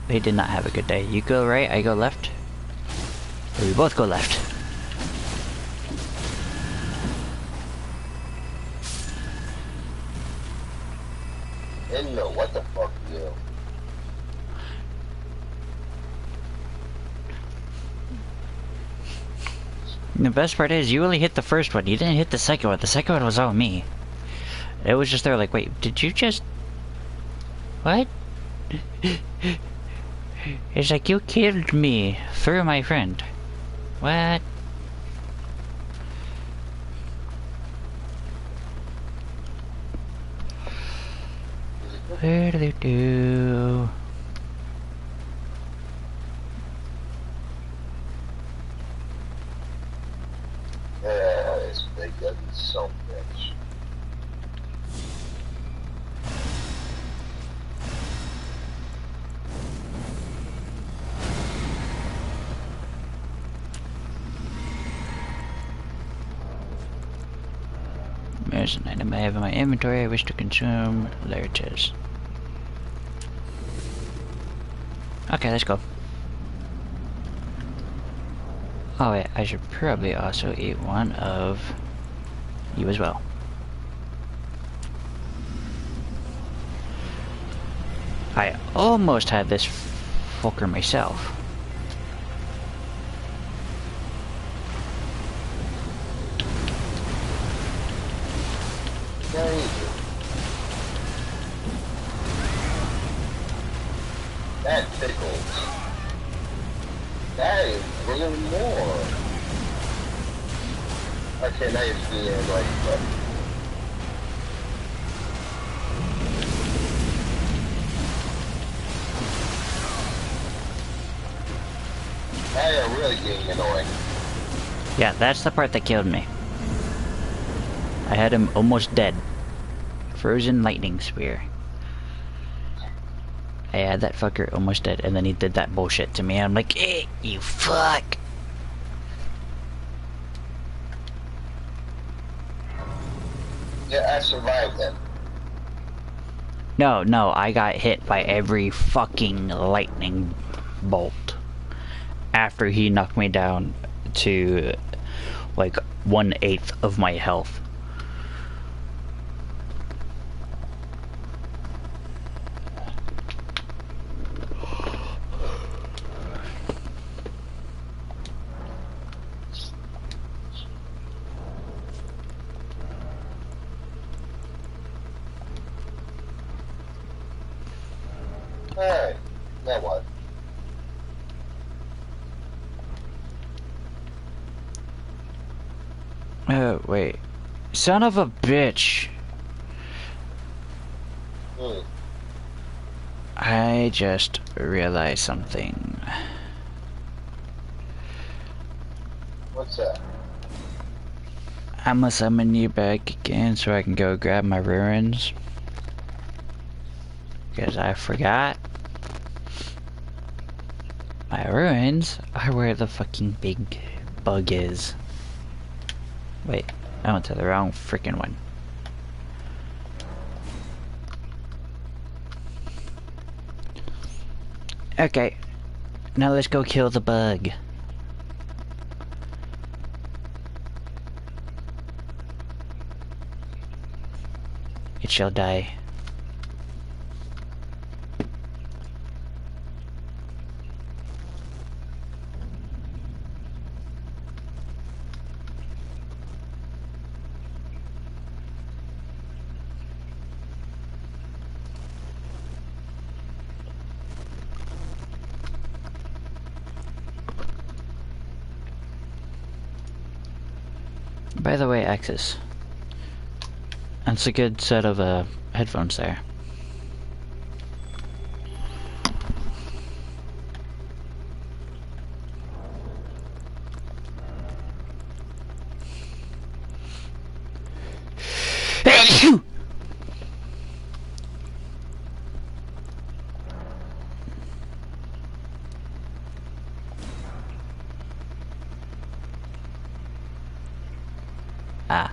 They did not have a good day. You go right, I go left. Or we both go left. And no, what the fuck are you? And the best part is, you only hit the first one. You didn't hit the second one. The second one was all me. It was just there like, wait, did you just... What? It's like, you killed me through my friend. What? Where do they do? Yeah, this big gun is so bitch. There's an item I have in my inventory I wish to consume. There it is. Okay, let's go. Oh wait, I should probably also eat one of You as well. I almost had this fucker myself. That tickles. That is really more. Okay, now you're seeing like now you're really getting annoying. Yeah, that's the part that killed me. I had him almost dead. Frozen lightning spear. I had that fucker almost dead, and then he did that bullshit to me. I'm like, eh, you fuck. Yeah, I survived that. No, I got hit by every fucking lightning bolt. After he knocked me down to, like, 1/8 of my health. Alright, now what? Oh, wait. Son of a bitch. I just realized something. What's that? I'ma summon you back again so I can go grab my ruins. Because I forgot. My ruins are where the fucking big bug is. Wait, I went to the wrong freaking one. Okay, now let's go kill the bug. It shall die. By the way, Axis. That's a good set of headphones there. Ah.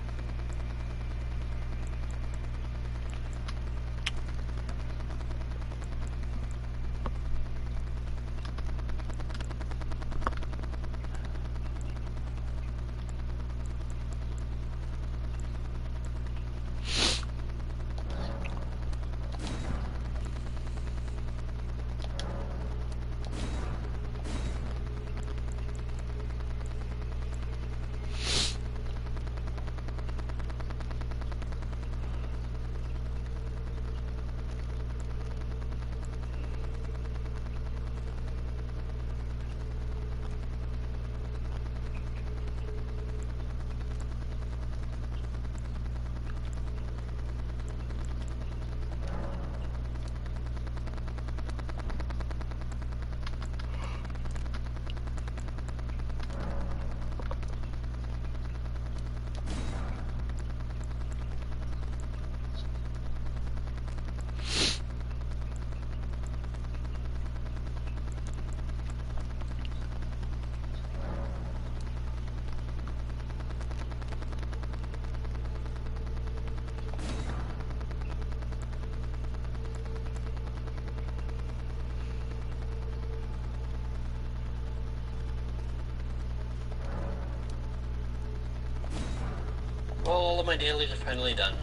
Well, all of my dailies are finally done.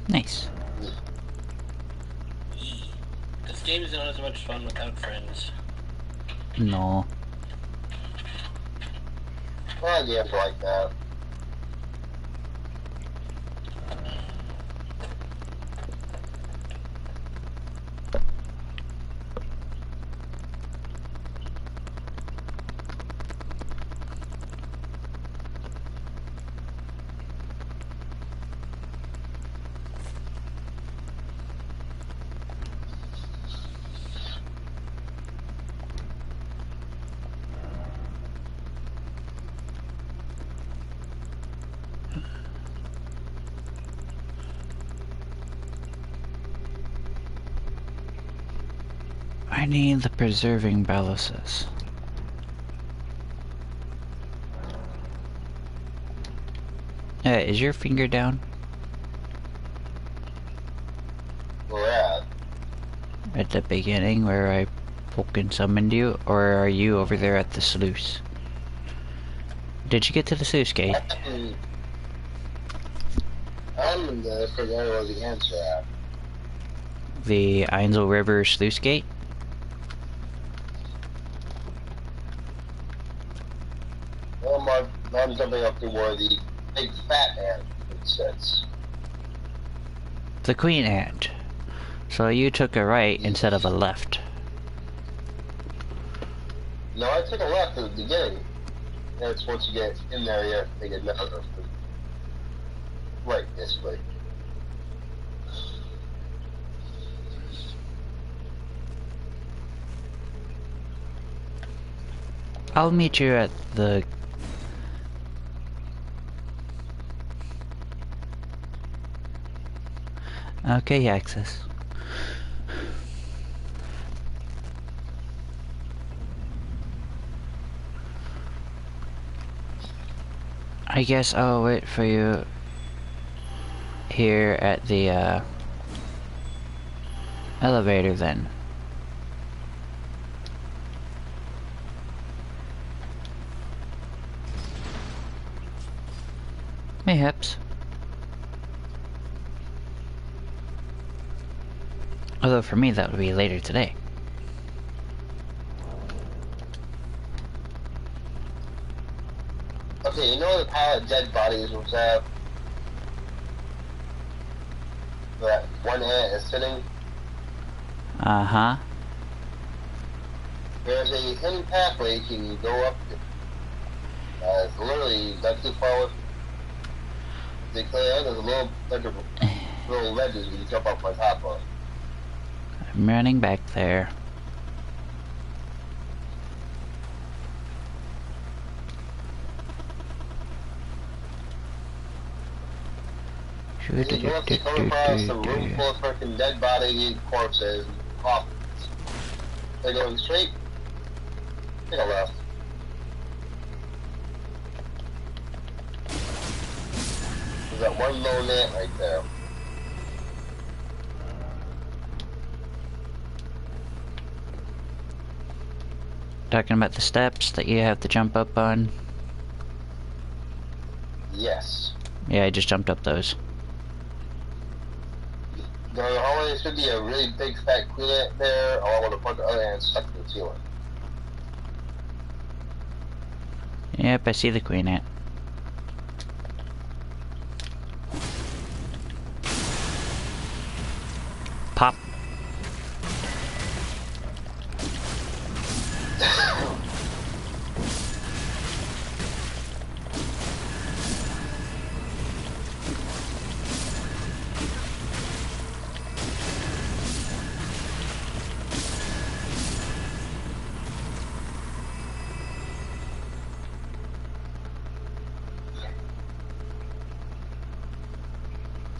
Nice. Yee. This game is not as much fun without friends. No. Well, games like that. I need the preserving balances. Is your finger down? Where at? At the beginning where I fucking summoned you? Or are you over there at the sluice? Did you get to the sluice gate? I'm in the forget where the answer at. The Einsel River sluice gate? Well, I'm jumping up to where the big fat ant sits. The Queen Ant. So you took a right instead of a left. No, I took a left at the beginning. And it's once you get in there, you have to take another. Right, this way. I'll meet you at the... Okay, access. I guess I'll wait for you here at the elevator then. Mayhaps. Although for me that would be later today. Okay, you know where the pile of dead bodies was at? That one ant is sitting? Uh-huh. There's a hidden pathway you can go up to. It's literally not too far away. They clear out, there's a little bunch of little ledges you can jump up on top of. I'm running back there. You go up to come across a room full of freaking dead body corpses and coffins. They're going straight, take a left. There's that one lone ant right there. Talking about the steps that you have to jump up on? Yes. Yeah, I just jumped up those. Down the hallway, there should be a really big fat queen ant there, along with a bunch of other ants stuck to the ceiling. Yep, I see the Queen Ant. Pop.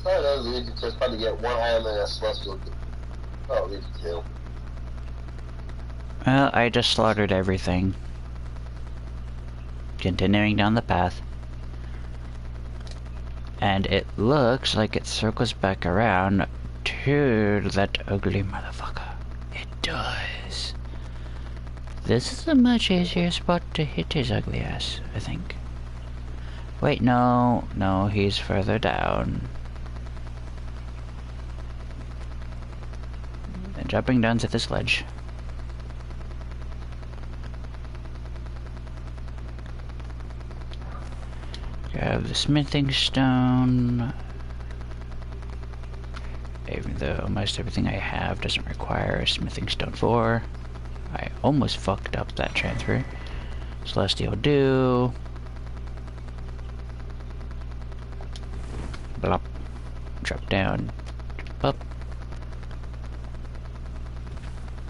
So those leads you just probably get one item and a celestial. Oh, leads you two. Well, I just slaughtered everything. Continuing down the path. And it looks like it circles back around to that ugly motherfucker. It does. This is a much easier spot to hit his ugly ass, I think. Wait, no. No, he's further down. And jumping down to this ledge. Grab the smithing stone. Even though almost everything I have doesn't require a smithing stone for. I almost fucked up that transfer. Celestial Dew. Blop. Drop down. Jump up.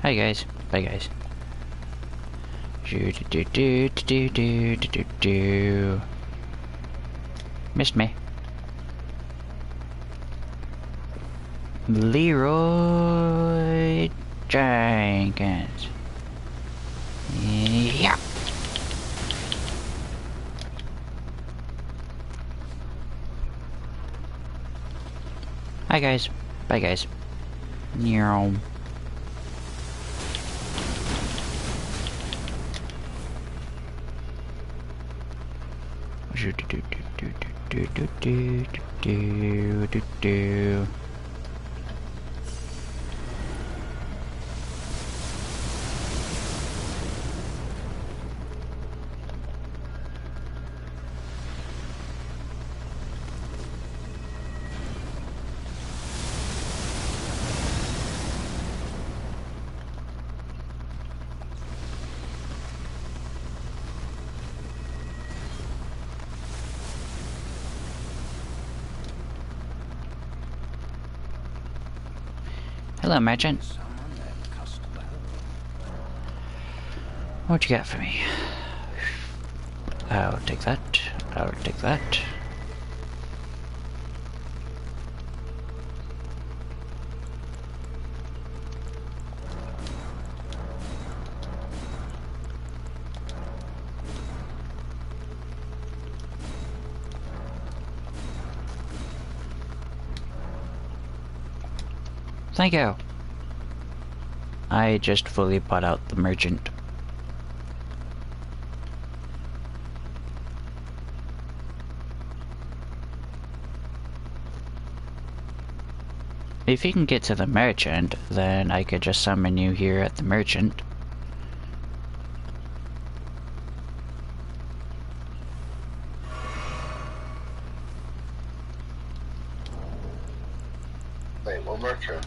Hi guys. Bye guys. Do do do do do do do do. Missed me. Leroy Jenkins. Yeah. Hi guys. Bye guys. Meow. Do do do do do do do do do do. Hello, merchant. What you got for me? I'll take that. I'll take that. Thank you. I just fully bought out the merchant. If you can get to the merchant, then I could just summon you here at the merchant. Wait, what merchant?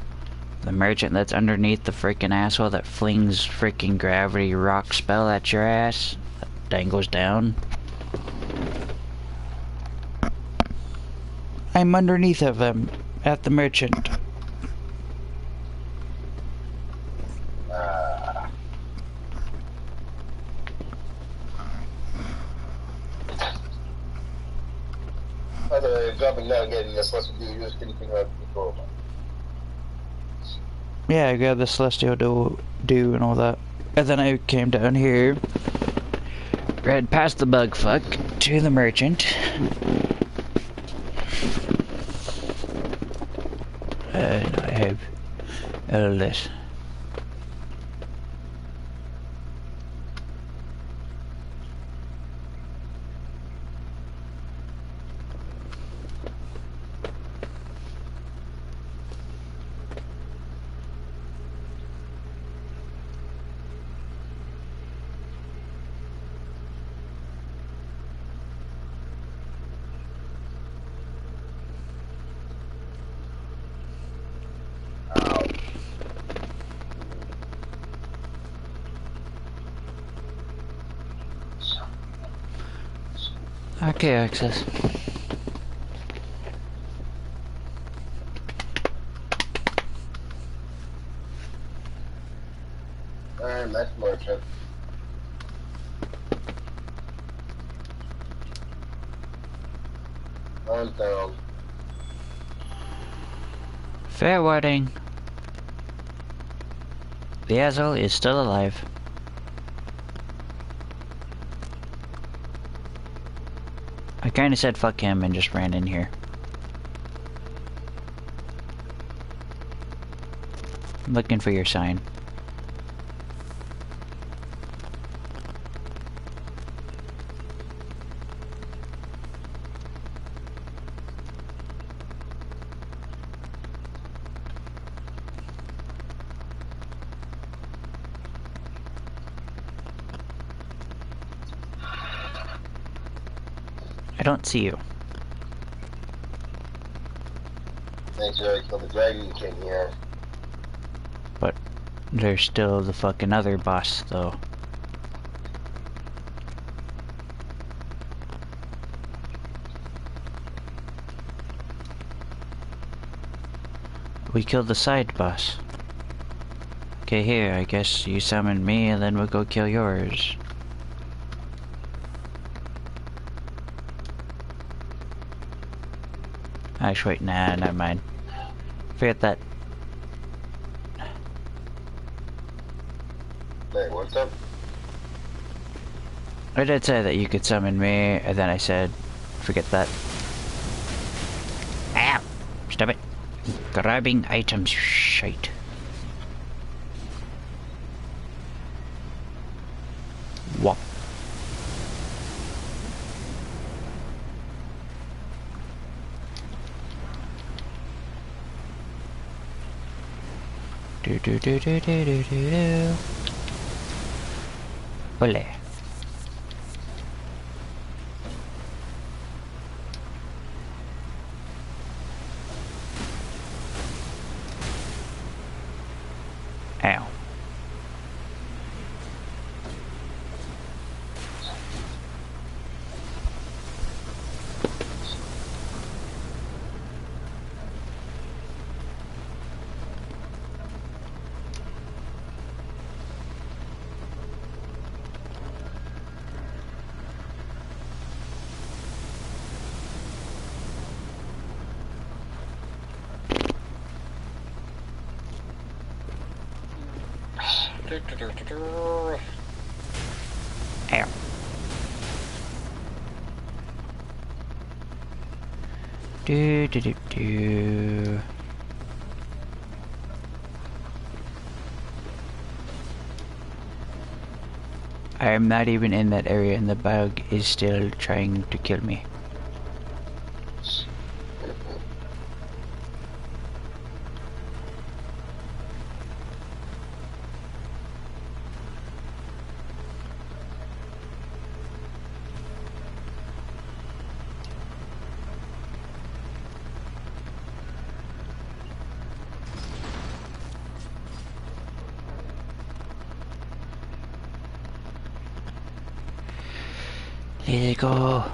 The merchant that's underneath the freaking asshole that flings freaking gravity rock spell at your ass. That dangles down. I'm underneath of him at the merchant. By the way, dropping down again, you're supposed to do use anything like before. Yeah, I grabbed the celestial dew and all that. And then I came down here, read past the bug fuck to the merchant. And I have all this. Okay, access. That's merchant. I'm down. Fair warning. The asshole is still alive. I kinda said fuck him and just ran in here. I'm looking for your sign. don't see you. Thanks, I killed the dragon king here. But there's still the fucking other boss, though. We killed the side boss. Okay, here, I guess you summon me and then we'll go kill yours. Actually, wait, nah, never mind. Forget that. Wait, what's up? I did say that you could summon me, and then I said, forget that. Ow! Stop it. Grabbing items, shite. Wop. Do do do do do do do do. Ole. Ow. Ow. Do do do do. I am not even in that area and the bug is still trying to kill me. Let it go. Oh.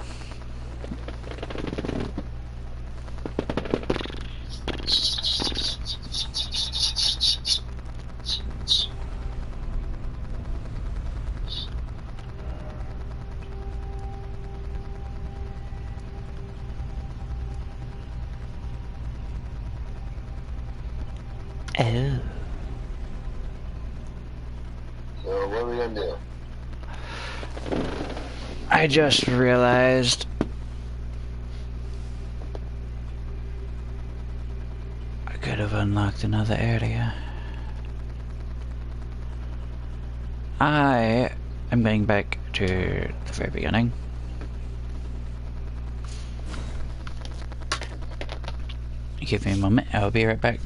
So what are we gonna do? I just realized I could have unlocked another area. I am going back to the very beginning. Give me a moment, I'll be right back.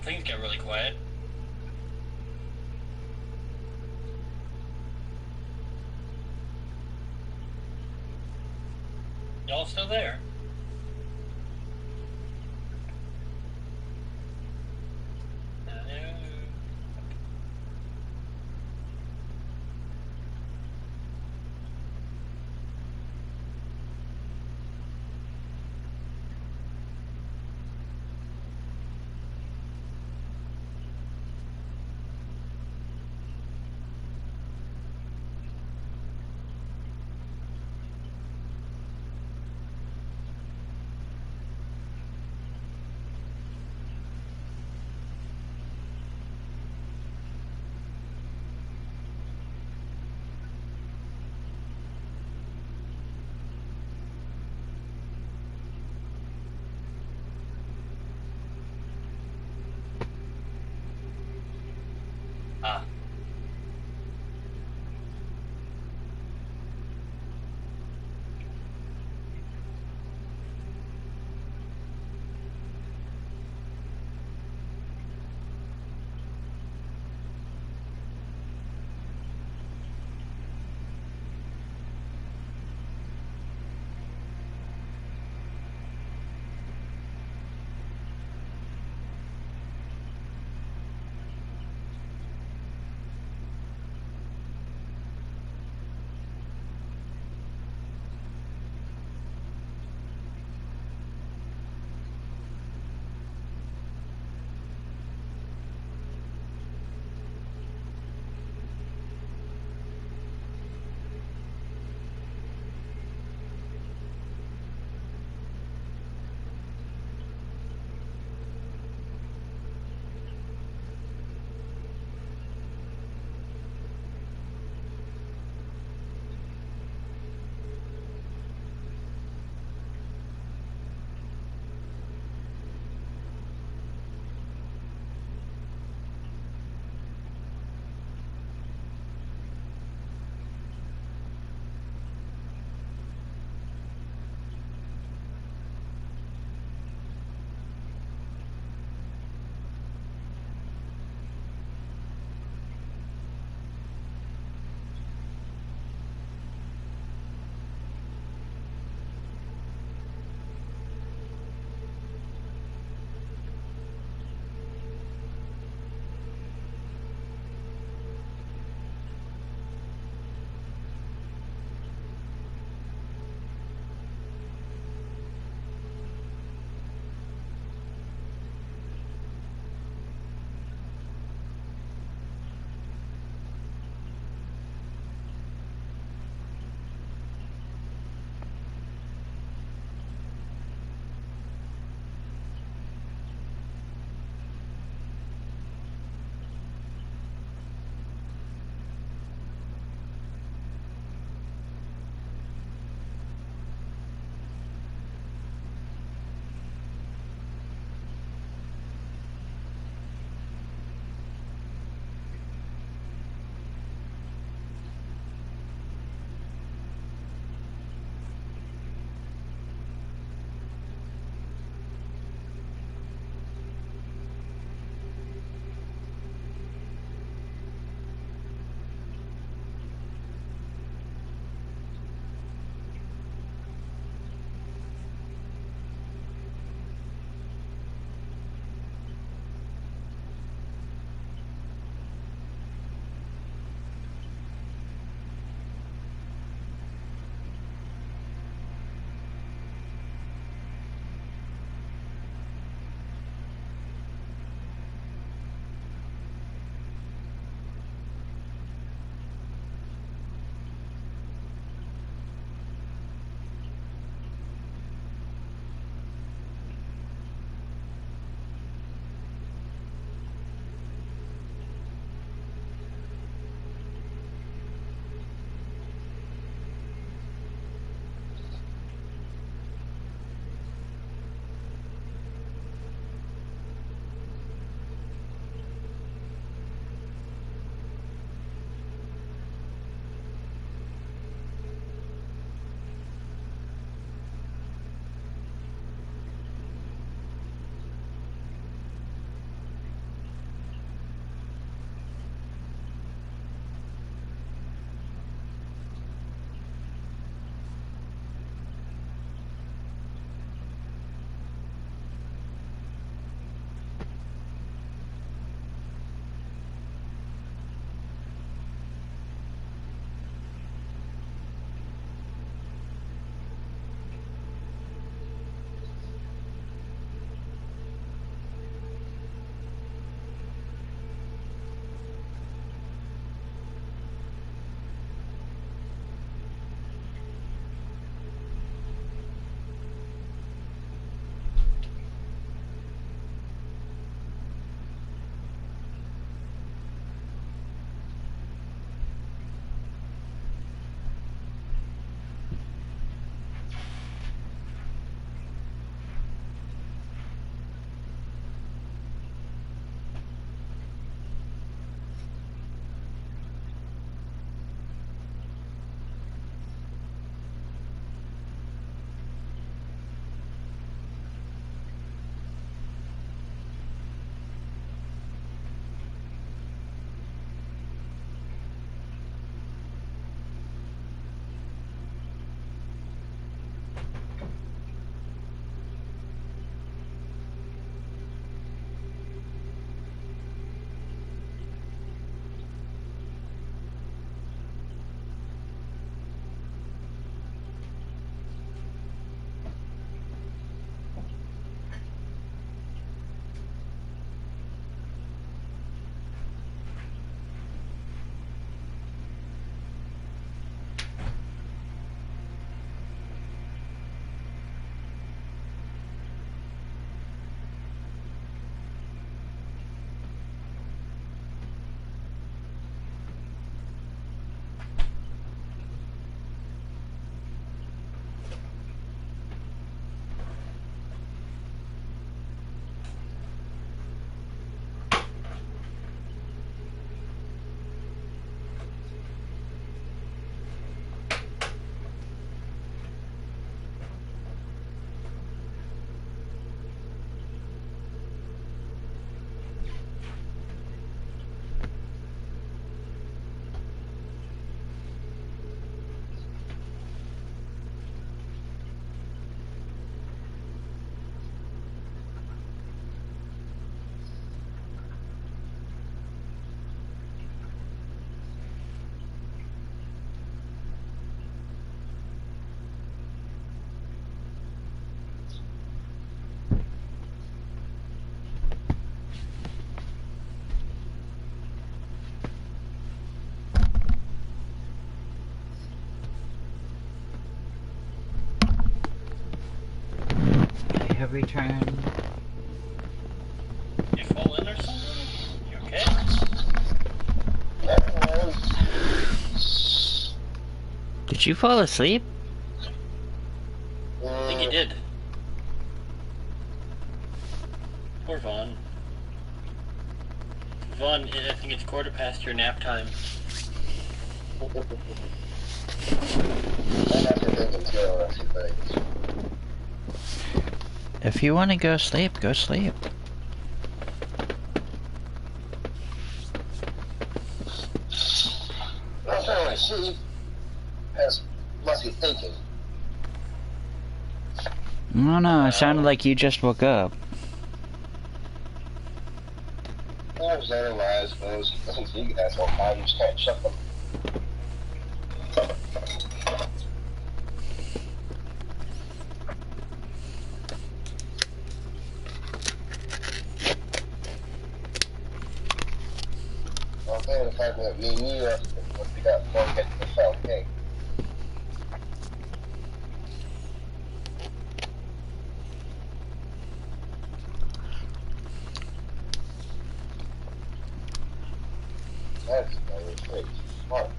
Well, things got really quiet. Y'all still there? Hello? return. You fall in or something? You okay? Did you fall asleep? I think you did. Poor Vaughn. Vaughn, I think it's 1/4 your nap time. If you want to go sleep, go sleep. I'm trying to sleep. Must be thinking. No, no, it sounded like you just woke up. I was there I suppose. Listen to you guys all the time. You just can't shut them. I'm saying the fact that me and you are what we got before we get to the South Gate. That's pretty smart.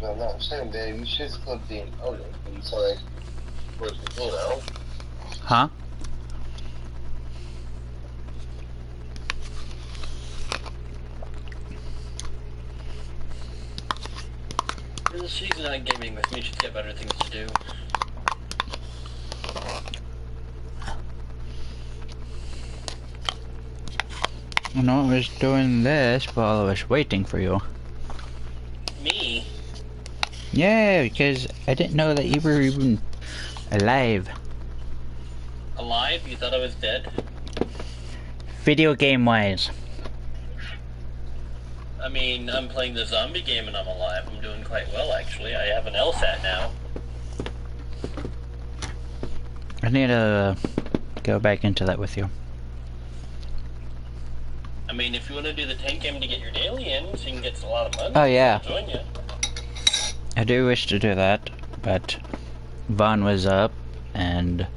No, no, I'm saying, Dave, you should still be an owner. And so, like, you know. Huh? She's not gaming with me, she's got better things to do. No, I was doing this while I was waiting for you. Me? Yeah, because I didn't know that you were even alive. Alive? You thought I was dead? Video game wise. I mean, I'm playing the zombie game and I'm alive. I'm doing quite well, actually. I have an LSAT now. I need to go back into that with you. I mean, if you want to do the tank game to get your daily in, so you can get a lot of money, Oh, yeah. I'll join you. I do wish to do that, but Vaughn was up and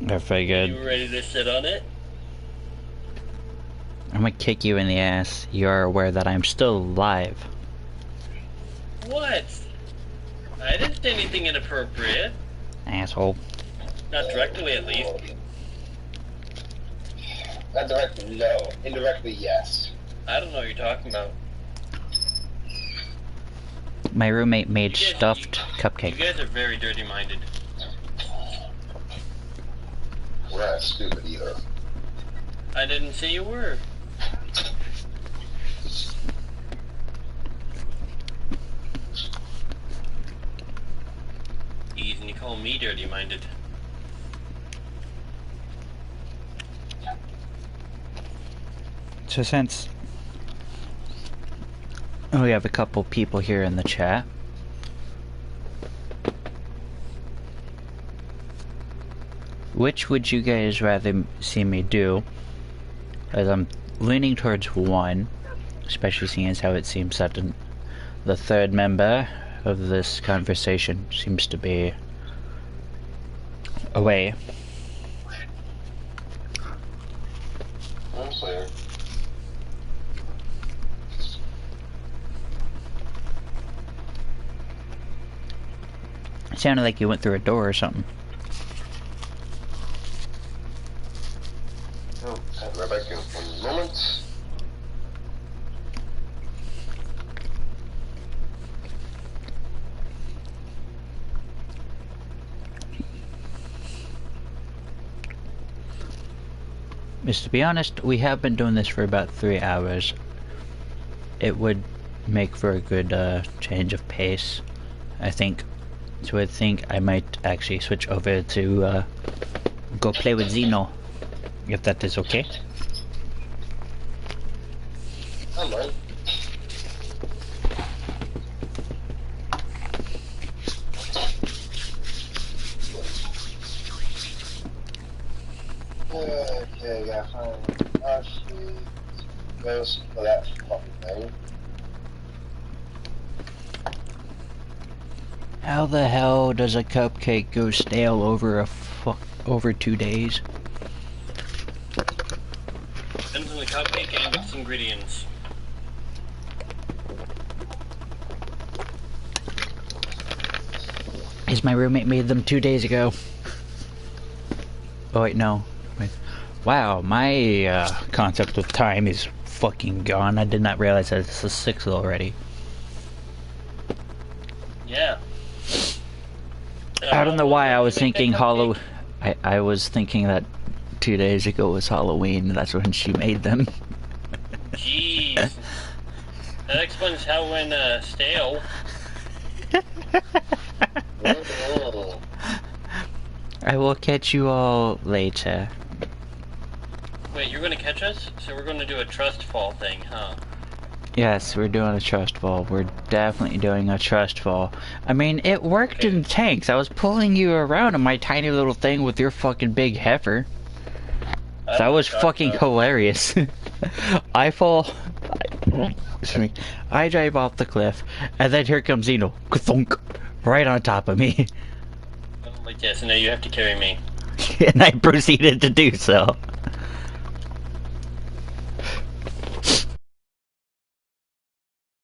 I figured You were ready to sit on it? I'm gonna kick you in the ass. You're aware that I'm still alive. What? I didn't say anything inappropriate. Asshole. Not directly, at least. Not directly, no. Indirectly, yes. I don't know what you're talking about. My roommate made You guys- stuffed You cupcake. guys are very dirty-minded. We're not stupid either. I didn't say you were. Easy, and you call me dirty-minded. So since we have a couple people here in the chat, which would you guys rather see me do? As I'm leaning towards one, especially seeing as how it seems that the third member of this conversation seems to be away. I'm clear. It sounded like you went through a door or something. Oh, I'll be right back in 1 moment. Is to be honest, we have been doing this for about 3 hours. It would make for a good change of pace, I think. So I think I might actually switch over to go play with Zeno, if that is okay. I'm right. Okay, gotta find goes for that fucking thing. How the hell does a cupcake go stale over over 2 days? Depends on the cupcake and its ingredients. Is my roommate made them 2 days ago? Oh wait, no. Wait. Wow, my concept of time is fucking gone. I did not realize that it's the 6th already. Yeah. I don't know why I was thinking Halloween. I was thinking that 2 days ago was Halloween. That's when she made them. Jeez. That explains how it went stale. Oh. I will catch you all later. Wait, you're gonna catch us? So we're gonna do a trust fall thing, huh? Yes, we're doing a trust fall. We're definitely doing a trust fall. I mean, it worked in tanks. I was pulling you around in my tiny little thing with your fucking big heifer. That was fucking hilarious. I fall. Excuse me. I drive off the cliff, and then here comes Zeno. Ka-thunk, right on top of me. Oh, like, yes, and now you have to carry me. And I proceeded to do so.